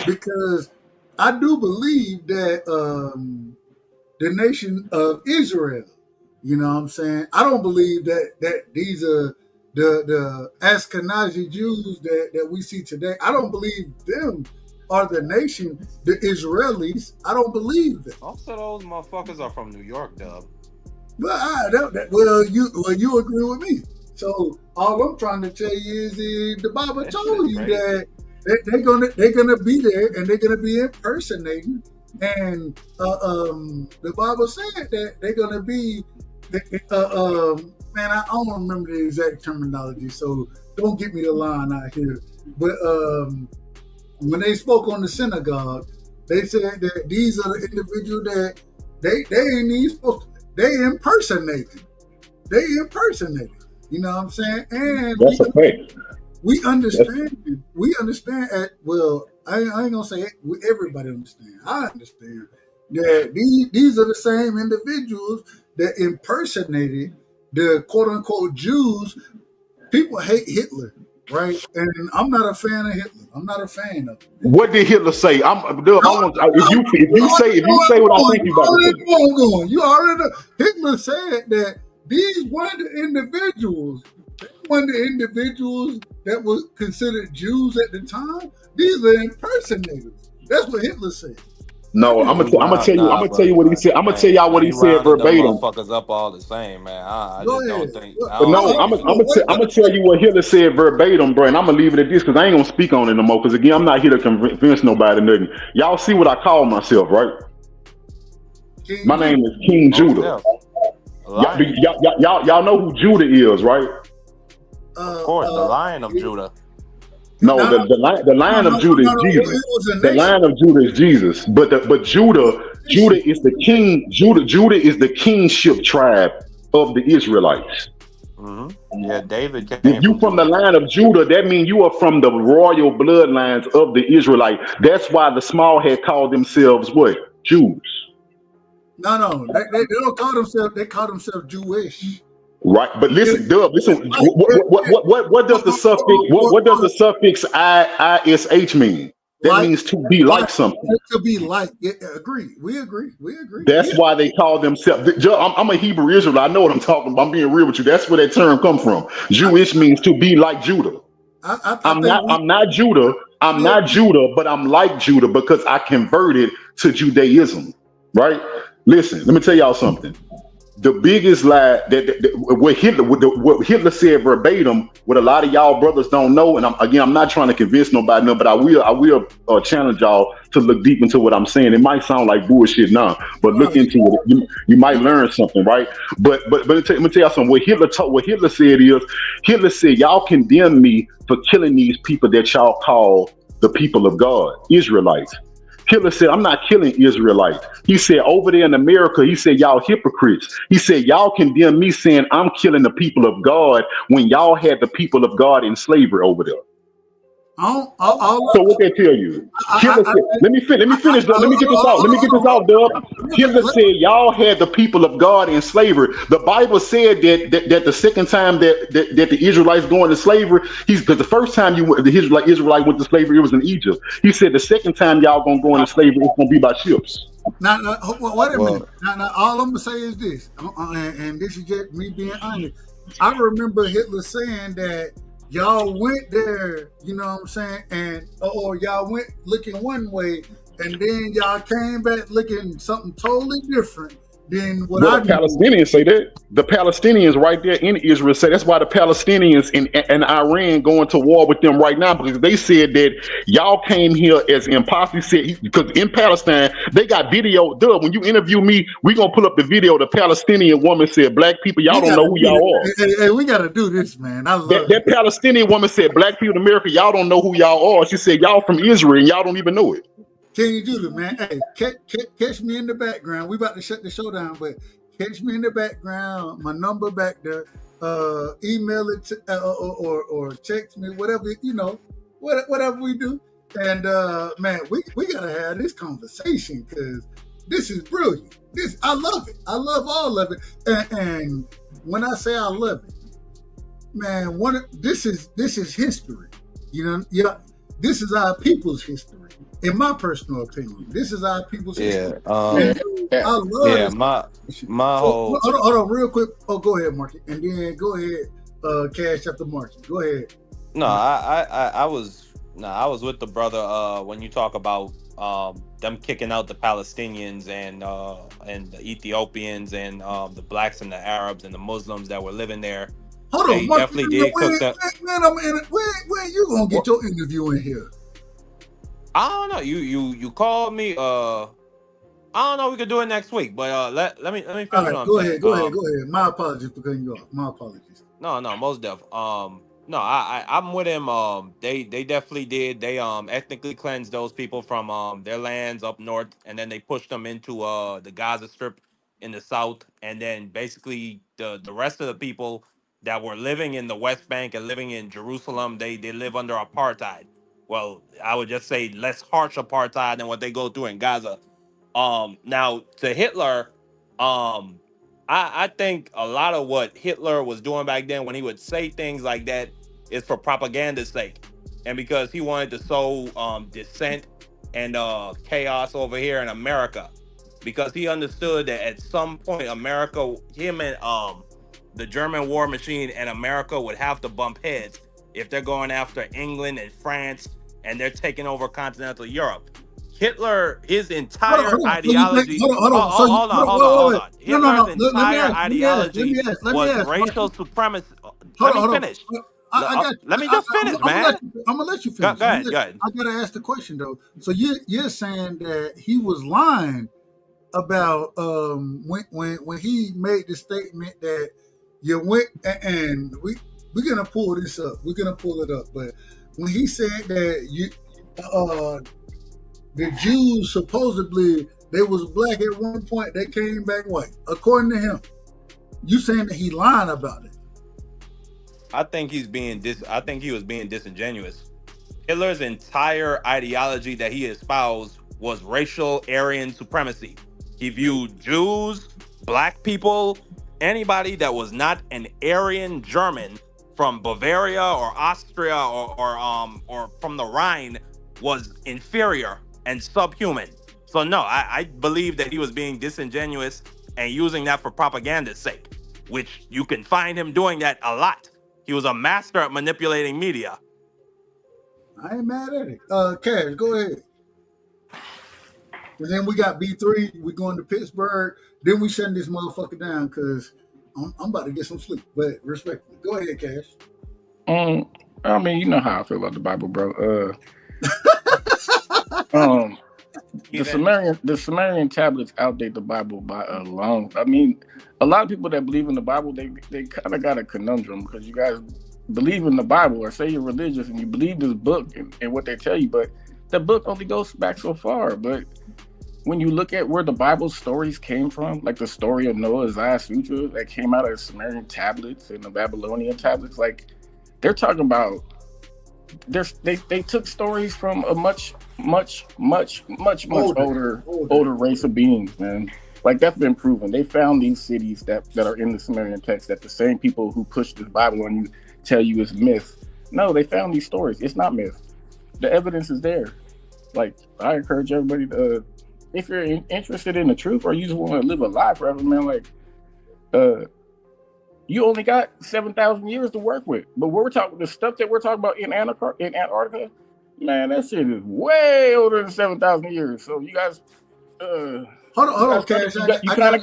because I do believe that the nation of Israel, you know what I'm saying? I don't believe that these are the Ashkenazi Jews that we see today. I don't believe them are the nation, the Israelis. I don't believe that. Most of those motherfuckers are from New York, Dub. Well, you agree with me. So all I'm trying to tell you is the Bible told you that they're gonna be there and they're gonna be impersonating, and the Bible said that they're gonna be man, I don't remember the exact terminology, so don't get me the line out here. But when they spoke on the synagogue, they said that these are the individuals that they ain't even supposed to. They impersonated. You know what I'm saying? And that's a fact. We understand. We understand. Well, I ain't gonna say it. Everybody understand. I understand that these are the same individuals that impersonated the quote unquote Jews. People hate Hitler, right? And I'm not a fan of Hitler. I'm not a fan of him. What did Hitler say? If you say what I think you about to say. You already know. Hitler said that these weren't the individuals. They weren't the individuals that were considered Jews at the time. These are impersonators. That's what Hitler said. No, I'm gonna tell you what he said. I'm gonna tell y'all what he said verbatim. Motherfuckers up all the same, man. I Go just ahead. don't think. I'm gonna tell you what Hitler said verbatim, bro. And I'm gonna leave it at this because I ain't gonna speak on it no more. Because again, I'm not here to convince nobody nothing. Y'all see what I call myself, right? My name is King Judah. Y'all know who Judah is, right? Of course, the Lion of Judah. No, the Lion of Judah is Jesus. The Lion of Judah is Jesus. But Judah is the king. Judah is the kingship tribe of the Israelites. Mm-hmm. Yeah, David came. You from the line of Judah, that means you are from the royal bloodlines of the Israelites. That's why the small had called themselves what? Jews. No, they don't call themselves. They call themselves Jewish. Right, but listen, Dub. Listen, what does the suffix? What does the suffix ish mean? That means to be like something. To be like. Yeah, agree. We agree. That's why they call themselves. I'm a Hebrew Israelite. I know what I'm talking about. I'm being real with you. That's where that term comes from. Jewish means to be like Judah. I'm not Judah. I'm not Judah, but I'm like Judah because I converted to Judaism. Right? Listen, let me tell y'all something. The biggest lie what Hitler said verbatim, what a lot of y'all brothers don't know, and I'm not trying to convince nobody, but I will challenge y'all to look deep into what I'm saying. It might sound like bullshit now, but look into it. You might learn something, right? But let me tell y'all something. What Hitler said is, Hitler said, y'all condemn me for killing these people that y'all call the people of God, Israelites. Hitler said, I'm not killing Israelites. He said, over there in America, he said, y'all hypocrites. He said, y'all condemn me saying I'm killing the people of God when y'all had the people of God in slavery over there. So what they tell you? Hitler said, let me finish. Let me get this out, Dub. Hitler said y'all had the people of God in slavery. The Bible said that the second time that the Israelites go into slavery, because the first time the Israelite went to slavery, it was in Egypt. He said the second time y'all gonna go into slavery, it's gonna be by ships. Now, wait a minute. Now, all I'm gonna say is this, and this is just me being honest. I remember Hitler saying that y'all went there, you know what I'm saying, and or y'all went looking one way, and then y'all came back looking something totally different than what the Palestinians say that. The Palestinians right there in Israel say that's why the Palestinians in Iran going to war with them right now, because they said that y'all came here as imposters. Said because in Palestine they got video. When you interview me, we gonna pull up the video. The Palestinian woman said, "Black people, y'all don't know who y'all are." Hey, we gotta do this, man. I love that Palestinian woman said, "Black people in America, y'all don't know who y'all are." She said, "Y'all from Israel and y'all don't even know it." King Judah, man. Hey, catch me in the background. We about to shut the show down, but catch me in the background. My number back there. Email it or text me, whatever, whatever we do. And man, we gotta have this conversation because this is brilliant. I love it. I love all of it. And when I say I love it, man, this is history. this is our people's history. In my personal opinion, this is our people's history. Yeah. I love my whole. Hold on, real quick. Oh, go ahead, Marky, and then go ahead, Cash after Marky. Go ahead. No, I was with the brother when you talk about them kicking out the Palestinians and the Ethiopians and the blacks and the Arabs and the Muslims that were living there. Hold they on, Marky, definitely did cook them. When you gonna get your interview in here? I don't know. You called me. I don't know. We could do it next week, but let me finish. All right, what I'm go saying. ahead. Go ahead. My apologies for cutting you off. My apologies. No, most def. No, I'm with him. They definitely did. They ethnically cleansed those people from their lands up north, and then they pushed them into the Gaza Strip in the south, and then basically the rest of the people that were living in the West Bank and living in Jerusalem, they live under apartheid. Well, I would just say less harsh apartheid than what they go through in Gaza. Now to Hitler, I think a lot of what Hitler was doing back then when he would say things like that is for propaganda's sake, and because he wanted to sow dissent and chaos over here in America, because he understood that at some point America, him and the German war machine and America would have to bump heads if they're going after England and France and they're taking over continental Europe. Hitler, his entire ideology. Hold on. Hitler's entire ideology was racial supremacy. Let me finish. Let me just finish, man. I'm gonna let you finish. Go ahead. I gotta ask the question though. So you're saying that he was lying about when he made the statement that you went and we're gonna pull this up. We're gonna pull it up. But when he said that the Jews supposedly they was black at one point, they came back white. According to him, you saying that he lying about it? I think he was being disingenuous. Hitler's entire ideology that he espoused was racial Aryan supremacy. He viewed Jews, black people, anybody that was not an Aryan German from Bavaria or Austria or from the Rhine was inferior and subhuman. So no, I believe that he was being disingenuous and using that for propaganda's sake, which you can find him doing that a lot. He was a master at manipulating media. I ain't mad at it. Cash, go ahead. And then we got B3. We going to Pittsburgh. Then we shutting this motherfucker down because I'm about to get some sleep. But respectfully, go ahead, Cash. I mean, you know how I feel about the Bible, bro. The Sumerian tablets outdate the Bible by a long. I mean, a lot of people that believe in the Bible, they kind of got a conundrum because you guys believe in the Bible or say you're religious and you believe this book and what they tell you, but the book only goes back so far. But when you look at where the Bible stories came from, like the story of Noah's Last Sutra that came out of the Sumerian tablets and the Babylonian tablets, like they're talking about. They took stories from a much older race of beings, man. Like that's been proven. They found these cities that are in the Sumerian text that the same people who push this Bible on you tell you is myth. No, they found these stories. It's not myth. The evidence is there. Like I encourage everybody to, if you're interested in the truth or you just want to live a life forever, man, like you only got 7,000 years to work with. But the stuff that we're talking about in Antarctica, man, that shit is way older than 7,000 years. So you guys, hold on, Cash. You kind of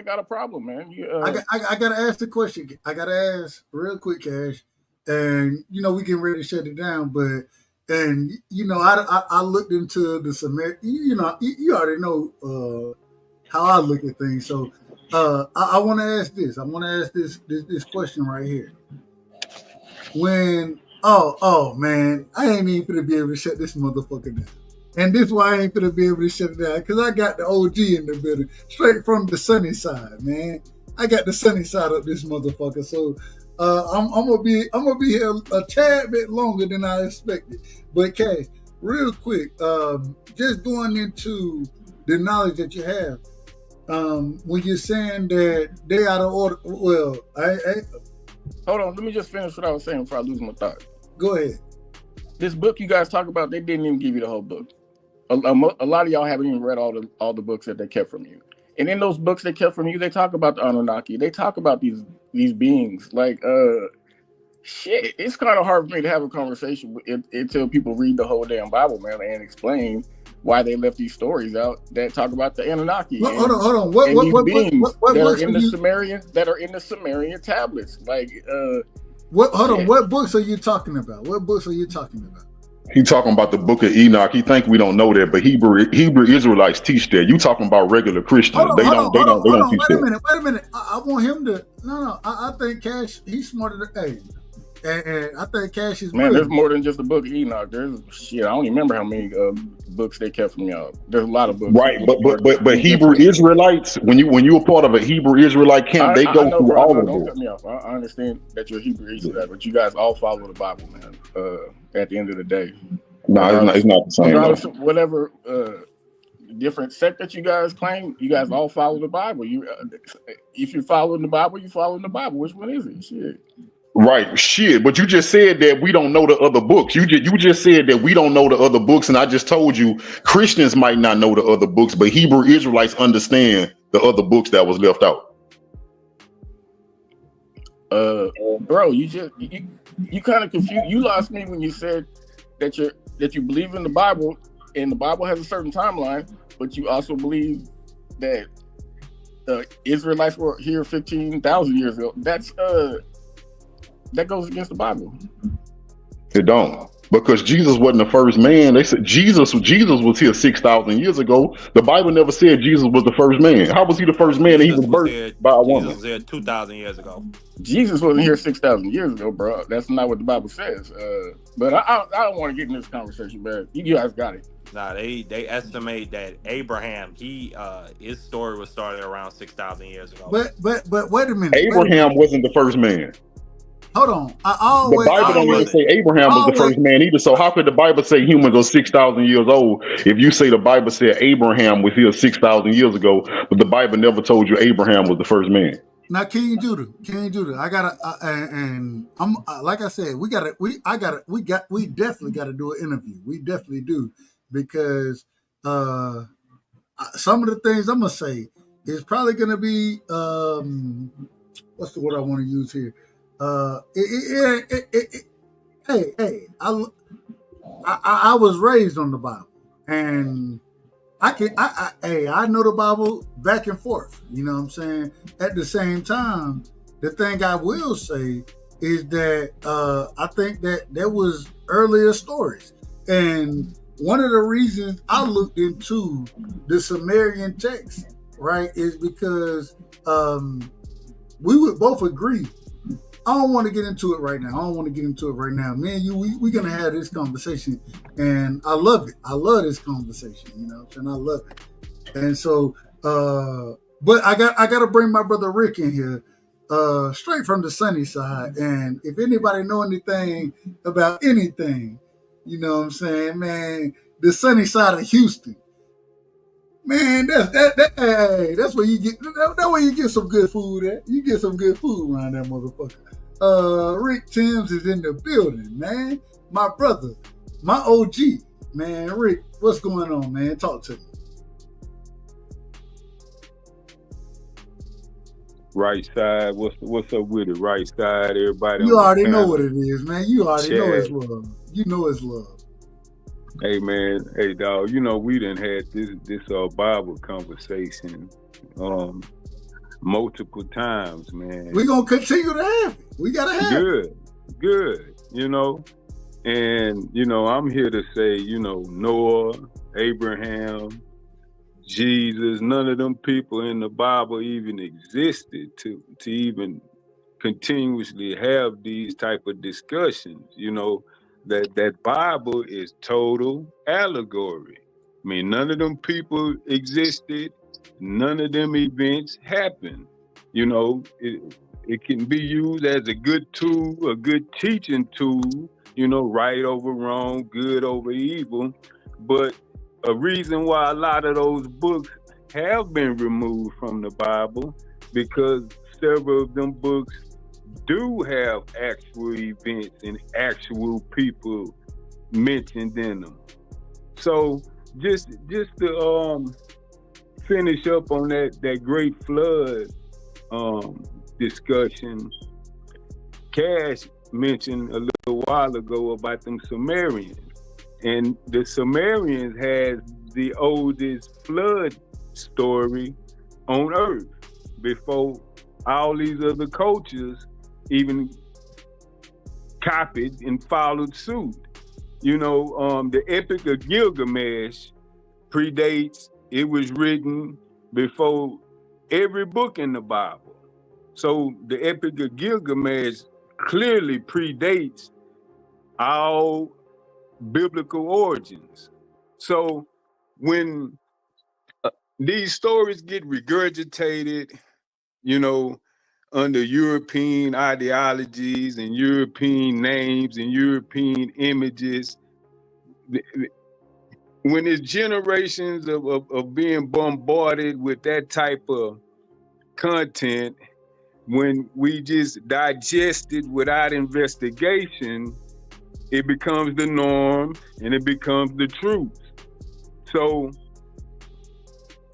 got a problem, man. I gotta ask the question. I gotta ask real quick, Cash. And we getting ready to shut it down, but I looked into the Sumerian. You already know how I look at things, so. I want to ask this. I want to ask this question right here. When man, I ain't even gonna be able to shut this motherfucker down, and this is why I ain't gonna be able to shut it down because I got the OG in the building, straight from the sunny side, man. I got the sunny side of this motherfucker, so I'm gonna be here a tad bit longer than I expected. But Cash, real quick, just going into the knowledge that you have. When you're saying that they out of order, well, hold on. Let me just finish what I was saying before I lose my thought. Go ahead. this book you guys talk about, they didn't even give you the whole book. A lot of y'all haven't even read all the books that they kept from you. And in those books they kept from you, they talk about the Anunnaki. They talk about these beings. Like, shit, it's kind of hard for me to have a conversation until people read the whole damn Bible, man, and explain why they left these stories out that talk about the Anunnaki. Hold on. What beings that are in the Sumerian tablets? Like, what books are you talking about? What books are you talking about? He talking about the Book of Enoch. He think we don't know that, but Hebrew Israelites teach that. You talking about regular Christians? They don't teach that. Wait a minute. I want him to. No. I think Cash. He's smarter than. And I think Cash is. Man, there's more than just the Book of Enoch. There's shit. I don't even remember how many books they kept from y'all. There's a lot of books. Right, but Hebrew Israelites, when you a part of a Hebrew Israelite camp, they go through all of it. Don't cut me off. I understand that you're Hebrew Israelite, but you guys all follow the Bible, man. At the end of the day, no, it's not the same. Whatever different sect that you guys claim, you guys all follow the Bible. If you're following the Bible, you're following the Bible. Which one is it? Shit. Right, shit. But you just said that we don't know the other books. You just said that we don't know the other books, and I just told you Christians might not know the other books, but Hebrew Israelites understand the other books that was left out. Bro, you kind of confused. You lost me when you said that you believe in the Bible, and the Bible has a certain timeline, but you also believe that Israelites were here 15,000 years ago. That goes against the Bible. It don't, because Jesus wasn't the first man. They said Jesus was here 6,000 years ago. The Bible never said Jesus was the first man. How was he the first man? He was birthed by a woman. Jesus was here 2,000 years ago. Jesus wasn't here 6,000 years ago, bro. That's not what the Bible says. But I don't want to get in this conversation, man. You guys got it. Nah, they estimate that Abraham, his story was started around 6,000 years ago. But wait a minute. Abraham wasn't the first man. Hold on. The Bible don't even say Abraham was the first man either. So how could the Bible say humans are 6,000 years old if you say the Bible said Abraham was here 6,000 years ago, but the Bible never told you Abraham was the first man? Now, King Judah, I gotta, and I'm like I said, we definitely gotta do an interview. We definitely do, because some of the things I'm gonna say is probably gonna be what's the word I want to use here? Hey, I was raised on the Bible, and I know the Bible back and forth. You know what I'm saying? At the same time, the thing I will say is that I think that there was earlier stories, and one of the reasons I looked into the Sumerian text, right, is because we would both agree. I don't want to get into it right now. Me and you, we're going to have this conversation, and I love it. I love this conversation, and I love it. And so, but I got to bring my brother Rick in here, straight from the sunny side. And if anybody know anything about anything, you know what I'm saying, man, the sunny side of Houston, man, that's where you get. That way you get some good food at. You get some good food around that motherfucker. Rick Timms is in the building, man. My brother, my OG, man. Rick, what's going on, man? Talk to me. Rightside, what's up with it? Rightside, everybody. You already know what it is, man. You already know it's love. You know it's love. Hey man, hey dog, we done had this Bible conversation multiple times, man. We're gonna continue to have it. We gotta have it. Good. And I'm here to say, Noah, Abraham, Jesus, none of them people in the Bible even existed to even continuously have these type of discussions, that Bible is total allegory. I mean, none of them people existed. None of them events happened. It can be used as a good tool, a good teaching tool, right over wrong, good over evil. But a reason why a lot of those books have been removed from the Bible, because several of them books do have actual events and actual people mentioned in them. So just to finish up on that great flood discussion, Cash mentioned a little while ago about them Sumerians. And the Sumerians has the oldest flood story on earth before all these other cultures even copied and followed suit. You know, the Epic of Gilgamesh predates, it was written before every book in the Bible. So the Epic of Gilgamesh clearly predates all biblical origins. So when these stories get regurgitated, you know, under European ideologies and European names and European images, when it's generations of being bombarded with that type of content, when we just digest it without investigation, it becomes the norm and it becomes the truth. So,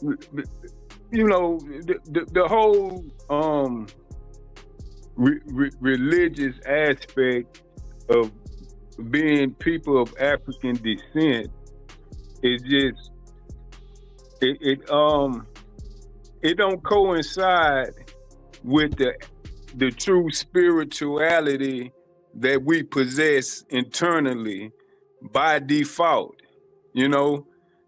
you know, the whole religious aspect of being people of African descent is just it don't coincide with the true spirituality that we possess internally by default. You know,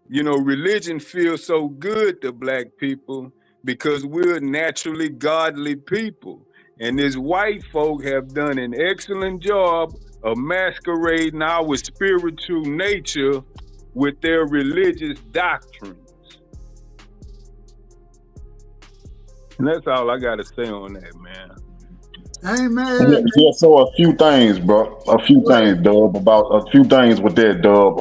religion feels so good to Black people because we're naturally godly people. And these white folk have done an excellent job of masquerading our spiritual nature with their religious doctrines. And that's all I got to say on that, man. Hey, man. Yeah, so a few things, bro. A few things, Dub. About a few things with that, Dub.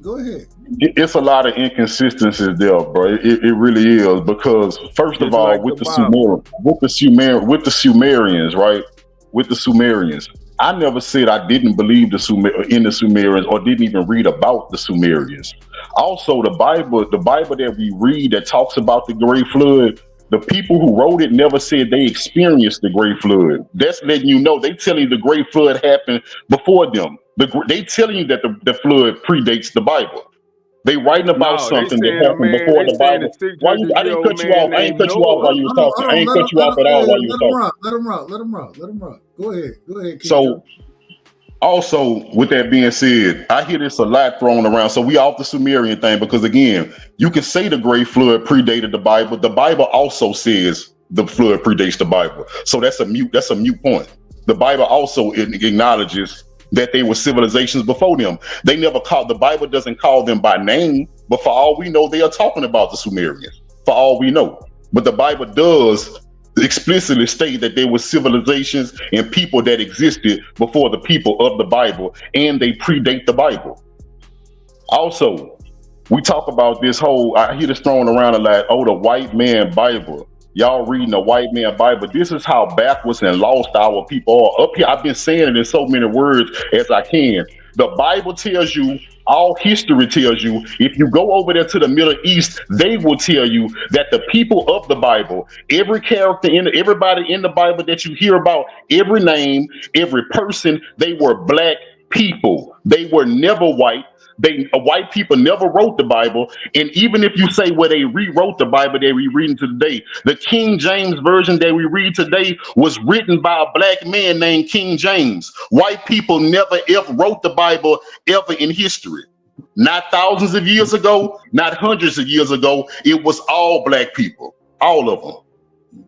Go ahead. It's a lot of inconsistencies there, bro. It really is, because first of all, with the Sumerians, right? With the Sumerians, I never said I didn't believe in the Sumerians or didn't even read about the Sumerians. Also, the Bible that we read that talks about the Great Flood, the people who wrote it never said they experienced the Great Flood. That's letting you know. They telling you the Great Flood happened before them. They telling you that the flood predates the Bible. They writing about something that happened before the Bible. I didn't cut you off. I ain't cut you off while you was talking. I ain't cut you off at all while you was talking. Let him rock. Go ahead. So, also, with that being said, I hear this a lot thrown around. So we off the Sumerian thing because, again, you can say the Great Flood predated the Bible. The Bible also says the flood predates the Bible. So that's a mute point. The Bible also acknowledges that they were civilizations before them. The Bible doesn't call them by name, but for all we know, they are talking about the Sumerians, for all we know. But the Bible does explicitly state that there were civilizations and people that existed before the people of the Bible, and they predate the Bible. Also, we talk about this whole, I hear this thrown around a lot, the white man Bible. Y'all reading the white man Bible. This is how backwards and lost our people are. Up here, I've been saying it in so many words as I can. The Bible tells you, all history tells you, if you go over there to the Middle East, they will tell you that the people of the Bible, every character everybody in the Bible that you hear about, every name, every person, they were Black people. They were never white. White people never wrote the Bible, and even if you say they rewrote the Bible that we reading today, the King James version that we read today was written by a Black man named King James. White people never ever wrote the Bible ever in history. Not thousands of years ago, not hundreds of years ago. It was all Black people, all of them.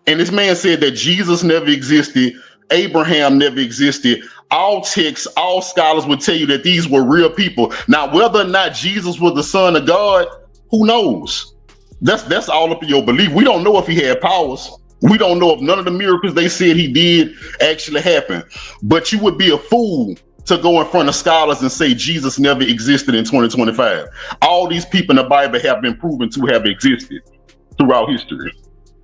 And this man said that Jesus never existed, Abraham never existed. All texts, all scholars would tell you that these were real people. Now, whether or not Jesus was the Son of God, who knows? That's all up in your belief. We don't know if he had powers. We don't know if none of the miracles they said he did actually happened. But you would be a fool to go in front of scholars and say Jesus never existed in 2025. All these people in the Bible have been proven to have existed throughout history.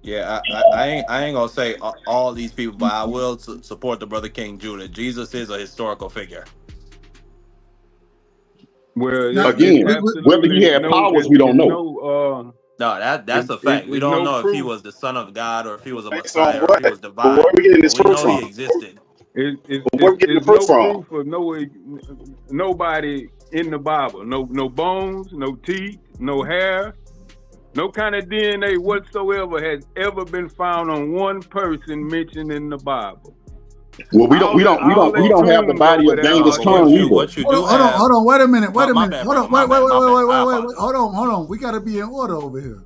Yeah, I ain't gonna say all these people, but I will support the brother King Judah. Jesus is a historical figure. Well, again, whether he had powers, we don't know. No, that's a fact. We don't know if he was the son of God or if he was a Based on Messiah or if what? he was But where are divine. we getting But this we proof know he from? existed. But where are we getting the proof no from? proof of nobody in the Bible. No bones, no teeth, no hair, no kind of DNA whatsoever has ever been found on one person mentioned in the Bible. Well, we don't have the body of Genghis Khan either. What you do Hold have? on. Wait a minute. My Hold bad, on. bro. Wait. Hold on. We got to be in order over here.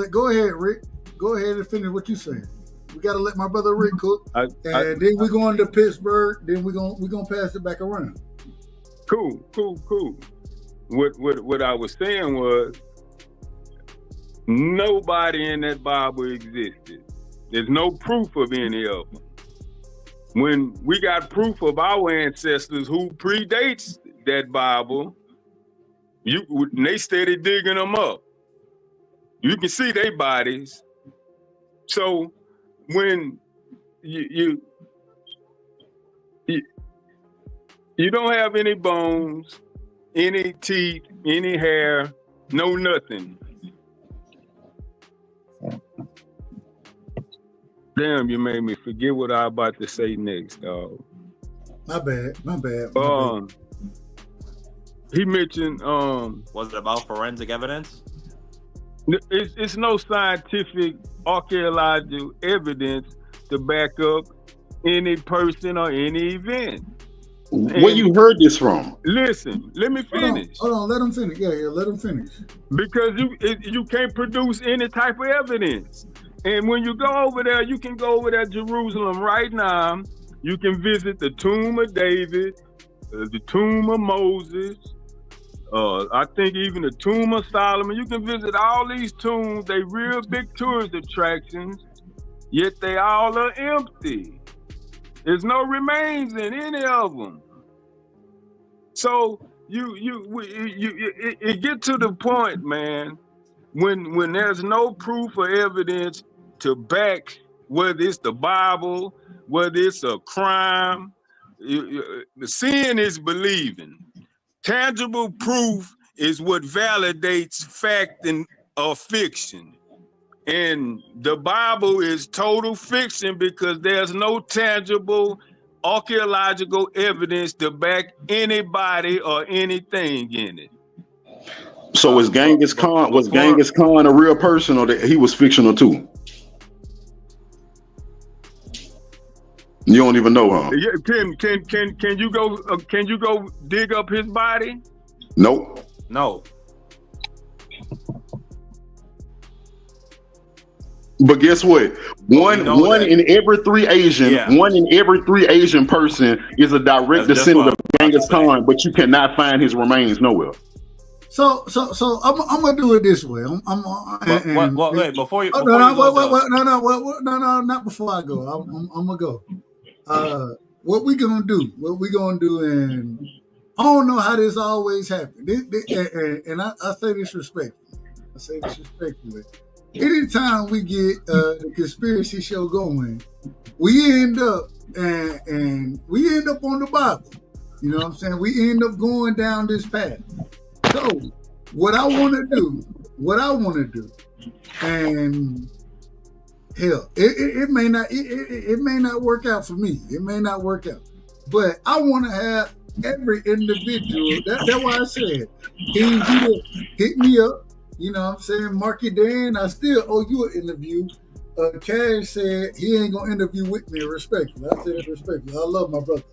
Go ahead, Rick. Go ahead and finish what you saying. We got to let my brother Rick cook, and then we're going to Pittsburgh. Then we're gonna pass it back around. Cool. What I was saying was nobody in that Bible existed. There's no proof of any of them. When we got proof of our ancestors who predates that Bible, they steady digging them up. You can see their bodies. So when you don't have any bones, any teeth, any hair, no nothing. Damn, you made me forget what I was about to say next, dog. My bad. He mentioned Was it about forensic evidence? It's no scientific archaeological evidence to back up any person or any event. Where you heard this from? Listen, let me finish. Hold on, let him finish. Yeah, let him finish. Because you can't produce any type of evidence. And when you go over there, you can go over there to Jerusalem right now. You can visit the tomb of David, the tomb of Moses, I think even the tomb of Solomon. You can visit all these tombs. They real big tourist attractions, yet they all are empty. There's no remains in any of them. So it get to the point, man, when there's no proof or evidence to back whether it's the Bible, whether it's a crime. The sin is believing. Tangible proof is what validates fact or fiction. And the Bible is total fiction because there's no tangible archaeological evidence to back anybody or anything in it. So was Genghis Khan a real person, or that he was fictional too? You don't even know, huh? Can you go dig up his body? Nope. No. But guess what? One in every three Asian person is a direct descendant of Genghis Khan, but you cannot find his remains nowhere. So I'm gonna do it this way. Wait, before you. No, not before I go. I'm gonna go. What we gonna do? And I don't know how this always happens. And I say this respectfully. Anytime we get the conspiracy show going, we end up and we end up on the Bible. You know what I'm saying? We end up going down this path. So what I want to do, and hell, it may not work out for me. It may not work out, but I want to have every individual. That's why I said, can you hit me up? You know what I'm saying? Marky Dan, I still owe you an interview. Cash said he ain't gonna interview with me respectfully. I said it respectfully. I love my brother.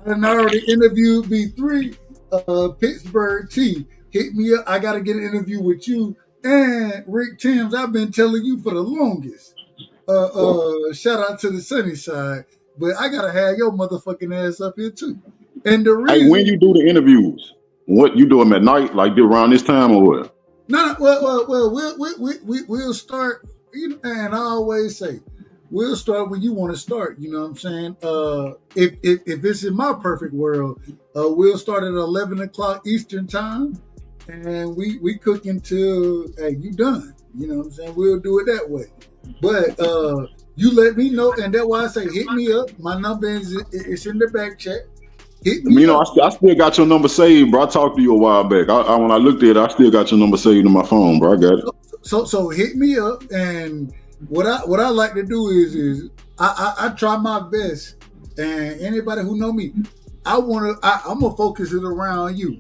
I already interviewed B3. Pittsburgh T, hit me up. I got to get an interview with you and Rick Timms. I've been telling you for the longest. Shout out to the sunny side, but I got to have your motherfucking ass up here too. And the reason, hey, when you do the interviews, what you do them at night, like around this time or what? No, we'll start. You know, and I always say, we'll start when you want to start. You know what I'm saying? If it's in my perfect world, we'll start at 11 o'clock Eastern time, and we cook until you done. You know what I'm saying? We'll do it that way. But you let me know, and that's why I say hit me up. My number is in the back chat. Hit me up. I still got your number saved, bro. I talked to you a while back. When I looked at it, I still got your number saved in my phone, bro. I got it. So hit me up, and what I like to do is I try my best, and anybody who know me, I'm gonna focus it around you.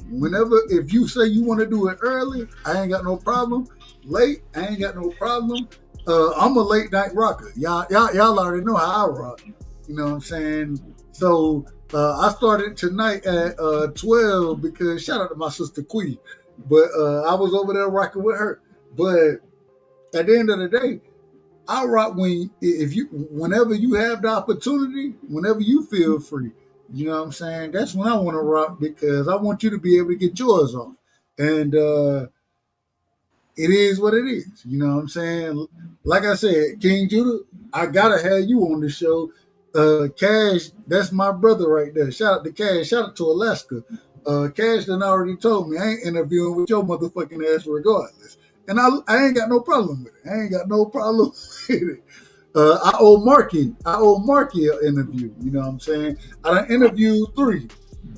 If you say you want to do it early, I ain't got no problem. Late, I ain't got no problem. I'm a late night rocker. Y'all already know how I rock. You know what I'm saying? So I started tonight at 12 because shout out to my sister Quee, but I was over there rocking with her. But at the end of the day, I rock whenever you have the opportunity, whenever you feel free. You know what I'm saying? That's when I want to rock because I want you to be able to get yours off. And it is what it is. You know what I'm saying? Like I said, King Judah, I gotta have you on the show. Cash, that's my brother right there. Shout out to Cash. Shout out to Alaska. Cash done already told me I ain't interviewing with your motherfucking ass regardless. And I ain't got no problem with it. I ain't got no problem with it. I owe Marky an interview. You know what I'm saying? I done interviewed 3.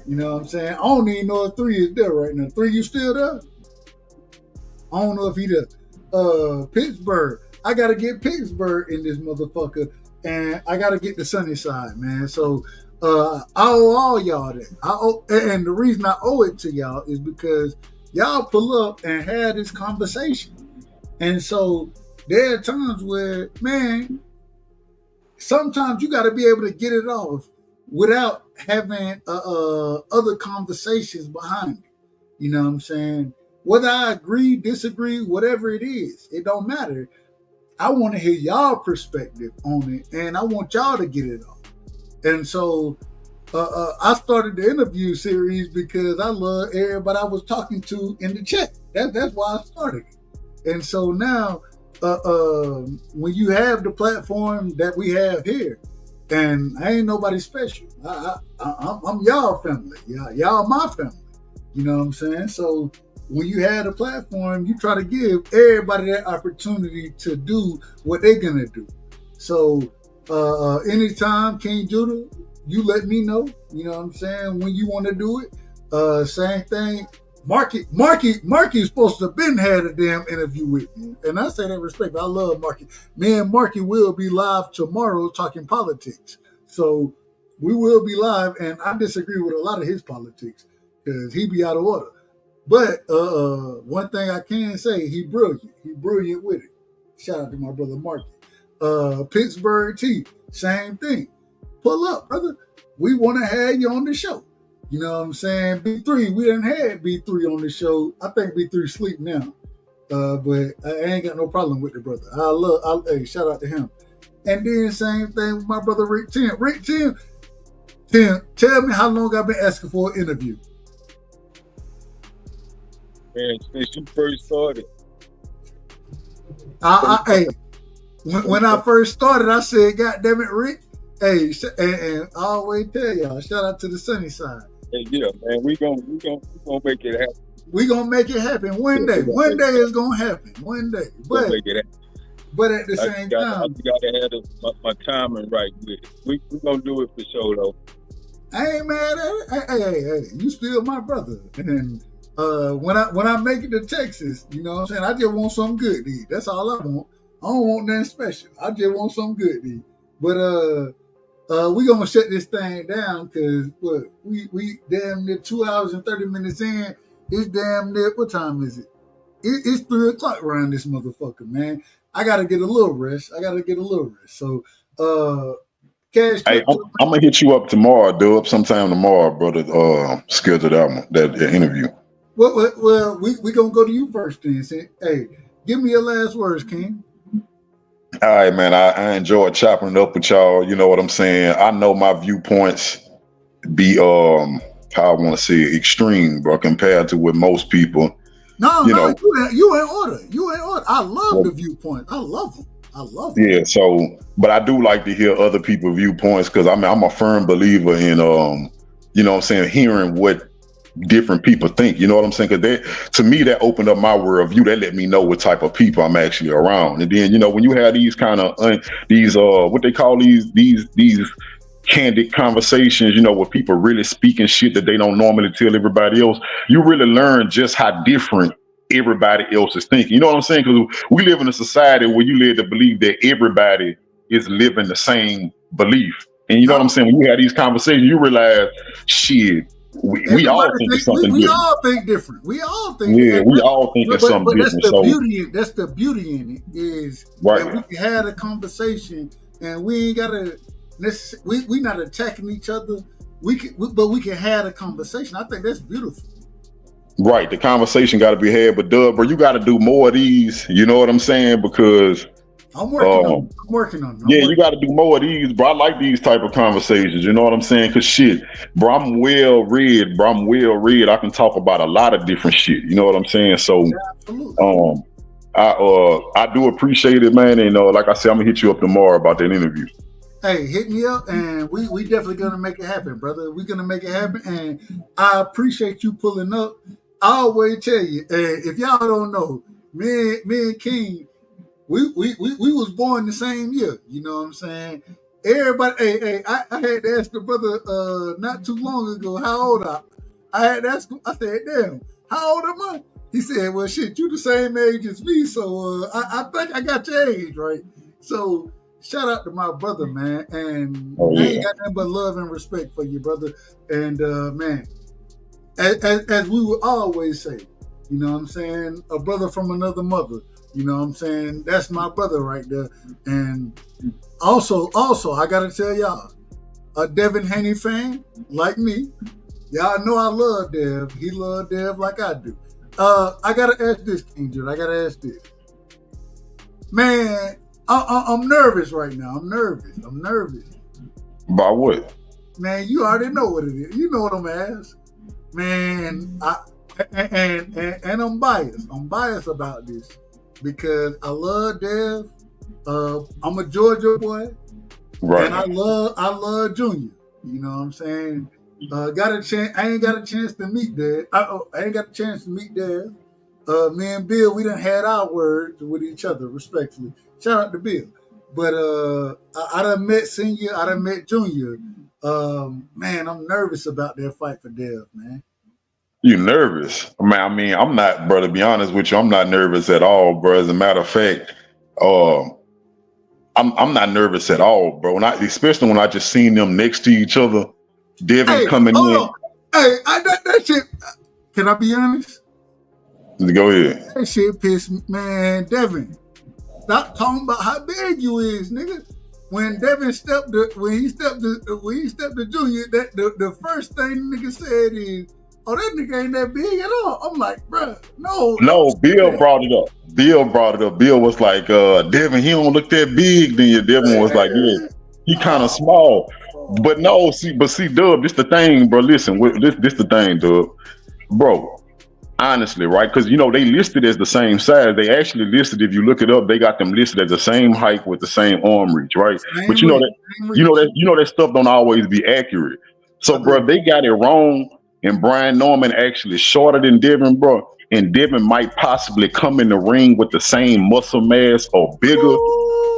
You know what I'm saying? I don't even know if 3 is there right now. 3, you still there? I don't know if he there. Pittsburgh. I gotta get Pittsburgh in this motherfucker, and I gotta get the sunny side, man. So I owe all y'all that. And the reason I owe it to y'all is because y'all pull up and have this conversation. And so there are times where, man, sometimes you got to be able to get it off without having other conversations behind it. You know what I'm saying? Whether I agree, disagree, whatever it is, it don't matter. I want to hear y'all perspective on it, and I want y'all to get it off. And so I started the interview series because I love everybody I was talking to in the chat. That's why I started it. And so now, when you have the platform that we have here, and I ain't nobody special. I'm y'all family. Y'all my family. You know what I'm saying? So when you have a platform, you try to give everybody that opportunity to do what they're gonna do. So anytime, King Judah, you let me know. You know what I'm saying? When you want to do it. Same thing. Marky's supposed to have been had a damn interview with me. And I say that respect. I love Marky. Me and Marky will be live tomorrow talking politics. So we will be live, and I disagree with a lot of his politics because he be out of order. But one thing I can say, he brilliant. He brilliant with it. Shout out to my brother Marky. Pittsburgh T, same thing. Pull up, brother. We want to have you on the show. You know what I'm saying? B3, we done had B3 on the show. I think B3 sleep now. But I ain't got no problem with the brother. Hey, shout out to him. And then same thing with my brother Rick Tim. Rick Tim, tell me how long I've been asking for an interview. Man, since you first started. Hey, when I first started, I said, God damn it, Rick. Hey, and I always tell y'all, shout out to the sunny side. Hey, yeah, man, we gonna make it happen. We gonna make it happen one day. One day it's gonna happen. One day. But at the same time, I gotta have my timing right with it. We gonna do it for sure though. I ain't mad at it. Hey, you still my brother. And when I make it to Texas, you know what I'm saying? I just want something good to eat. That's all I want. I don't want nothing special. I just want something good to eat. But we gonna shut this thing down because look, we damn near 2 hours and 30 minutes in. It's damn near, what time is it? It's 3 o'clock around this motherfucker, man. I gotta get a little rest. So Cash. Hey, I'm gonna hit you up tomorrow, Dub. Sometime tomorrow, brother. Schedule that interview. Well, we gonna go to you first then. Say, hey, give me your last words, King. All right, man. I enjoyed chopping it up with y'all. You know what I'm saying? I know my viewpoints be how I want to say it, extreme, bro, compared to what most people. No, you in order. I love the viewpoint. I love them. Yeah. So, but I do like to hear other people's viewpoints because I'm a firm believer in you know what I'm saying, hearing what different people think. You know what I'm saying? Because to me, that opened up my worldview. That let me know what type of people I'm actually around. And then, you know, when you have these kind of what they call these candid conversations, where people really speaking shit that they don't normally tell everybody else, you really learn just how different everybody else is thinking. You know what I'm saying? Because we live in a society where you live to believe that everybody is living the same belief. And you know what I'm saying? When you have these conversations, you realize, shit, we all think of something we different. all think different. We all think we all think of something but different. That's the beauty in it is right. that we can have a conversation and we ain't gotta we not attacking each other. But we can have a conversation. I think that's beautiful. Right, the conversation got to be had, but Dub, bro, you got to do more of these. You know what I'm saying? Because I'm working on them. You got to do more of these, bro. I like these type of conversations. You know what I'm saying? Because shit, bro, I'm well read, bro. I can talk about a lot of different shit. You know what I'm saying? So, I do appreciate it, man. And like I said, I'm gonna hit you up tomorrow about that interview. Hey, hit me up, and we definitely gonna make it happen, brother. We're gonna make it happen, and I appreciate you pulling up. I always tell you, if y'all don't know, me and King, we was born the same year. You know what I'm saying? Everybody, I had to ask the brother not too long ago how old I had to ask him. I said, "Damn, how old am I?" He said, "Well, shit, you the same age as me, so I think I got your age right." So shout out to my brother, man, and I ain't got nothing but love and respect for you, brother. And man, as we would always say, you know what I'm saying, a brother from another mother. You know what I'm saying? That's my brother right there. And also, I gotta tell y'all, a Devin Haney fan like me, y'all know I love Dev. He love Dev like I do. I gotta ask this, King Jude. I gotta ask this, man. I'm nervous right now. I'm nervous. By what? Man, you already know what it is. You know what I'm asking. Man, and I'm biased. I'm biased about this because I love Dev. I'm a Georgia boy, right? And I love Junior. You know what I'm saying? Got a chance. I ain't got a chance to meet Dev. I ain't got a chance to meet Dev. Me and Bill, we done had our words with each other respectfully. Shout out to Bill. But I done met Senior, I done met Junior. Man, I'm nervous about that fight for Dev, man. You nervous? Man, I mean, I'm not, bro, to be honest with you, I'm not nervous at all, bro. As a matter of fact, I'm not nervous at all, bro. Especially when I just seen them next to each other, Devin coming in. Hey, that shit, can I be honest? Go ahead. That shit pissed me, man. Devin, stop talking about how big you is, nigga. When Devin stepped to Junior, that the first thing the nigga said is, "Oh, that nigga ain't that big at all." I'm like, bruh, no. Bill brought it up. Bill was like, Devin, he don't look that big. Then Devin was like, yeah, he kind of small. But no, see, Dub, this the thing, bro. Listen, this the thing, Dub, bro. Honestly, right? Because they listed as the same size. They actually listed, if you look it up, they got them listed as the same height with the same arm reach, right? But that stuff don't always be accurate. So, bro, they got it wrong. And Brian Norman actually shorter than Devin, bro. And Devin might possibly come in the ring with the same muscle mass or bigger.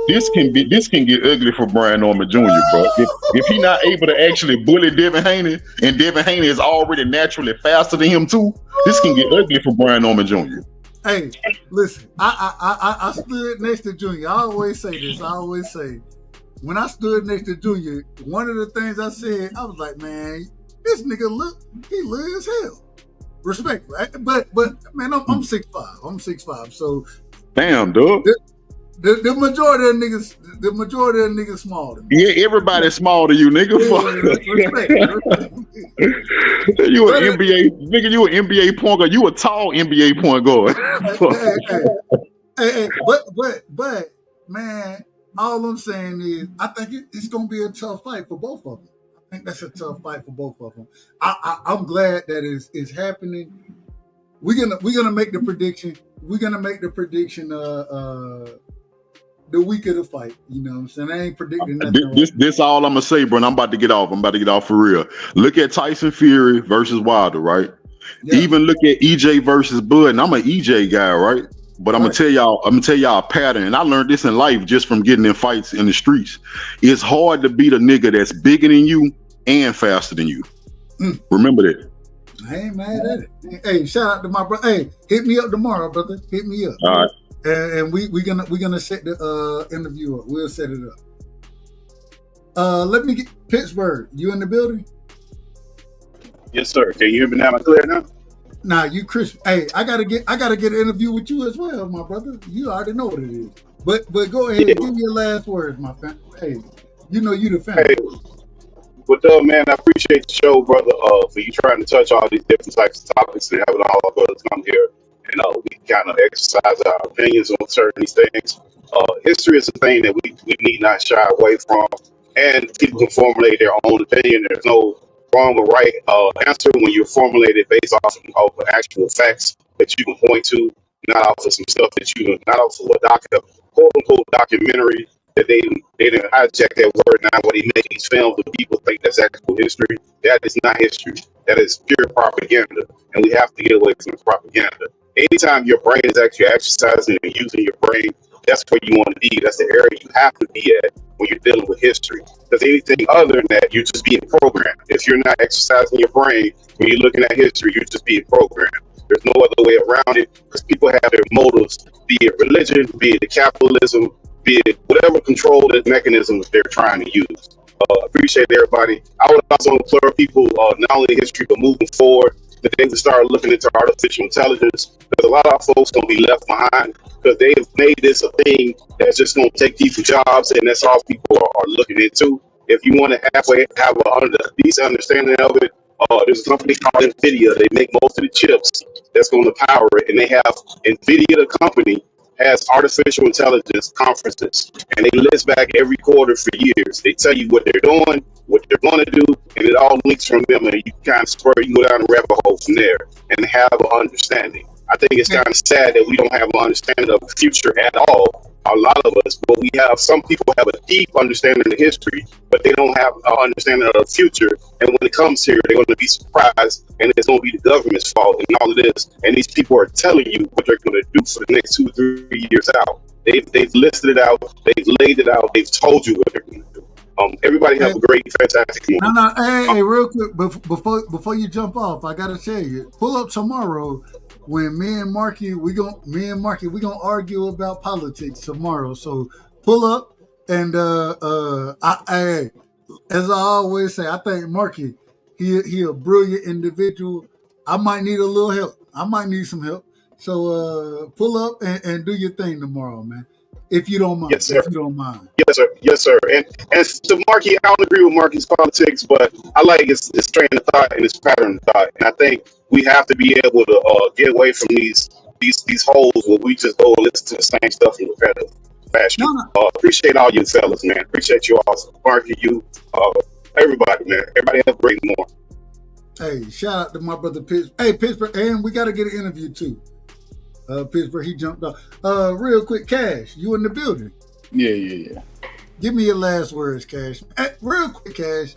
This can get ugly for Brian Norman Jr., bro. If he not able to actually bully Devin Haney, and Devin Haney is already naturally faster than him too, this can get ugly for Brian Norman Jr. Hey, listen, I stood next to Junior. I always say this. When I stood next to Junior, one of the things I said, I was like, man, this nigga look as hell. Respectful. But man, I'm 6'5". I'm 6'5". So damn, dude. The majority of niggas small to me. Yeah, everybody's small to you, nigga. You an NBA nigga, you an NBA point guard. You a tall NBA point guard. hey, but man, all I'm saying is I think it's gonna be a tough fight for both of them. I think that's a tough fight for both of them. I'm glad that it's happening. We're gonna make the prediction. We're gonna make the prediction the week of the fight. You know what I'm saying? I ain't predicting nothing. This all I'm gonna say, bro. And I'm about to get off. For real. Look at Tyson Fury versus Wilder, right? Yeah. Even look at EJ versus Bud. And I'm an EJ guy, right? But I'm gonna tell y'all a pattern, and I learned this in life just from getting in fights in the streets. It's hard to beat a nigga that's bigger than you and faster than you. Remember that. I ain't mad at it. Hey, shout out to my brother. Hey, hit me up tomorrow, brother. Hit me up. All right. And we're gonna set the interview up. We'll set it up. Let me get Pittsburgh. You in the building? Yes, sir. Can you hear me now? Am I clear now? Nah, you Chris. Hey, I gotta get an interview with you as well, my brother. You already know what it is. But go ahead, give me your last words, my friend. Hey, you know you the family. Hey, what's up, man? I appreciate the show, brother. For you trying to touch all these different types of topics and having all our brothers come here and we kind of exercise our opinions on certain these things. History is a thing that we need not shy away from, and people can formulate their own opinion. There's no wrong or right answer when you're formulated based off of actual facts that you can point to, not off of some stuff that not off of a quote unquote documentary that they didn't hijack that word. Now, when they make these films, and people think that's actual history. That is not history. That is pure propaganda, and we have to get away from propaganda. Anytime your brain is actually exercising and using your brain, that's where you want to be. That's the area you have to be at when you're dealing with history. Because anything other than that, you're just being programmed. If you're not exercising your brain when you're looking at history, you're just being programmed. There's no other way around it, because people have their motives, be it religion, be it capitalism, be it whatever control mechanisms they're trying to use. Appreciate everybody. I would also implore people, not only history, but moving forward, that they would start looking into artificial intelligence, because a lot of folks going to be left behind, because they've made this a thing that's just going to take people's jobs, and that's all people are looking into. If you want to halfway have a decent understanding of it, there's a company called NVIDIA. They make most of the chips that's going to power it, and they have NVIDIA, the company, has artificial intelligence conferences, and they list back every quarter for years. They tell you what they're doing, what they're going to do, and it all links from them, and you kind of you go down the rabbit hole from there and have an understanding. I think it's kind of sad that we don't have an understanding of the future at all, a lot of us, but some people have a deep understanding of history, but they don't have an understanding of the future, and when it comes here, they're going to be surprised, and it's going to be the government's fault and all of this, and these people are telling you what they're going to do for the next 2 or 3 years out. They've listed it out, they've laid it out, they've told you what they're going to do. Everybody have a great, fantastic morning. Hey, real quick, before you jump off, I gotta tell you, pull up tomorrow when me and Marky we gonna argue about politics tomorrow. So pull up, and I as I always say, I think Marky he a brilliant individual. I might need a little help. I might need some help. So pull up and do your thing tomorrow, man. If you don't mind. Yes, sir. If you don't mind. Yes, sir. Yes, sir. And to Marky, I don't agree with Marky's politics, but I like his train of thought and his pattern of thought. And I think we have to be able to get away from these holes where we just go and listen to the same stuff in repetitive fashion. Appreciate all you fellas, man. Appreciate you all. Marky, you, everybody, man. Everybody have a great morning. Hey, shout out to my brother Pittsburgh. Hey, Pittsburgh, and we got to get an interview too. Pittsburgh, he jumped off. Real quick, Cash, you in the building? Yeah. Give me your last words, Cash. Real quick, Cash.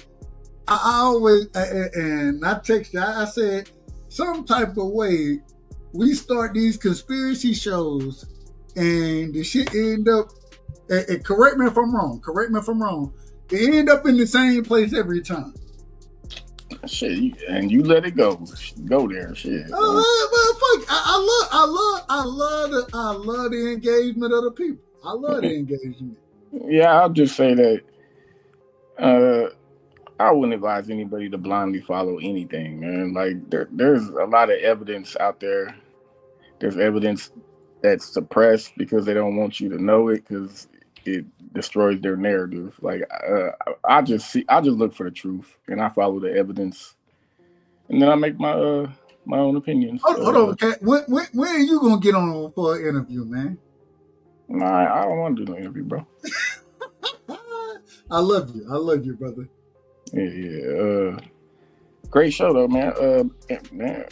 I always, and I text you, I said, some type of way, we start these conspiracy shows, and the shit end up, and correct me if I'm wrong, they end up in the same place every time. Shit, and you let it go there, shit. Fuck! I love the engagement of the people. I love the engagement. Yeah, I'll just say that I wouldn't advise anybody to blindly follow anything, man. Like there's a lot of evidence out there. There's evidence that's suppressed because they don't want you to know it, because it destroys their narrative. Like I just look for the truth, and I follow the evidence, and then I make my own opinions. Hold on, Kat. When are you gonna get on for an interview, man? Nah, I don't want to do no interview, bro. I love you, brother. Yeah. Great show though, man. Man,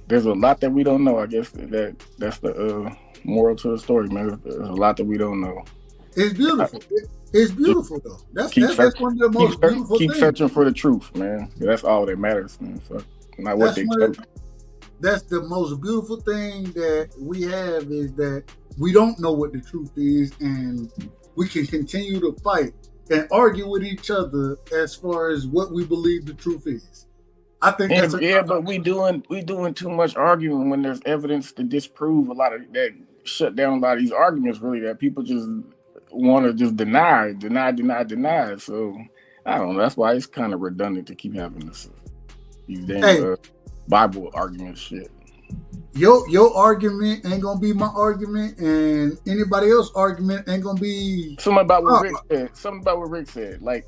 there's a lot that we don't know. I guess that's the moral to the story, man. There's a lot that we don't know. It's beautiful. It's beautiful though. That's one of the most beautiful things. Keep searching for the truth, man. That's all that matters, man. So not what they tell you. that's the most beautiful thing that we have is that we don't know what the truth is, and we can continue to fight and argue with each other as far as what we believe the truth is. I think but we doing too much arguing when there's evidence to disprove a lot of that. Shut down a lot of these arguments. Really, that people just want to just deny. So I don't know. That's why it's kind of redundant to keep having these damn Bible argument shit. Your argument ain't gonna be my argument, and anybody else's argument ain't gonna be something about what Rick said. Something about what Rick said. Like,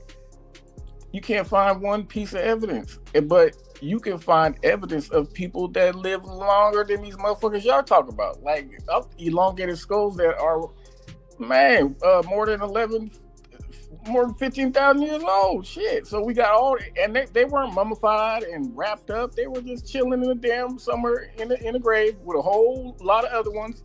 you can't find one piece of evidence, but you can find evidence of people that live longer than these motherfuckers y'all talk about. Like elongated skulls that are, more than 15,000 years old. Shit. So we got all, and they weren't mummified and wrapped up. They were just chilling in a damn somewhere in a grave with a whole lot of other ones.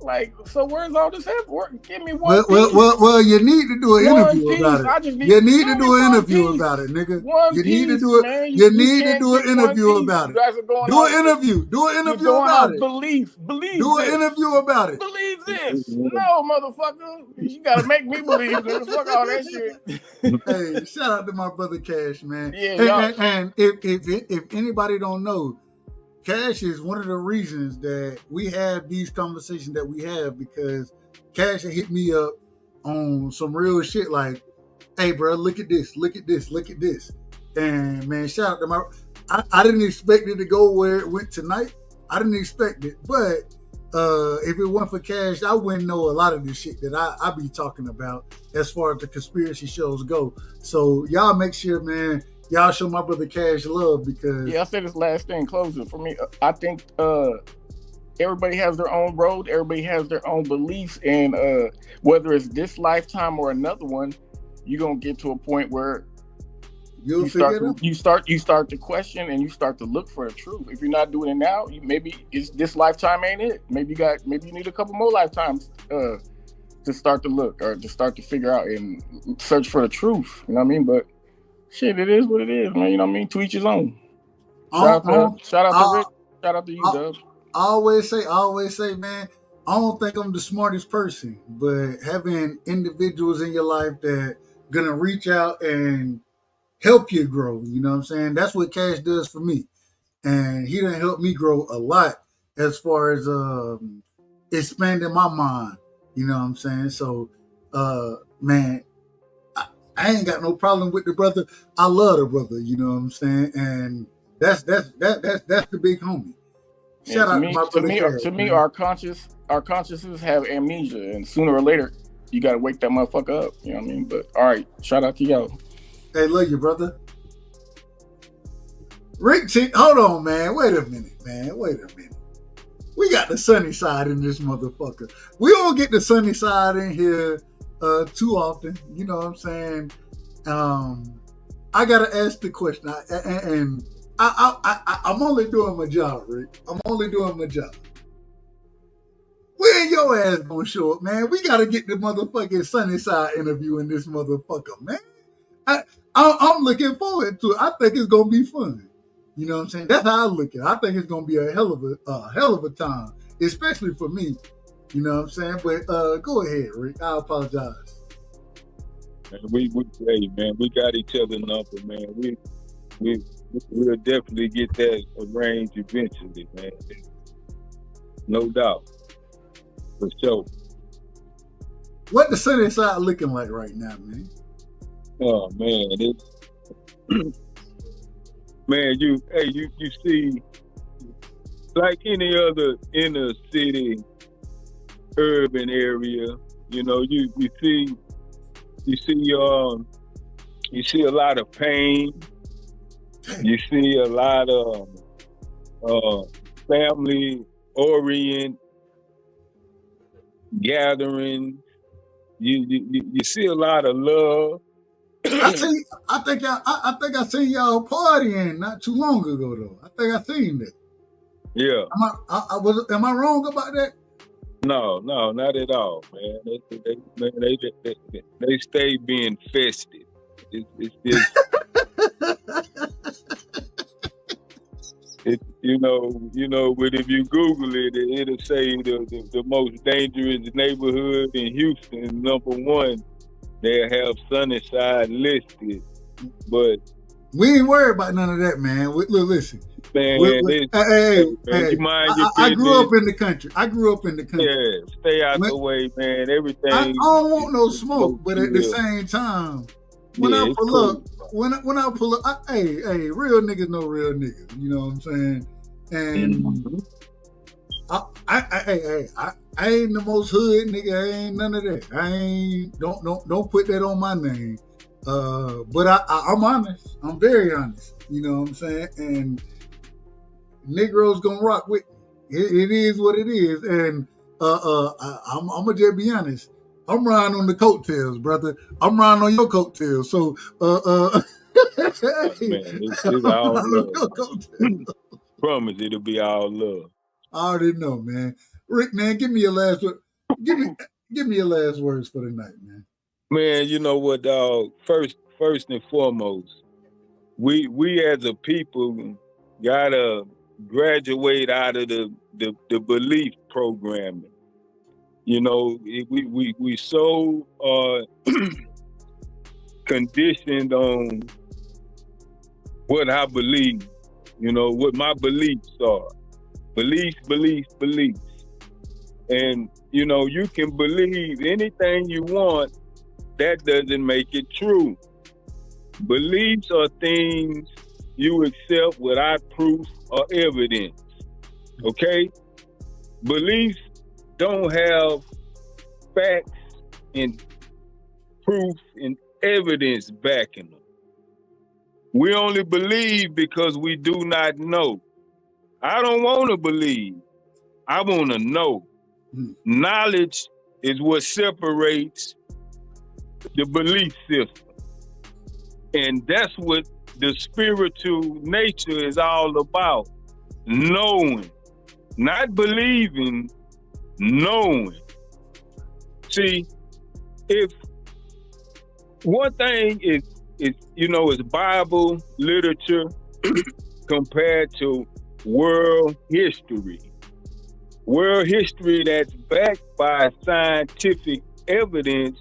Like, so where's all this effort? Give me one piece. Well, you need to do an interview about it. You need to do an interview about it, nigga. You need to do it. You need to do an interview about it. Do an interview. Do an interview about it. Believe. Do an interview about it. Believe this. No, motherfucker. You gotta make me believe, nigga. Fuck all that shit. Hey, shout out to my brother Cash, man. Yeah, and if anybody don't know, Cash is one of the reasons that we have these conversations that we have, because Cash hit me up on some real shit like, hey, bro, look at this. And, man, shout out to my... I didn't expect it to go where it went tonight. I didn't expect it. But if it weren't for Cash, I wouldn't know a lot of this shit that I be talking about as far as the conspiracy shows go. So y'all make sure, man, y'all show my brother Cash love, because... I'll say this last thing, closing for me. I think everybody has their own road. Everybody has their own beliefs. And whether it's this lifetime or another one, you're going to get to a point where you start to question and you start to look for the truth. If you're not doing it now, maybe it's this lifetime ain't it. Maybe you need a couple more lifetimes to start to look, or to start to figure out and search for the truth. You know what I mean? But shit, it is what it is, man. You know what I mean? To each his own. Shout out to Rick. Shout out to you, Dub. I always say, man, I don't think I'm the smartest person, but having individuals in your life that gonna reach out and help you grow, you know what I'm saying? That's what Cash does for me. And he done helped me grow a lot as far as expanding my mind, you know what I'm saying? So, man, I ain't got no problem with the brother. I love the brother, you know what I'm saying? And that's the big homie. Shout out to my brother. To me, our consciousness have amnesia, and sooner or later, you gotta wake that motherfucker up. You know what I mean? But all right, shout out to y'all. Hey, love you, brother. Rick, hold on, man. Wait a minute. We got the sunny side in this motherfucker. We don't get the sunny side in here too often. You know what I'm saying? I gotta ask the question, and I'm only doing my job, Rick. I'm only doing my job. When your ass gonna show up, man? We gotta get the motherfucking sunny side interview in this motherfucker, man. I'm looking forward to it. I think it's gonna be fun. You know what I'm saying? That's how I look at it. I think it's gonna be a hell of a time, especially for me. You know what I'm saying? But go ahead, Rick. I apologize. Man, we got each other number, man. We'll definitely get that arranged eventually, man. No doubt. For sure. What the sunny side looking like right now, man? Oh man, man, you see, like any other inner city, urban area, you know, you see a lot of pain. You see a lot of family orient gatherings. You see a lot of love. I think I seen y'all partying not too long ago though. I think I seen that. Yeah. Am I wrong about that? No, not at all, man. They stay being festive. It's just But if you Google it, it'll say the most dangerous neighborhood in Houston, #1. They have Sunnyside listed, but we ain't worried about none of that, man. Look, listen. Man, you mind your I grew business. up in the country. Yeah, stay out the way, man. Everything. I don't want no smoke, but at the same time, when I pull up, when I pull up, hey, real niggas know real niggas. You know what I'm saying? And I ain't the most hood nigga. I ain't none of that. I ain't don't put that on my name. But I'm honest. I'm very honest. You know what I'm saying? And Negroes gonna rock with me. It is what it is. And I'm gonna just be honest. I'm riding on the coattails, brother. I'm riding on your coattails. So man, it's all love. Promise it'll be all love. I already know, man. Rick, man, give me your last word. Give me your last words for the night, man. Man, you know what, dog? First and foremost, we as a people gotta graduate out of the belief programming. You know, we so conditioned on what I believe. You know what my beliefs are. Beliefs. And you know, you can believe anything you want. That doesn't make it true. Beliefs are things you accept without proof or evidence. Okay? Beliefs don't have facts and proof and evidence backing them. We only believe because we do not know. I don't want to believe. I want to know. Knowledge is what separates the belief system. And that's what the spiritual nature is all about. Knowing. Not believing, knowing. See, if one thing is Bible literature compared to world history. World history that's backed by scientific evidence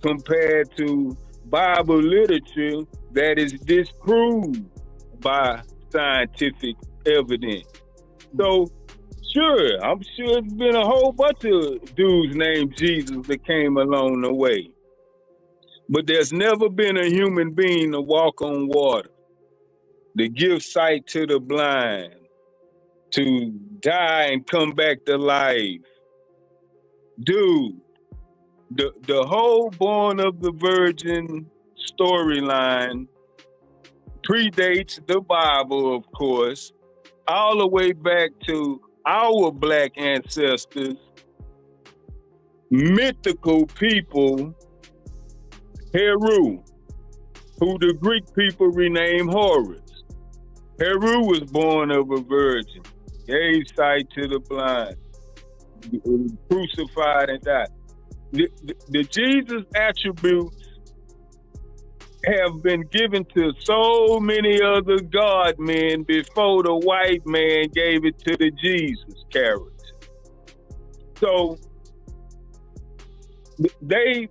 compared to Bible literature that is disproved by scientific evidence. So, I'm sure there's been a whole bunch of dudes named Jesus that came along the way. But there's never been a human being to walk on water, to give sight to the blind, to die and come back to life. Dude, the whole Born of the Virgin storyline predates the Bible, of course, all the way back to our black ancestors, mythical people, Heru, who the Greek people renamed Horus. Heru was born of a virgin, gave sight to the blind, crucified and died. The Jesus attributes have been given to so many other God men before the white man gave it to the Jesus character. So they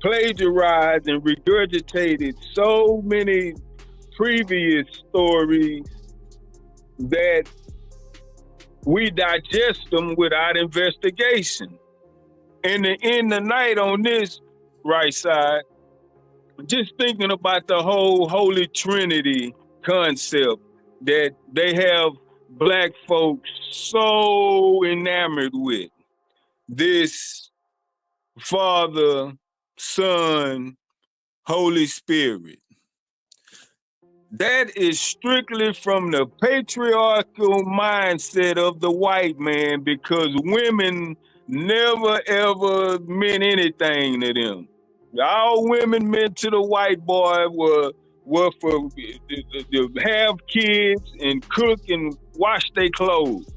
plagiarized and regurgitated so many previous stories that we digest them without investigation. And to end the night on this right side, just thinking about the whole Holy Trinity concept that they have black folks so enamored with. This Father, Son, Holy Spirit. That is strictly from the patriarchal mindset of the white man, because women never ever meant anything to them. All women meant to the white boy were for to have kids and cook and wash their clothes.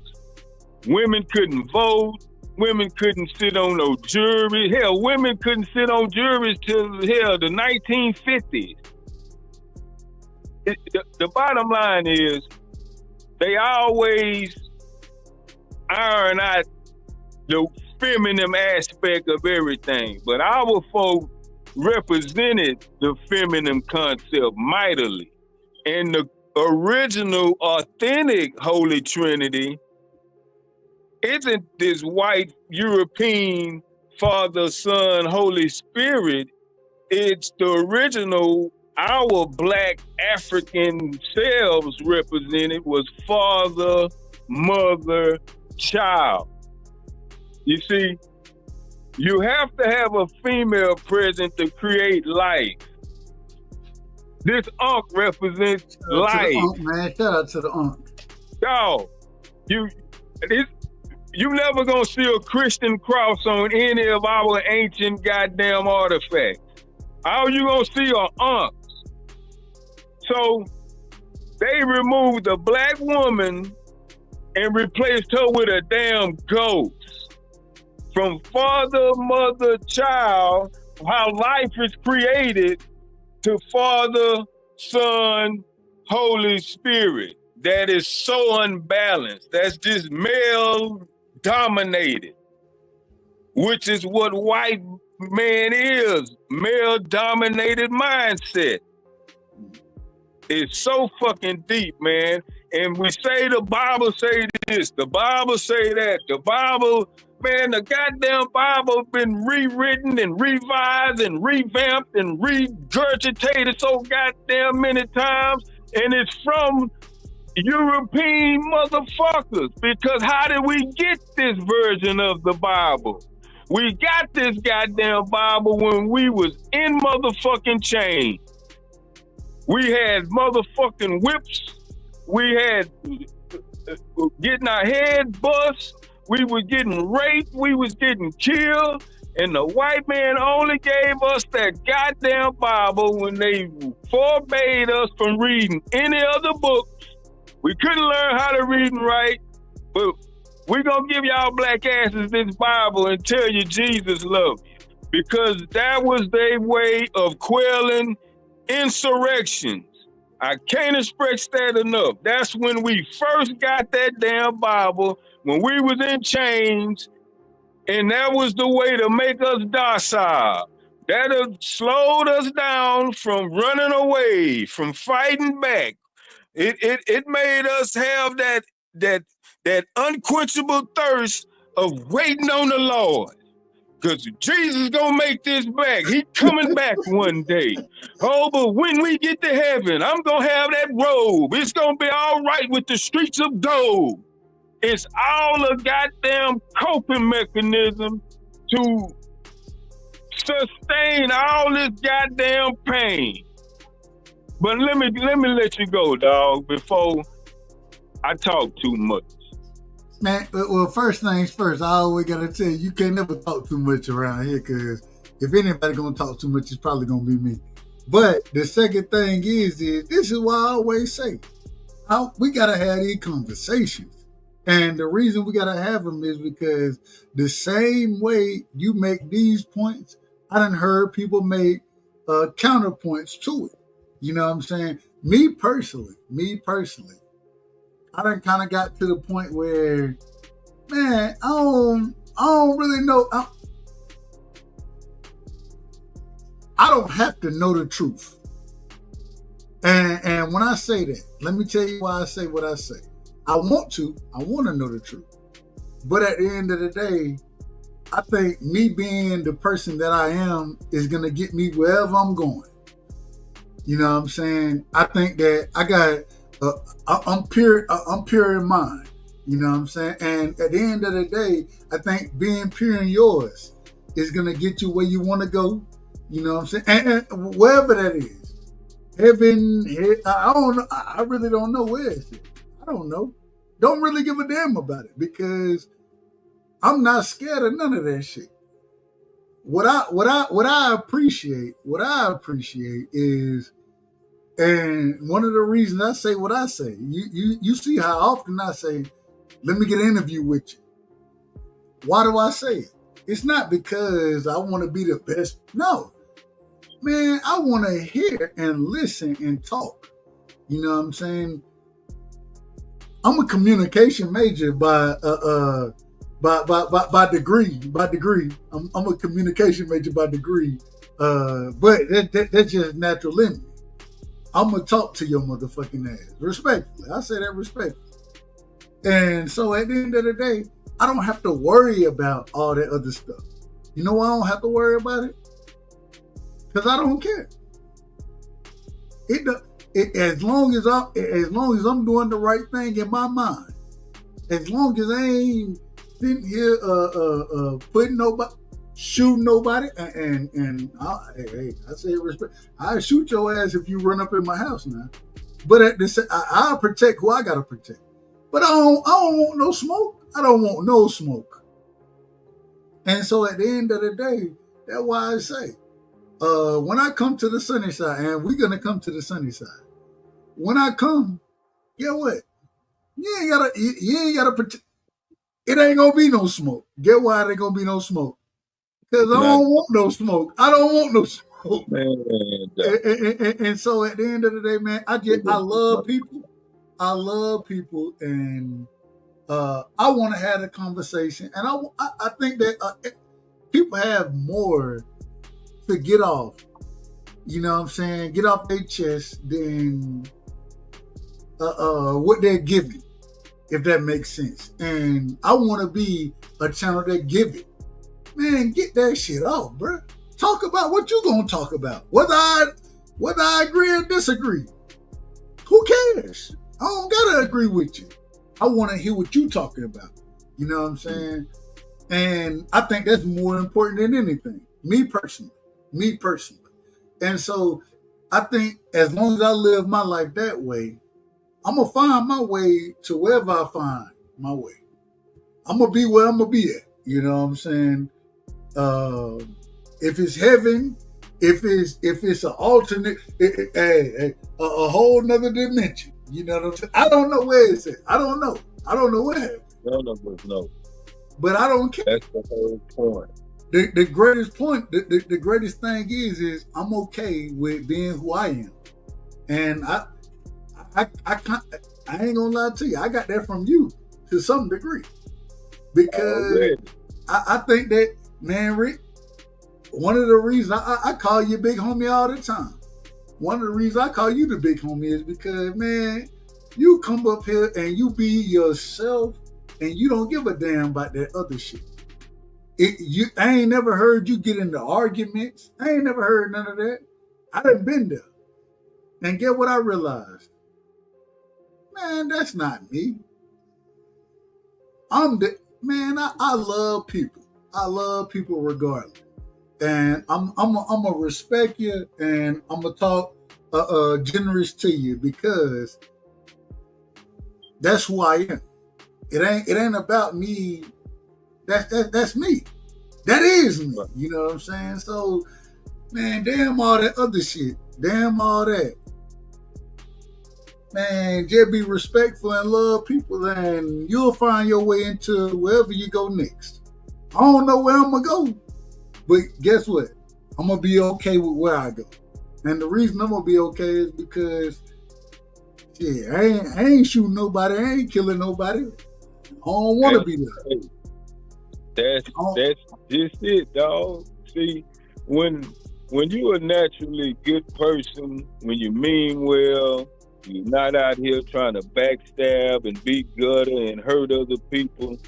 Women couldn't vote. Women couldn't sit on no jury. Hell, women couldn't sit on juries till the 1950s. the bottom line is they always iron out the feminine aspect of everything, but our folk represented the feminine concept mightily. And the original, authentic Holy Trinity isn't this white European Father, Son, Holy Spirit. It's the original, our Black African selves represented was Father, Mother, Child. You see, you have to have a female present to create life. This Ankh represents life. Man, shout out to the Ankh. Dog, you never gonna see a Christian cross on any of our ancient goddamn artifacts. All you gonna see are Ankhs. So they removed the Black woman and replaced her with a damn ghost. From Father, Mother, Child, how life is created, to Father, Son, Holy Spirit. That is so unbalanced. That's just male dominated, which is what white man is. Male dominated mindset. It's so fucking deep, man. And we say the Bible say this, the Bible say that, the Bible, man, the goddamn Bible been rewritten and revised and revamped and regurgitated so goddamn many times. And it's from European motherfuckers. Because how did we get this version of the Bible? We got this goddamn Bible when we was in motherfucking chains. We had motherfucking whips. We had getting our head bust. We were getting raped. We was getting killed. And the white man only gave us that goddamn Bible when they forbade us from reading any other books. We couldn't learn how to read and write, but we're going to give y'all black asses this Bible and tell you Jesus loves you. Because that was their way of quelling insurrections. I can't express that enough. That's when we first got that damn Bible, when we was in chains, and that was the way to make us docile. That slowed us down from running away, from fighting back. It made us have that unquenchable thirst of waiting on the Lord. Because Jesus gonna make this back. He coming back one day. Oh, but when we get to heaven, I'm gonna have that robe. It's gonna be all right with the streets of gold. It's all a goddamn coping mechanism to sustain all this goddamn pain. But let me let you go, dog, before I talk too much. Man, well, first things first, I always gotta tell you, you can't never talk too much around here, because if anybody gonna talk too much, it's probably gonna be me. But the second thing is this is why I always say, we gotta have these conversations. And the reason we gotta have them is because the same way you make these points, I done heard people make counterpoints to it. You know what I'm saying? Me personally, I done kind of got to the point where, man, I don't really know. I don't have to know the truth. And when I say that, let me tell you why I say what I say. I want to know the truth. But at the end of the day, I think me being the person that I am is going to get me wherever I'm going. You know what I'm saying? I think that I got... I'm pure in mind, you know what I'm saying? And at the end of the day, I think being pure in yours is going to get you where you want to go, you know what I'm saying? And wherever that is, heaven, I don't know. I really don't know where it's at. I don't know. Don't really give a damn about it, because I'm not scared of none of that shit. What I appreciate is, and one of the reasons I say what I say, you see how often I say, let me get an interview with you. Why do I say it? It's not because I want to be the best. No, man, I want to hear and listen and talk. You know what I'm saying? I'm a communication major by degree. I'm a communication major by degree. But that's just natural in me. I'm gonna talk to your motherfucking ass respectfully. I say that respectfully. And so at the end of the day, I don't have to worry about all that other stuff. You know why I don't have to worry about it? Because I don't care. As long as I'm doing the right thing in my mind, as long as I ain't sitting here putting nobody, shooting nobody, and I say respect. I shoot your ass if you run up in my house now. But at the I'll protect who I gotta protect. But I don't want no smoke. I don't want no smoke. And so at the end of the day, that's why I say, when I come to the sunny side, and we're gonna come to the sunny side. When I come, get what? You ain't gotta protect. It ain't gonna be no smoke. Get why it ain't gonna be no smoke? Because I don't want no smoke. I don't want no smoke. And so at the end of the day, man, I love people. I love people, and I want to have a conversation. And I think that people have more to get off. You know what I'm saying? Get off their chest than what they're giving, if that makes sense. And I want to be a channel that give it. Man, get that shit off, bro. Talk about what you gonna talk about. Whether I agree or disagree. Who cares? I don't gotta agree with you. I want to hear what you talking about. You know what I'm saying? And I think that's more important than anything. Me personally. And so I think as long as I live my life that way, I'm gonna find my way to wherever I find my way. I'm gonna be where I'm gonna be at. You know what I'm saying? If it's heaven, if it's an alternate, a whole nother dimension. You know what I'm saying? I don't know where it's at. I don't know what happened. None of us know. But I don't care. That's the whole point. The greatest point, the greatest thing is I'm okay with being who I am. And I ain't gonna lie to you. I got that from you to some degree. Because I think that, man, Rick, one of the reasons I call you big homie all the time. One of the reasons I call you the big homie is because, man, you come up here and you be yourself and you don't give a damn about that other shit. I ain't never heard you get into arguments. I ain't never heard none of that. I done been there. And get what I realized? Man, that's not me. I love people. I love people regardless. And I'm gonna respect you, and I'm gonna talk generous to you because that's who I am. It ain't about me. That's me. That is me. You know what I'm saying? So, man, damn all that other shit. Damn all that. Man, just be respectful and love people, and you'll find your way into wherever you go next. I don't know where I'm gonna go, but guess what? I'm gonna be okay with where I go. And the reason I'm gonna be okay is because, shit, I ain't shooting nobody. I ain't killing nobody. I don't want to be there. That's just it, dog. See, when you're a naturally good person, when you mean well, you're not out here trying to backstab and be gutter and hurt other people.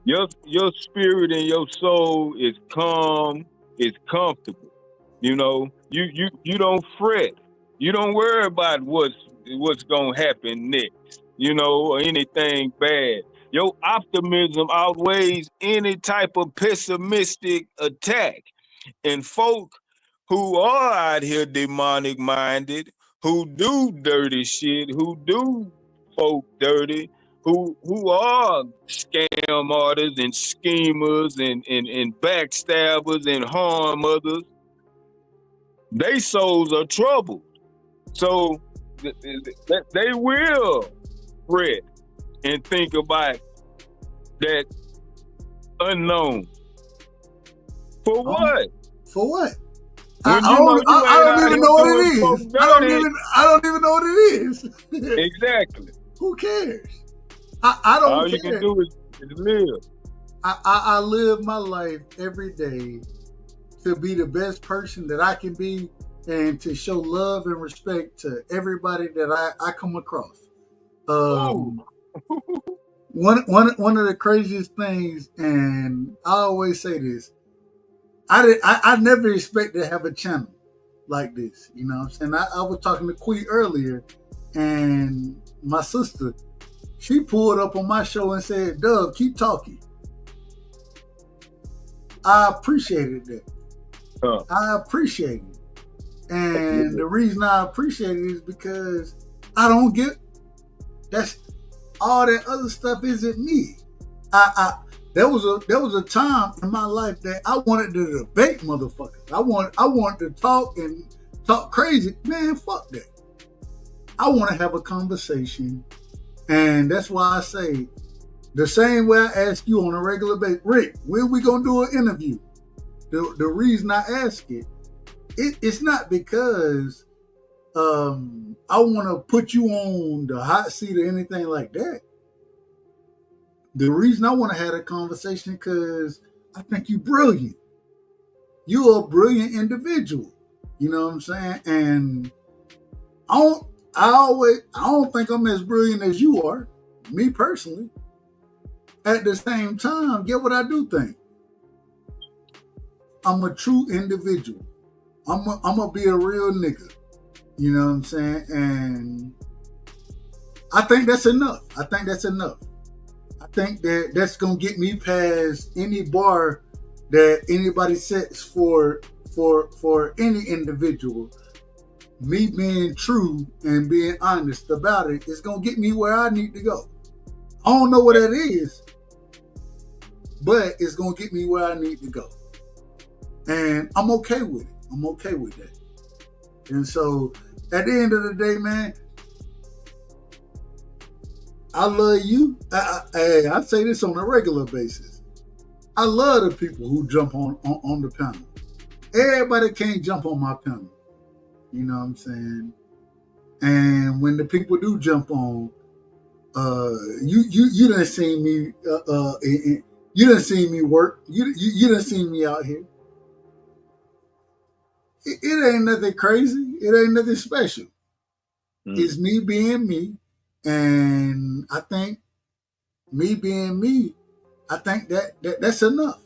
Your spirit and your soul is calm, is comfortable. You know, you don't fret. You don't worry about what's gonna happen next, you know, or anything bad. Your optimism outweighs any type of pessimistic attack. And folk who are out here demonic minded, who do dirty shit, who do folk dirty, who are scam artists and schemers and backstabbers and harm others, they souls are troubled. So they will fret and think about that unknown. For what? For what? I don't even know what it is. I don't even know what it is. Exactly. Who cares? I don't All care. you can do is live. I live my life every day to be the best person that I can be and to show love and respect to everybody that I come across. One of the craziest things, and I always say this, I never expect to have a channel like this. You know what I'm saying? I was talking to Quee earlier, and my sister, she pulled up on my show and said, "Doug, keep talking." I appreciated that. I appreciate it. And the reason I appreciate it is because I don't get that's all that other stuff isn't me. There was a time in my life that I wanted to debate motherfuckers. I wanted to talk and talk crazy. Man, fuck that. I want to have a conversation. And that's why I say the same way I ask you on a regular basis, Rick, when we gonna do an interview? The reason I ask it's not because I want to put you on the hot seat or anything like that. The reason I want to have a conversation because I think you're brilliant. You're a brilliant individual. You know what I'm saying? And I don't think I'm as brilliant as you are, me personally. At the same time, get what I do think? I'm a true individual. I'm gonna be a real nigga. You know what I'm saying? And I think that's enough. I think that's gonna get me past any bar that anybody sets for any individual. Me being true and being honest about it is gonna get me where I need to go. I don't know what that is, but it's gonna get me where I need to go. And I'm okay with it. I'm okay with that. And so at the end of the day, man, I love you. I say this on a regular basis. I love the people who jump on the panel. Everybody can't jump on my panel. You know what I'm saying? And when the people do jump on, you done seen me. You done seen me work. You done seen me out here. It ain't nothing crazy. It ain't nothing special. It's me being me. And I think me being me, I think that's enough.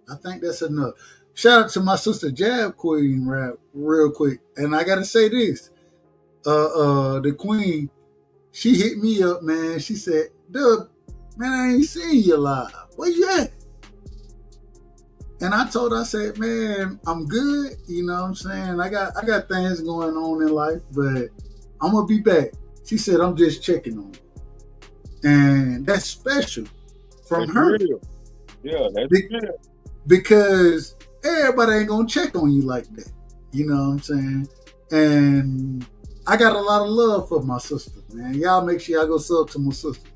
I think that's enough. Shout out to my sister Jab Queen rap real quick. And I gotta say this. The Queen, she hit me up, man. She said, Doug, man, I ain't seen you live. Where you at? And I told her, I said, man, I'm good. You know what I'm saying? I got things going on in life, but I'm gonna be back. She said, I'm just checking on you. And that's special from her. Real. Yeah, that's real. Because everybody ain't gonna check on you like that. You know what I'm saying? And I got a lot of love for my sister, man. Y'all make sure y'all go sub to my sister.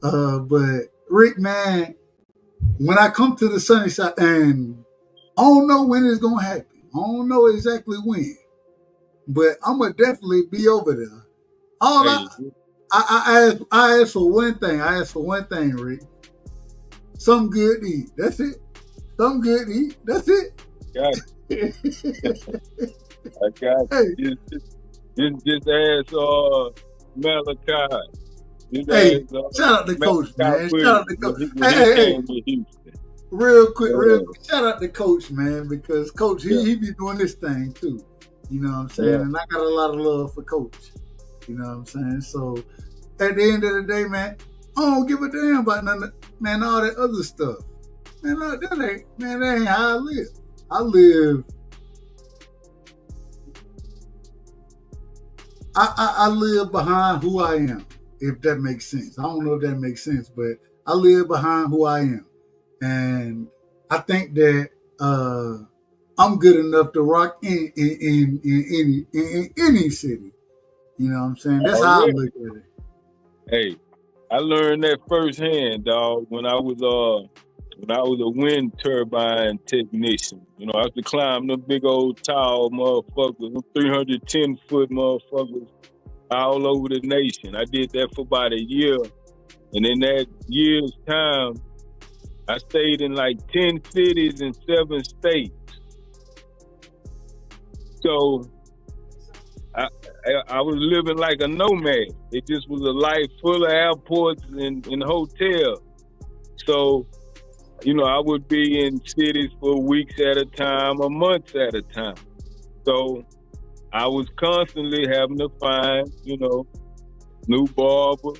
But Rick, man, when I come to the sunny side, and I don't know when it's gonna happen. I don't know exactly when, but I'm gonna definitely be over there. I asked for one thing. I asked for one thing, Rick. Something good to eat. That's it. Something good to eat. That's it. Got it. I got it. Just ask Malachi. Hey, shout out to Coach, man. Shout out to Coach. Hey. Real quick, shout out to Coach, man, because Coach, he be doing this thing too. You know what I'm saying? And I got a lot of love for Coach. You know what I'm saying? So at the end of the day, man, I don't give a damn about none of, man, all that other stuff. Man, that ain't how I live. I live behind who I am, if that makes sense. I don't know if that makes sense, but I live behind who I am. And I think that I'm good enough to rock in any city. You know what I'm saying? That's how I look at it. Hey, I learned that firsthand, dog, when I was when I was a wind turbine technician. You know, I used to climb them big old tall motherfuckers, them 310-foot motherfuckers all over the nation. I did that for about a year. And in that year's time, I stayed in like 10 cities and 7 states. So I was living like a nomad. It just was a life full of airports and hotels. So, you know, I would be in cities for weeks at a time or months at a time. So I was constantly having to find, you know, new barber,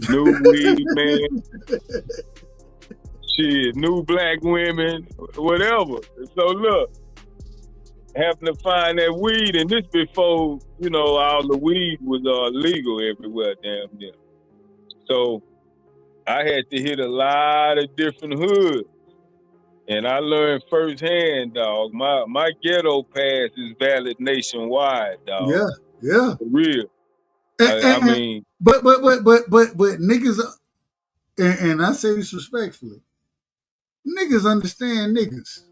new weed man, shit, new black women, whatever. So look, having to find that weed, and this before, you know, all the weed was legal everywhere damn near. So I had to hit a lot of different hoods. And I learned firsthand, dog. My ghetto pass is valid nationwide, dog. Yeah, yeah. For real. I mean, but niggas, and I say this respectfully, niggas understand niggas.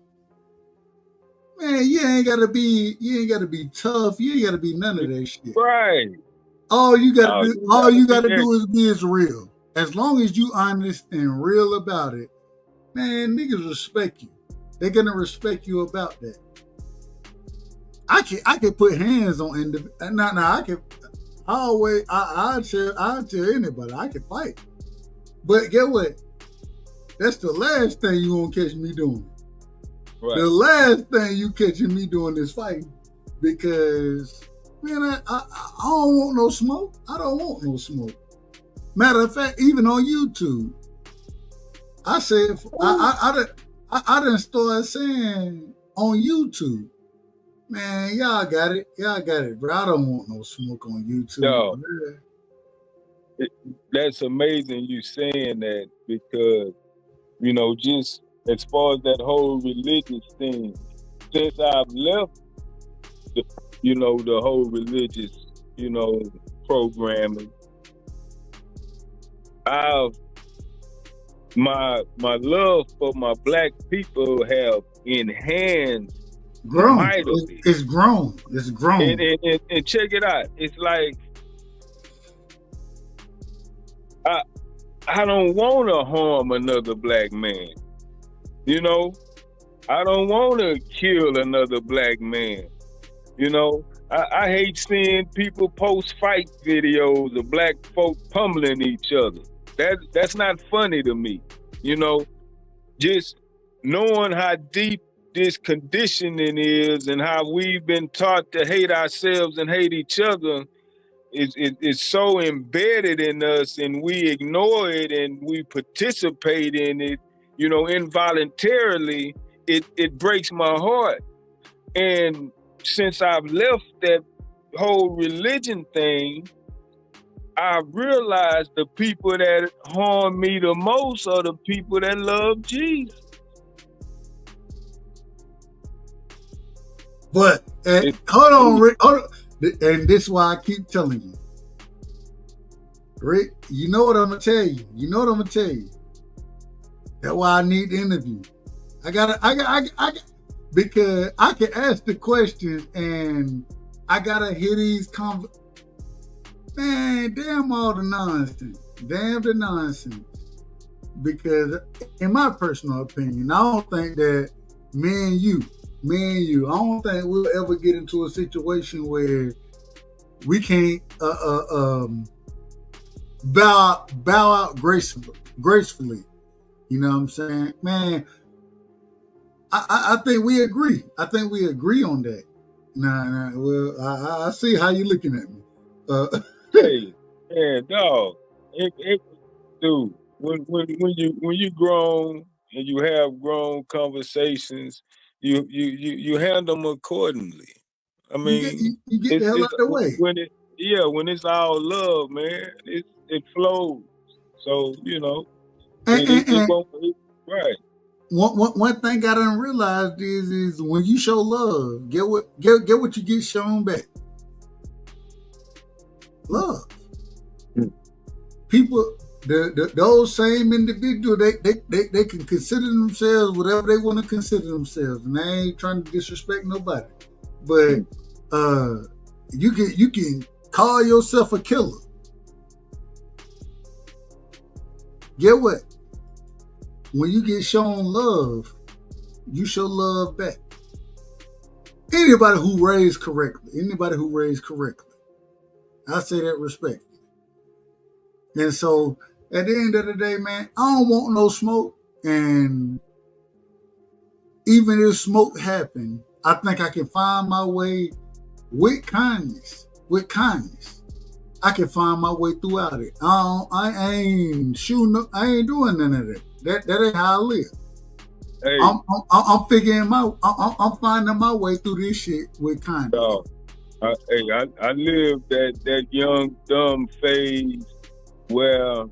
Man, you ain't gotta be tough. You ain't gotta be none of that shit. Right. All you gotta do is be as real. As long as you honest and real about it, man, niggas respect you. They're gonna respect you about that. I can put hands on I'll tell anybody I can fight. But get what? That's the last thing you won't catch me doing. Right. The last thing you catching me doing is fighting, because man, I don't want no smoke. I don't want no smoke. Matter of fact, even on YouTube, I said I done started saying on YouTube, man, y'all got it, bro. I don't want no smoke on YouTube. No, that's amazing you saying that, because, you know, just as far as that whole religious thing, since I've left, the whole religious, programming, my love for my black people have enhanced mightily. It's grown. It's grown. And check it out. It's like I don't want to harm another black man. You know, I don't want to kill another black man. You know, I hate seeing people post fight videos of black folk pummeling each other. That's not funny to me. You know, just knowing how deep this conditioning is and how we've been taught to hate ourselves and hate each other is so embedded in us, and we ignore it and we participate in it, you know, involuntarily. It breaks my heart. And since I've left that whole religion thing, I realized the people that harm me the most are the people that love Jesus. But hold on, Rick. Hold on. And this is why I keep telling you, Rick. You know what I'm gonna tell you. That's why I need the interview. Because I can ask the questions and I gotta hear these Man, damn all the nonsense. Damn the nonsense. Because in my personal opinion, I don't think that me and you, I don't think we'll ever get into a situation where we can't bow out gracefully. You know what I'm saying? Man, I think we agree. I think we agree on that. Nah, well, I see how you're looking at me. Hey, man, dog. Dude, when you grown and you have grown conversations, you handle them accordingly. I mean, you get the hell out of the way. When it's all love, man, it flows. So, you know, right. One thing I done realized is when you show love, get what you get shown back. Love. People those same individuals, they can consider themselves whatever they want to consider themselves, and they ain't trying to disrespect nobody. But you can call yourself a killer. Get what? When you get shown love, you show love back. Anybody who raised correctly, I say that respectfully. And so at the end of the day, man, I don't want no smoke. And even if smoke happen, I think I can find my way with kindness. I can find my way throughout it. I ain't shooting. I ain't doing none of that. That ain't how I live. Hey, I'm figuring I'm finding my way through this shit with kindness. I lived that young dumb phase where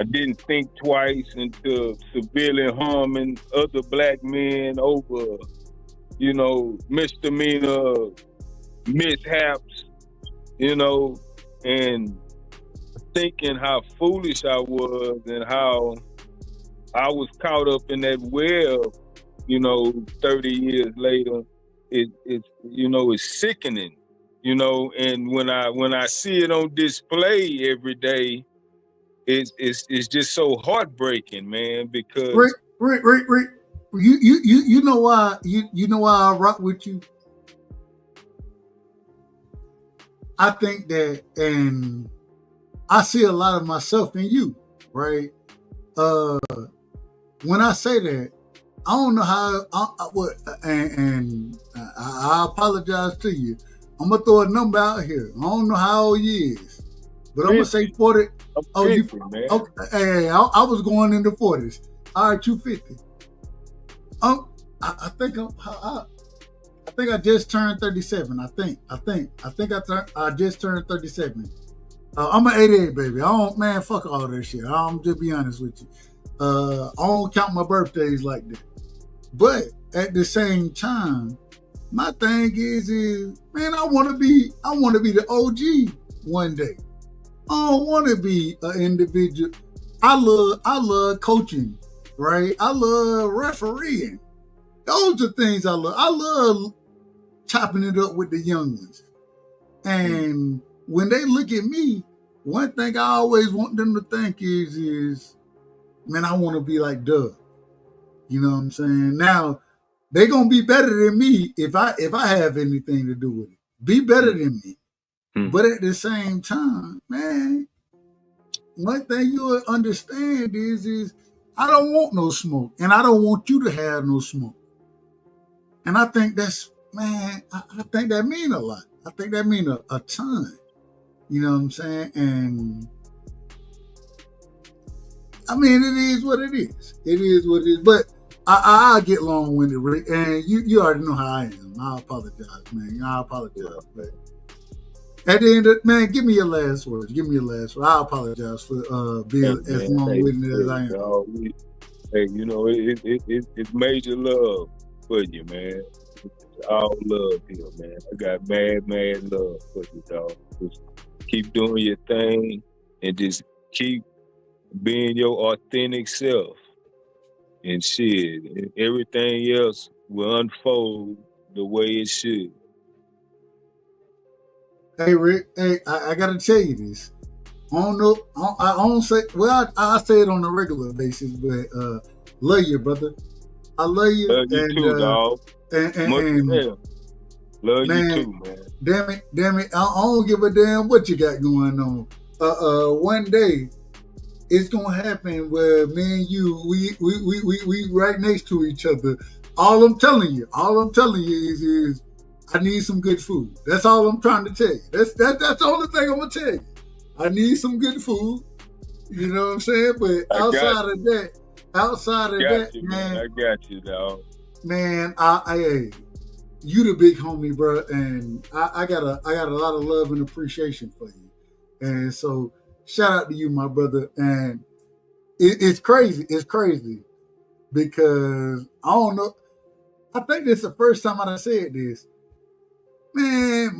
I didn't think twice into severely harming other black men over, misdemeanor mishaps, and thinking how foolish I was and how I was caught up in that web, 30 years later. It's sickening, and when I see it on display every day, it's just so heartbreaking, man, because Rick, you know why I rock with you? I think that, and I see a lot of myself in you, right? When I say that, I don't know how. I apologize to you. I'm gonna throw a number out here. I don't know how old you is, but I'm gonna say 40. Oh, 50, man. Okay, hey, I was going in the 40s. All right, you 50. I think I just turned 37. I just turned 37. I'm an 88 baby. Fuck all that shit. I'm just be honest with you. I don't count my birthdays like that. But at the same time, my thing is man, I want to be the OG one day. I don't want to be an individual. I love coaching, right? I love refereeing. Those are things I love. I love chopping it up with the young ones. And when they look at me, one thing I always want them to think is man, I want to be like Doug. You know what I'm saying? Now, they're gonna be better than me if I have anything to do with it. Be better than me. But at the same time, man, one thing you'll understand is I don't want no smoke, and I don't want you to have no smoke. And I think that's, man, I think that mean a lot. I think that mean a ton. You know what I'm saying? And I mean, it is what it is. It is what it is. But I'll get long-winded, Rick. And you already know how I am. I apologize, man. I apologize. But at the end of, man, give me your last words. I apologize for being as long-winded as I am. It's major love for you, man. It's all love here, man. I got mad love for you, dog. Just keep doing your thing and just keep being your authentic self. And shit, and everything else will unfold the way it should. Hey, Rick, I gotta tell you this. I don't know. I don't say. Well, I say it on a regular basis, but love you, brother. I love you. Love you too, dog. And love man, you too, man. Damn it. I don't give a damn what you got going on. One day it's gonna happen where me and you, we right next to each other. All I'm telling you is I need some good food. That's all I'm trying to tell you. That's the only thing I'm gonna tell you. I need some good food. You know what I'm saying? But outside of that, man, I got you, dog. Man, I you the big homie, bro, and I got a lot of love and appreciation for you. And so shout out to you, my brother. And it's crazy. It's crazy because I don't know. I think this is the first time I said this. Man,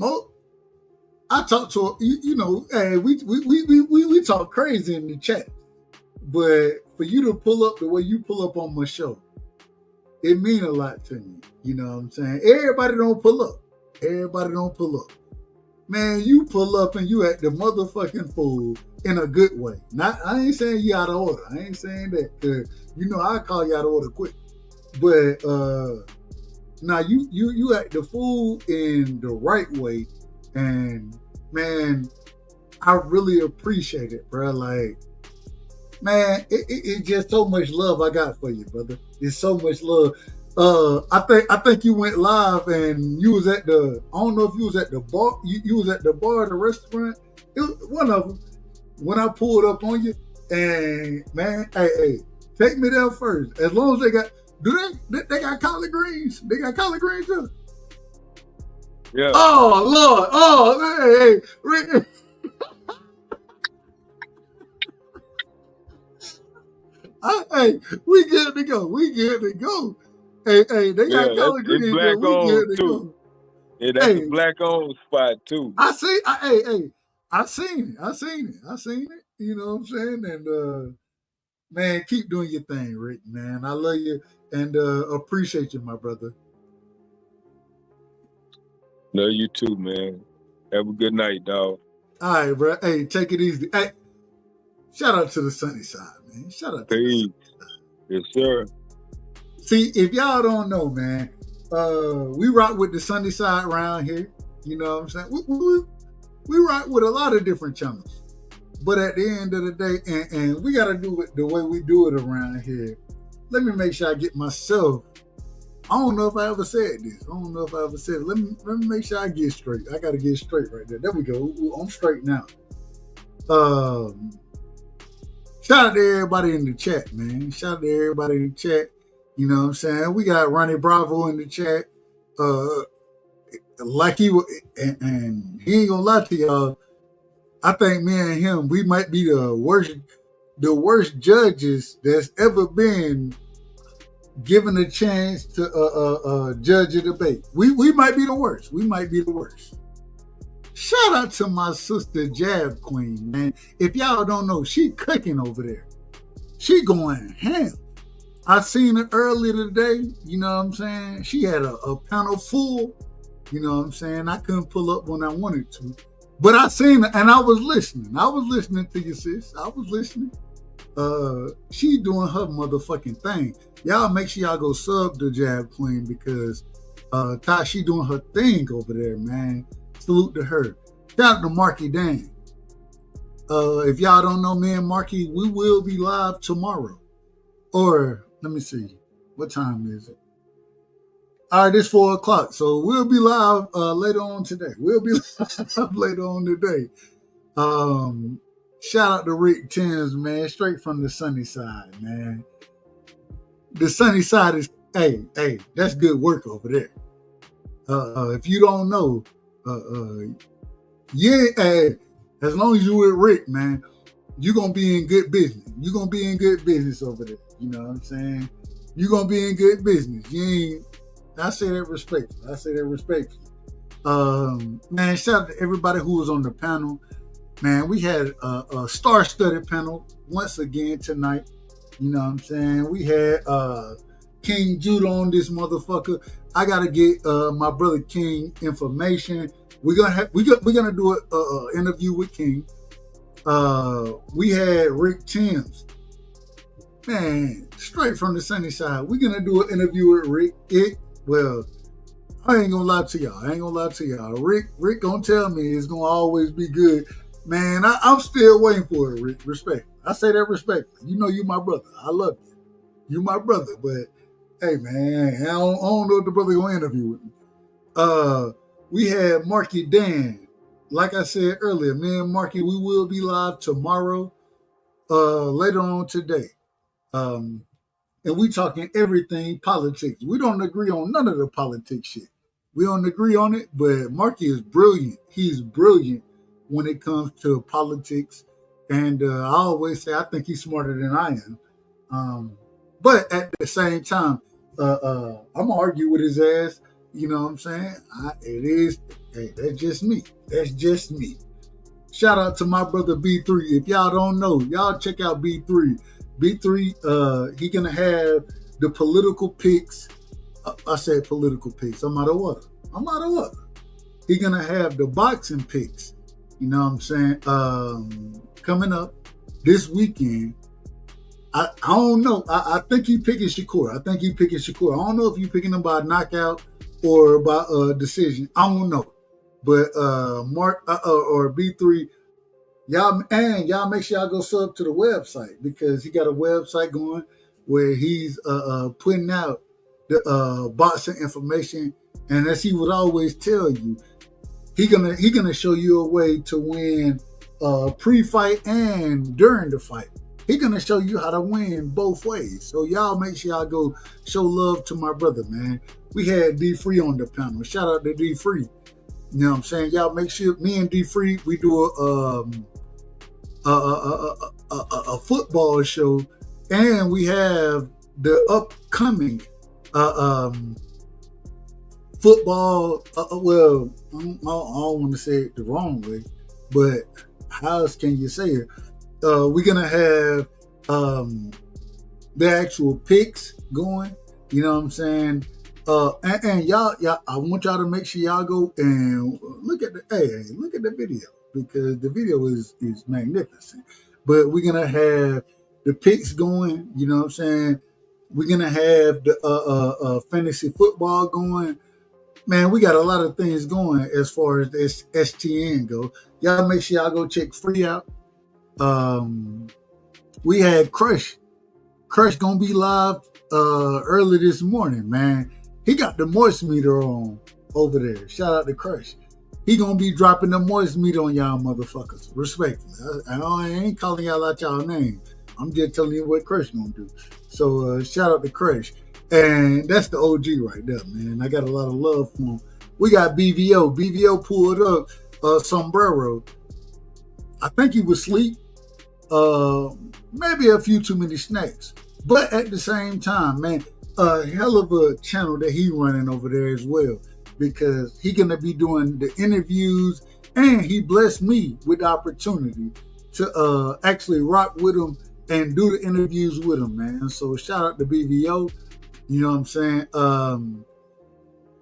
I talk to hey, we talk crazy in the chat, but for you to pull up the way you pull up on my show, it mean a lot to me. You know what I'm saying? Everybody don't pull up. Man, you pull up and you act the motherfucking fool in a good way. I ain't saying you out of order. I ain't saying that, cause I call you out of order quick. But now you act the fool in the right way, and man, I really appreciate it, bro. Like, man, it's just so much love I got for you, brother. It's so much love. I think you went live and you was at the, I don't know if you was at the bar, you was at the bar at the restaurant. It was one of them. When I pulled up on you, and man, hey, take me there first. As long as they got, they got collard greens? They got collard greens too. Yeah. Oh Lord. Oh, hey, Rick. Hey, we good to go. Hey, they got collard greens. It's black We good to too. go. Yeah, that's a black owned spot too. I seen it. You know what I'm saying? And man, keep doing your thing, Rick. Man, I love you and appreciate you, my brother. Love you too, man. Have a good night, dog. All right, bro. Hey, take it easy. Hey, shout out to the sunny side, man. Shout out to the sunny side. Yes, sir. See, if y'all don't know, man, we rock with the sunny side around here. You know what I'm saying? We rock with a lot of different channels. But at the end of the day, and we got to do it the way we do it around here. Let me make sure I get myself. I don't know if I ever said this. Let me make sure I get straight. I got to get straight right there. There we go. I'm straight now. Shout out to everybody in the chat, man. Shout out to everybody in the chat. You know what I'm saying? We got Ronnie Bravo in the chat. Like and he ain't gonna lie to y'all. I think me and him, we might be the worst judges that's ever been given a chance to judge a debate. We might be the worst. Shout out to my sister Jab Queen, man. If y'all don't know, she cooking over there. She going ham. I seen her earlier today. You know what I'm saying? She had a panel full. You know what I'm saying? I couldn't pull up when I wanted to. But I seen her and I was listening. I was listening to you, sis. I was listening. She doing her motherfucking thing. Y'all make sure y'all go sub to Jab Queen because she doing her thing over there, man. Salute to her. Shout out to Marky Dan. If y'all don't know me and Marky, we will be live tomorrow. Or, let me see. What time is it? All right, it's 4 o'clock. So we'll be live later on today. Shout out to Rick Timms, man. Straight from the sunny side, man. The sunny side is, hey, that's good work over there. If you don't know, as long as you with Rick, man, you're going to be in good business. You're going to be in good business over there. You know what I'm saying? You're going to be in good business. I say that respectfully. Man, shout out to everybody who was on the panel. Man, we had a star-studded panel once again tonight. You know what I'm saying? We had King Judah on this motherfucker. I gotta get my brother King information. We're gonna do an interview with King. We had Rick Timms. Man, straight from the sunny side. We're gonna do an interview with Rick. I ain't gonna lie to y'all. Rick gonna tell me it's gonna always be good. Man, I'm still waiting for it, Rick. Respect. I say that respectfully. You know you my brother. I love you. You my brother. But hey, man, I don't know if the brother gonna interview with me. We had Marky Dan. Like I said earlier, me and Marky, we will be live tomorrow, later on today. And we talking everything politics. We don't agree on none of the politics shit. We don't agree on it, but Marky is brilliant. He's brilliant when it comes to politics. And I always say I think he's smarter than I am. But at the same time, I'm going to argue with his ass. You know what I'm saying? It is. Hey, that's just me. That's just me. Shout out to my brother B3. If y'all don't know, y'all check out B3. B3, he gonna have the political picks. I said political picks. I'm out of water. He gonna have the boxing picks. You know what I'm saying? Coming up this weekend. I don't know. I think he picking Shakur. I don't know if you picking him by knockout or by decision. I don't know. But Mark or B3, y'all make sure y'all go sub to the website, because he got a website going where he's putting out the boxing information, and as he would always tell you, he gonna show you a way to win pre-fight and during the fight. He gonna show you how to win both ways. So y'all make sure y'all go show love to my brother, man. We had D Free on the panel. Shout out to D Free. You know what I'm saying? Y'all make sure me and D Free, we do a football show, and we have the upcoming football. Well, I don't want to say it the wrong way, but how else can you say it? We're gonna have the actual picks going. You know what I'm saying? And y'all, I want y'all to make sure y'all go and look at the video, because the video is magnificent. But we're gonna have the picks going. You know what I'm saying? We're gonna have the fantasy football going. Man, we got a lot of things going as far as this STN go. Y'all make sure y'all go check Free out. We had Crush gonna be live early this morning, man. He got the moist meter on over there. Shout out to Crush. He gonna be dropping the moist meter on y'all motherfuckers. Respectfully. I ain't calling y'all out y'all name. I'm just telling you what Crush gonna do. So shout out to Crush. And that's the OG right there, man. I got a lot of love for him. We got BVO. BVO pulled up Sombrero. I think he was asleep. Maybe a few too many snacks. But at the same time, man, a hell of a channel that he running over there as well, because he gonna be doing the interviews, and he blessed me with the opportunity to actually rock with him and do the interviews with him, man. So shout out to BVO. You know what I'm saying? I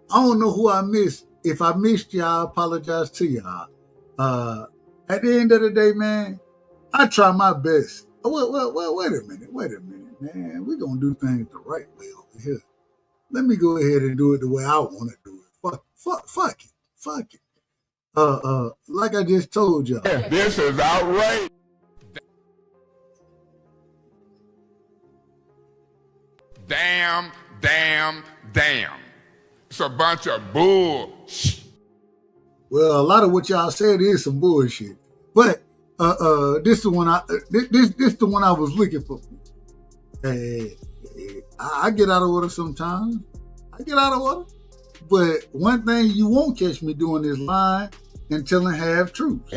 don't know who I missed. If I missed y'all, I apologize to y'all. At the end of the day, man, I try my best. Well, wait a minute, man. We're going to do things the right way over here. Let me go ahead and do it the way I want to do it. Fuck it. Like I just told y'all. This is outrageous. Damn. It's a bunch of bullshit. Well, a lot of what y'all said is some bullshit. But this the one I was looking for. I get out of order sometimes. But one thing you won't catch me doing is lying and telling half truths.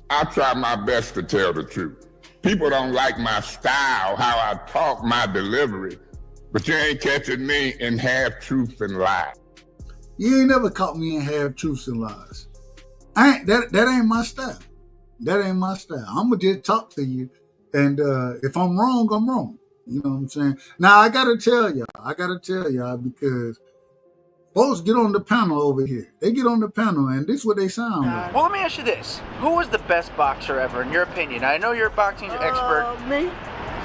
I try my best to tell the truth. People don't like my style, how I talk, my delivery. But you ain't catching me in half truths and lies. You ain't never caught me in half truths and lies. That ain't my style. I'm gonna just talk to you, and if I'm wrong, I'm wrong. You know what I'm saying? Now I gotta tell y'all because folks get on the panel over here. They get on the panel, and this is what they sound like. Well, let me ask you this: who was the best boxer ever, in your opinion? I know you're a boxing expert. Me.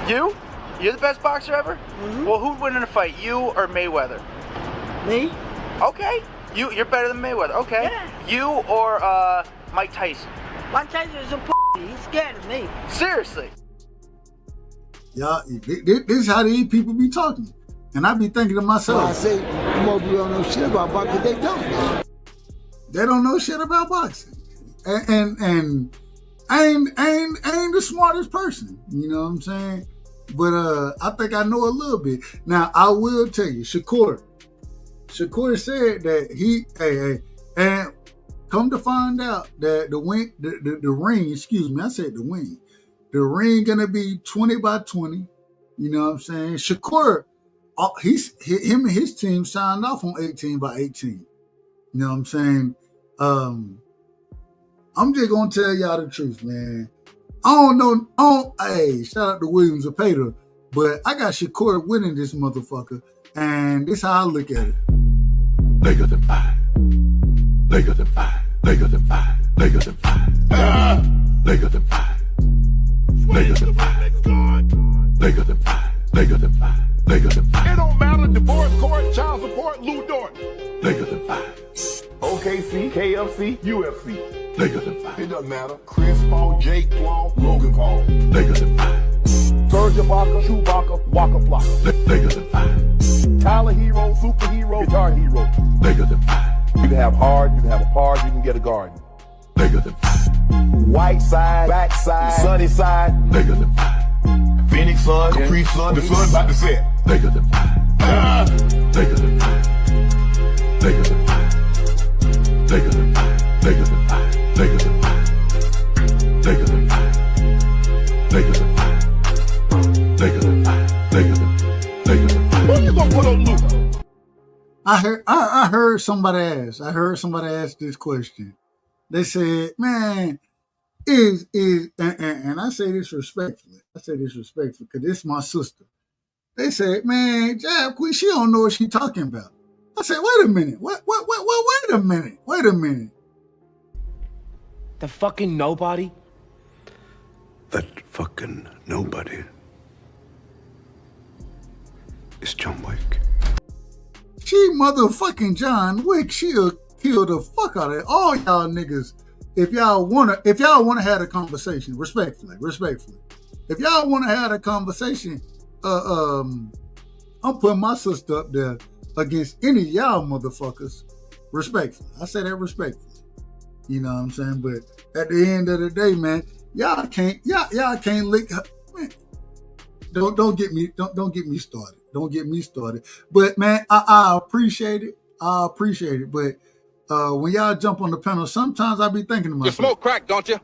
You? You're the best boxer ever? Mm-hmm. Well, who'd win in a fight, you or Mayweather? Me. Okay. You're better than Mayweather. Okay. Yeah. You or Mike Tyson? Mike Tyson is a He's scared of me. Seriously. Y'all, this is how these people be talking. And I be thinking to myself, I say, most people don't know shit about boxing. They don't. They don't know shit about boxing. And I ain't the smartest person. You know what I'm saying? But I think I know a little bit. Now, I will tell you, Shakur said that and come to find out that the ring gonna be 20 by 20. You know what I'm saying? Shakur him and his team signed off on 18 by 18. You know what I'm saying? I'm just gonna tell y'all the truth, man. I don't know. Hey, shout out to Williams or Pater, but I got Shakur winning this motherfucker, and this how I look at it. Bigger than 5. Bigger than 5. Bigger than 5. Bigger than 5. Bigger than 5. Bigger than 5. Bigger than 5. Bigger than 5. Bigger than 5. It don't matter. Divorce court, child support, Lou Dort. Bigger than 5. OKC, KFC, UFC. Bigger than 5. It doesn't matter. Chris Paul, Jake Paul, Logan Paul. Bigger than 5. Serge Ibaka, Chewbacca, Waka Flocka. Bigger than 5. Tyler Hero, superhero, guitar hero. Bigger than 5. You can have hard, you can have a park, you can get a garden. Bigger than 5. White side, back side, sunny side. Bigger than 5. Phoenix sun, Capri sun, the sun about to set. Bigger than 5. Bigger than 5. Bigger than 5. Bigger than 5. Bigger than 5. Bigger than 5. Bigger than 5. Bigger than 5. Bigger than 5. Bigger than 5. Who you gonna put on Luke? I heard somebody ask this question. They said, man, and I say this respectfully. Because this is my sister. They said, man, Jab Queen, she don't know what she talking about. I said, wait a minute. Wait a minute. The fucking nobody? That fucking nobody is John Wick. She motherfucking John Wick. She'll kill the fuck out of all y'all niggas. If y'all wanna have a conversation, respectfully. If y'all wanna have a conversation, I'm putting my sister up there against any of y'all motherfuckers. Respectfully. I say that respectfully. You know what I'm saying? But at the end of the day, man, y'all can't lick her. Man, don't get me started. Don't get me started. But man, I appreciate it. But when y'all jump on the panel, sometimes I be thinking to myself. You smoke crack, don't you?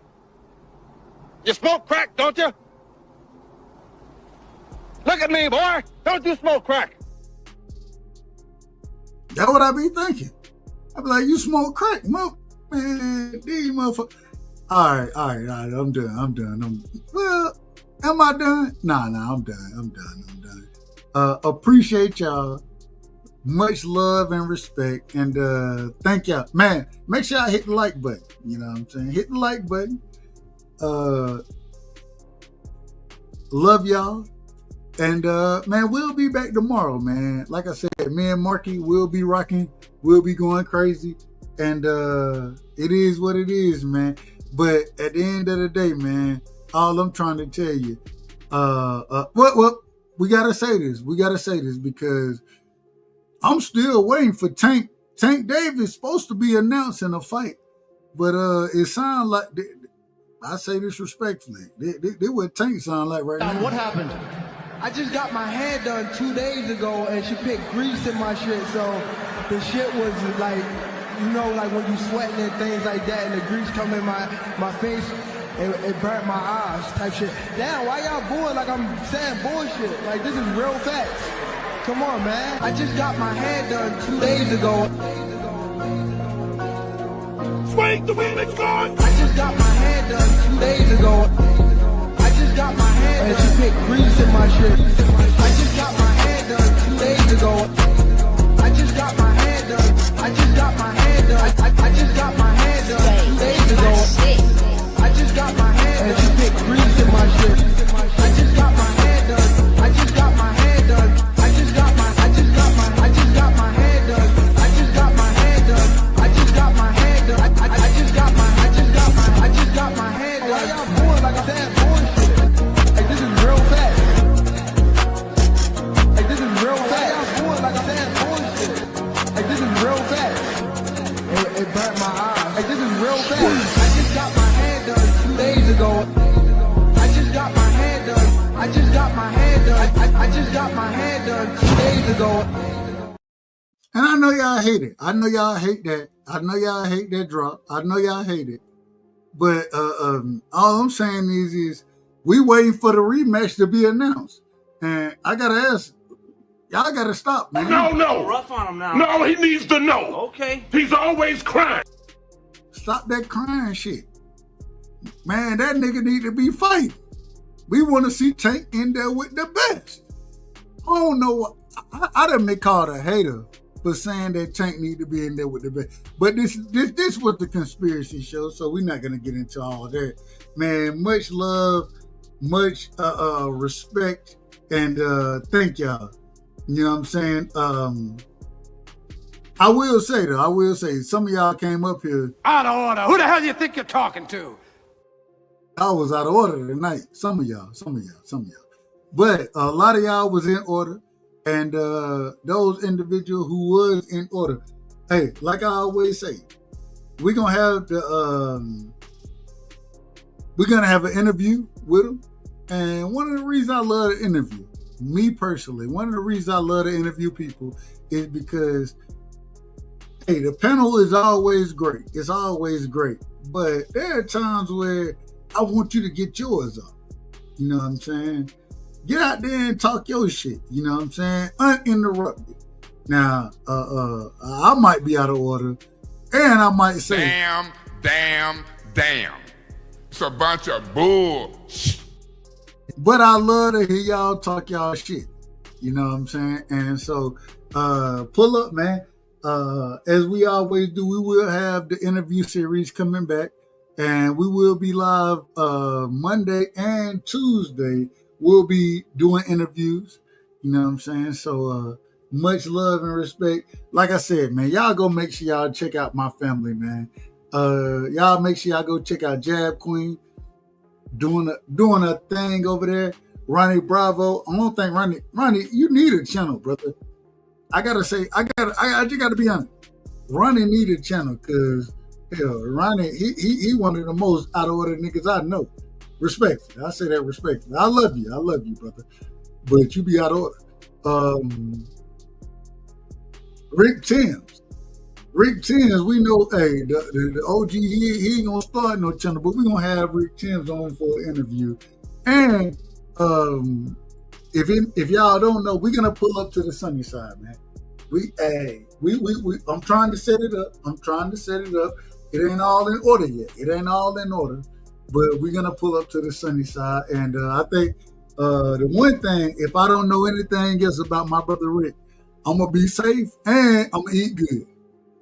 You smoke crack, don't you? Look at me, boy. Don't you smoke crack? That's what I be thinking. I be like, you smoke crack, man, these motherfuckers. All right, I'm done. Well, am I done? Nah, I'm done. Appreciate y'all. Much love and respect. And thank y'all. Man, make sure I hit the like button. You know what I'm saying? Hit the like button. Love y'all. And man, we'll be back tomorrow, man. Like I said, me and Marky will be rocking. We'll be going crazy. And it is what it is, man. But at the end of the day, man, all I'm trying to tell you, well, we gotta say this. Because I'm still waiting for Tank. Tank Davis supposed to be announcing a fight, but it sounds like I say this respectfully. This what Tank sound like right now. What happened? I just got my hair done 2 days ago, and she put grease in my shit, so the shit was like, you know, like when you sweating and things like that, and the grease come in my face, it burnt my eyes type shit. Damn, why y'all booing like I'm saying bullshit? Like, this is real facts. Come on, man. I just got my hair done 2 days ago. Swing the Phoenix gone. I just got my hair done 2 days ago. I just got my hair done. And she put grease in my shit. I just got my hair done 2 days ago. I just got my hair done. I just got my hair done. I just got my hair done 2 days ago. I just got my hair done. And she put grease in my shit. I just got my hair done. I just got my hair done. I just got my hair done. I just got my hair done. I just got my hair done. I just got my hair done. Why y'all booing like I'm saying bullshit? Like, this is real fast. Like, this is real fast. Y'all booing like I'm saying bullshit. Like, this is real fast. It burnt my eyes. Like, this is real fast. I just got my hair done 2 days ago. I just got my hair done. I just got my hair done. I just got my hair done 2 days ago. And I know y'all hate it. I know y'all hate that. I know y'all hate that drop. I know y'all hate it. But all I'm saying is we waiting for the rematch to be announced. And I gotta ask, Y'all gotta stop, man. No. Rough on him now. No, he needs to know. Okay. He's always crying. Stop that crying shit. Man, that nigga need to be fighting. We want to see Tank in there with the best. I don't know what, I done been called a hater for saying that Tank need to be in there with the best. But this was the conspiracy show, so we're not gonna get into all that. Man, much love, much respect, and thank y'all. You know what I'm saying? I will say, some of y'all came up here. Out of order. Who the hell do you think you're talking to? I was out of order tonight. Some of y'all. But a lot of y'all was in order. And those individuals who was in order, hey, like I always say, we're gonna have an interview with them. And one of the reasons I love to interview, me personally, one of the reasons I love to interview people is because, hey, the panel is always great. It's always great. But there are times where I want you to get yours up. You know what I'm saying? Get out there and talk your shit. You know what I'm saying? Uninterrupted. Now, I might be out of order, and I might say, Damn. It's a bunch of bull. But I love to hear y'all talk y'all shit. You know what I'm saying? And so, pull up, man. As we always do, we will have the interview series coming back, and we will be live Monday and Tuesday. We'll be doing interviews. You know what I'm saying? So much love and respect. Like I said, man, y'all go make sure y'all check out my family, man. Y'all make sure y'all go check out Jab Queen doing a thing over there. Ronnie Bravo. I don't think Ronnie, you need a channel, brother. I just gotta be honest. Ronnie need a channel because Ronnie, he one of the most out of order niggas I know. Respectfully. I say that respectfully. I love you, brother. But you be out of order. Rick Timms, we know, hey, the OG, he ain't gonna start no channel, but we gonna have Rick Timms on for an interview. And if y'all don't know, we're gonna pull up to the sunny side, man. I'm trying to set it up. It ain't all in order yet. But we're gonna pull up to the sunny side. And I think the one thing, if I don't know anything else about my brother Rick, I'm gonna be safe and I'm gonna eat good.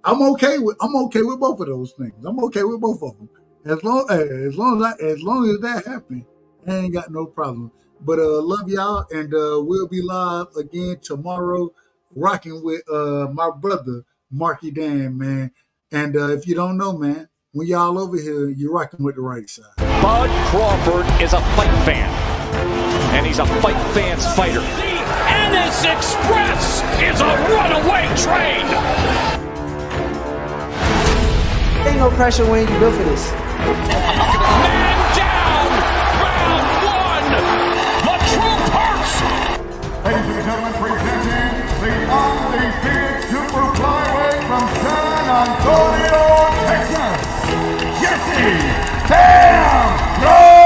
I'm okay with both of those things. I'm okay with both of them. As long as that happens, I ain't got no problem. But love y'all, and we'll be live again tomorrow, rocking with my brother Marky Dan, man. And if you don't know, man, when y'all over here, you're rocking with the right side. Bud Crawford is a fight fan, and he's a fight fan's fighter. The Ennis Express is a runaway train. Ain't no pressure when you built for this. Man down, round one. The truth hurts. Ladies and gentlemen, presenting the undefeated super flyweight from San Antonio, Texas, Jesse Damn Rodriguez!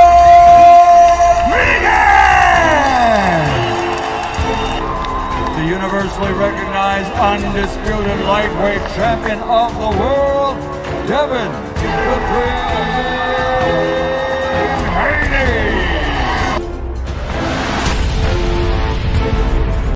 The universally recognized undisputed lightweight champion of the world, Devin the Dream Haney.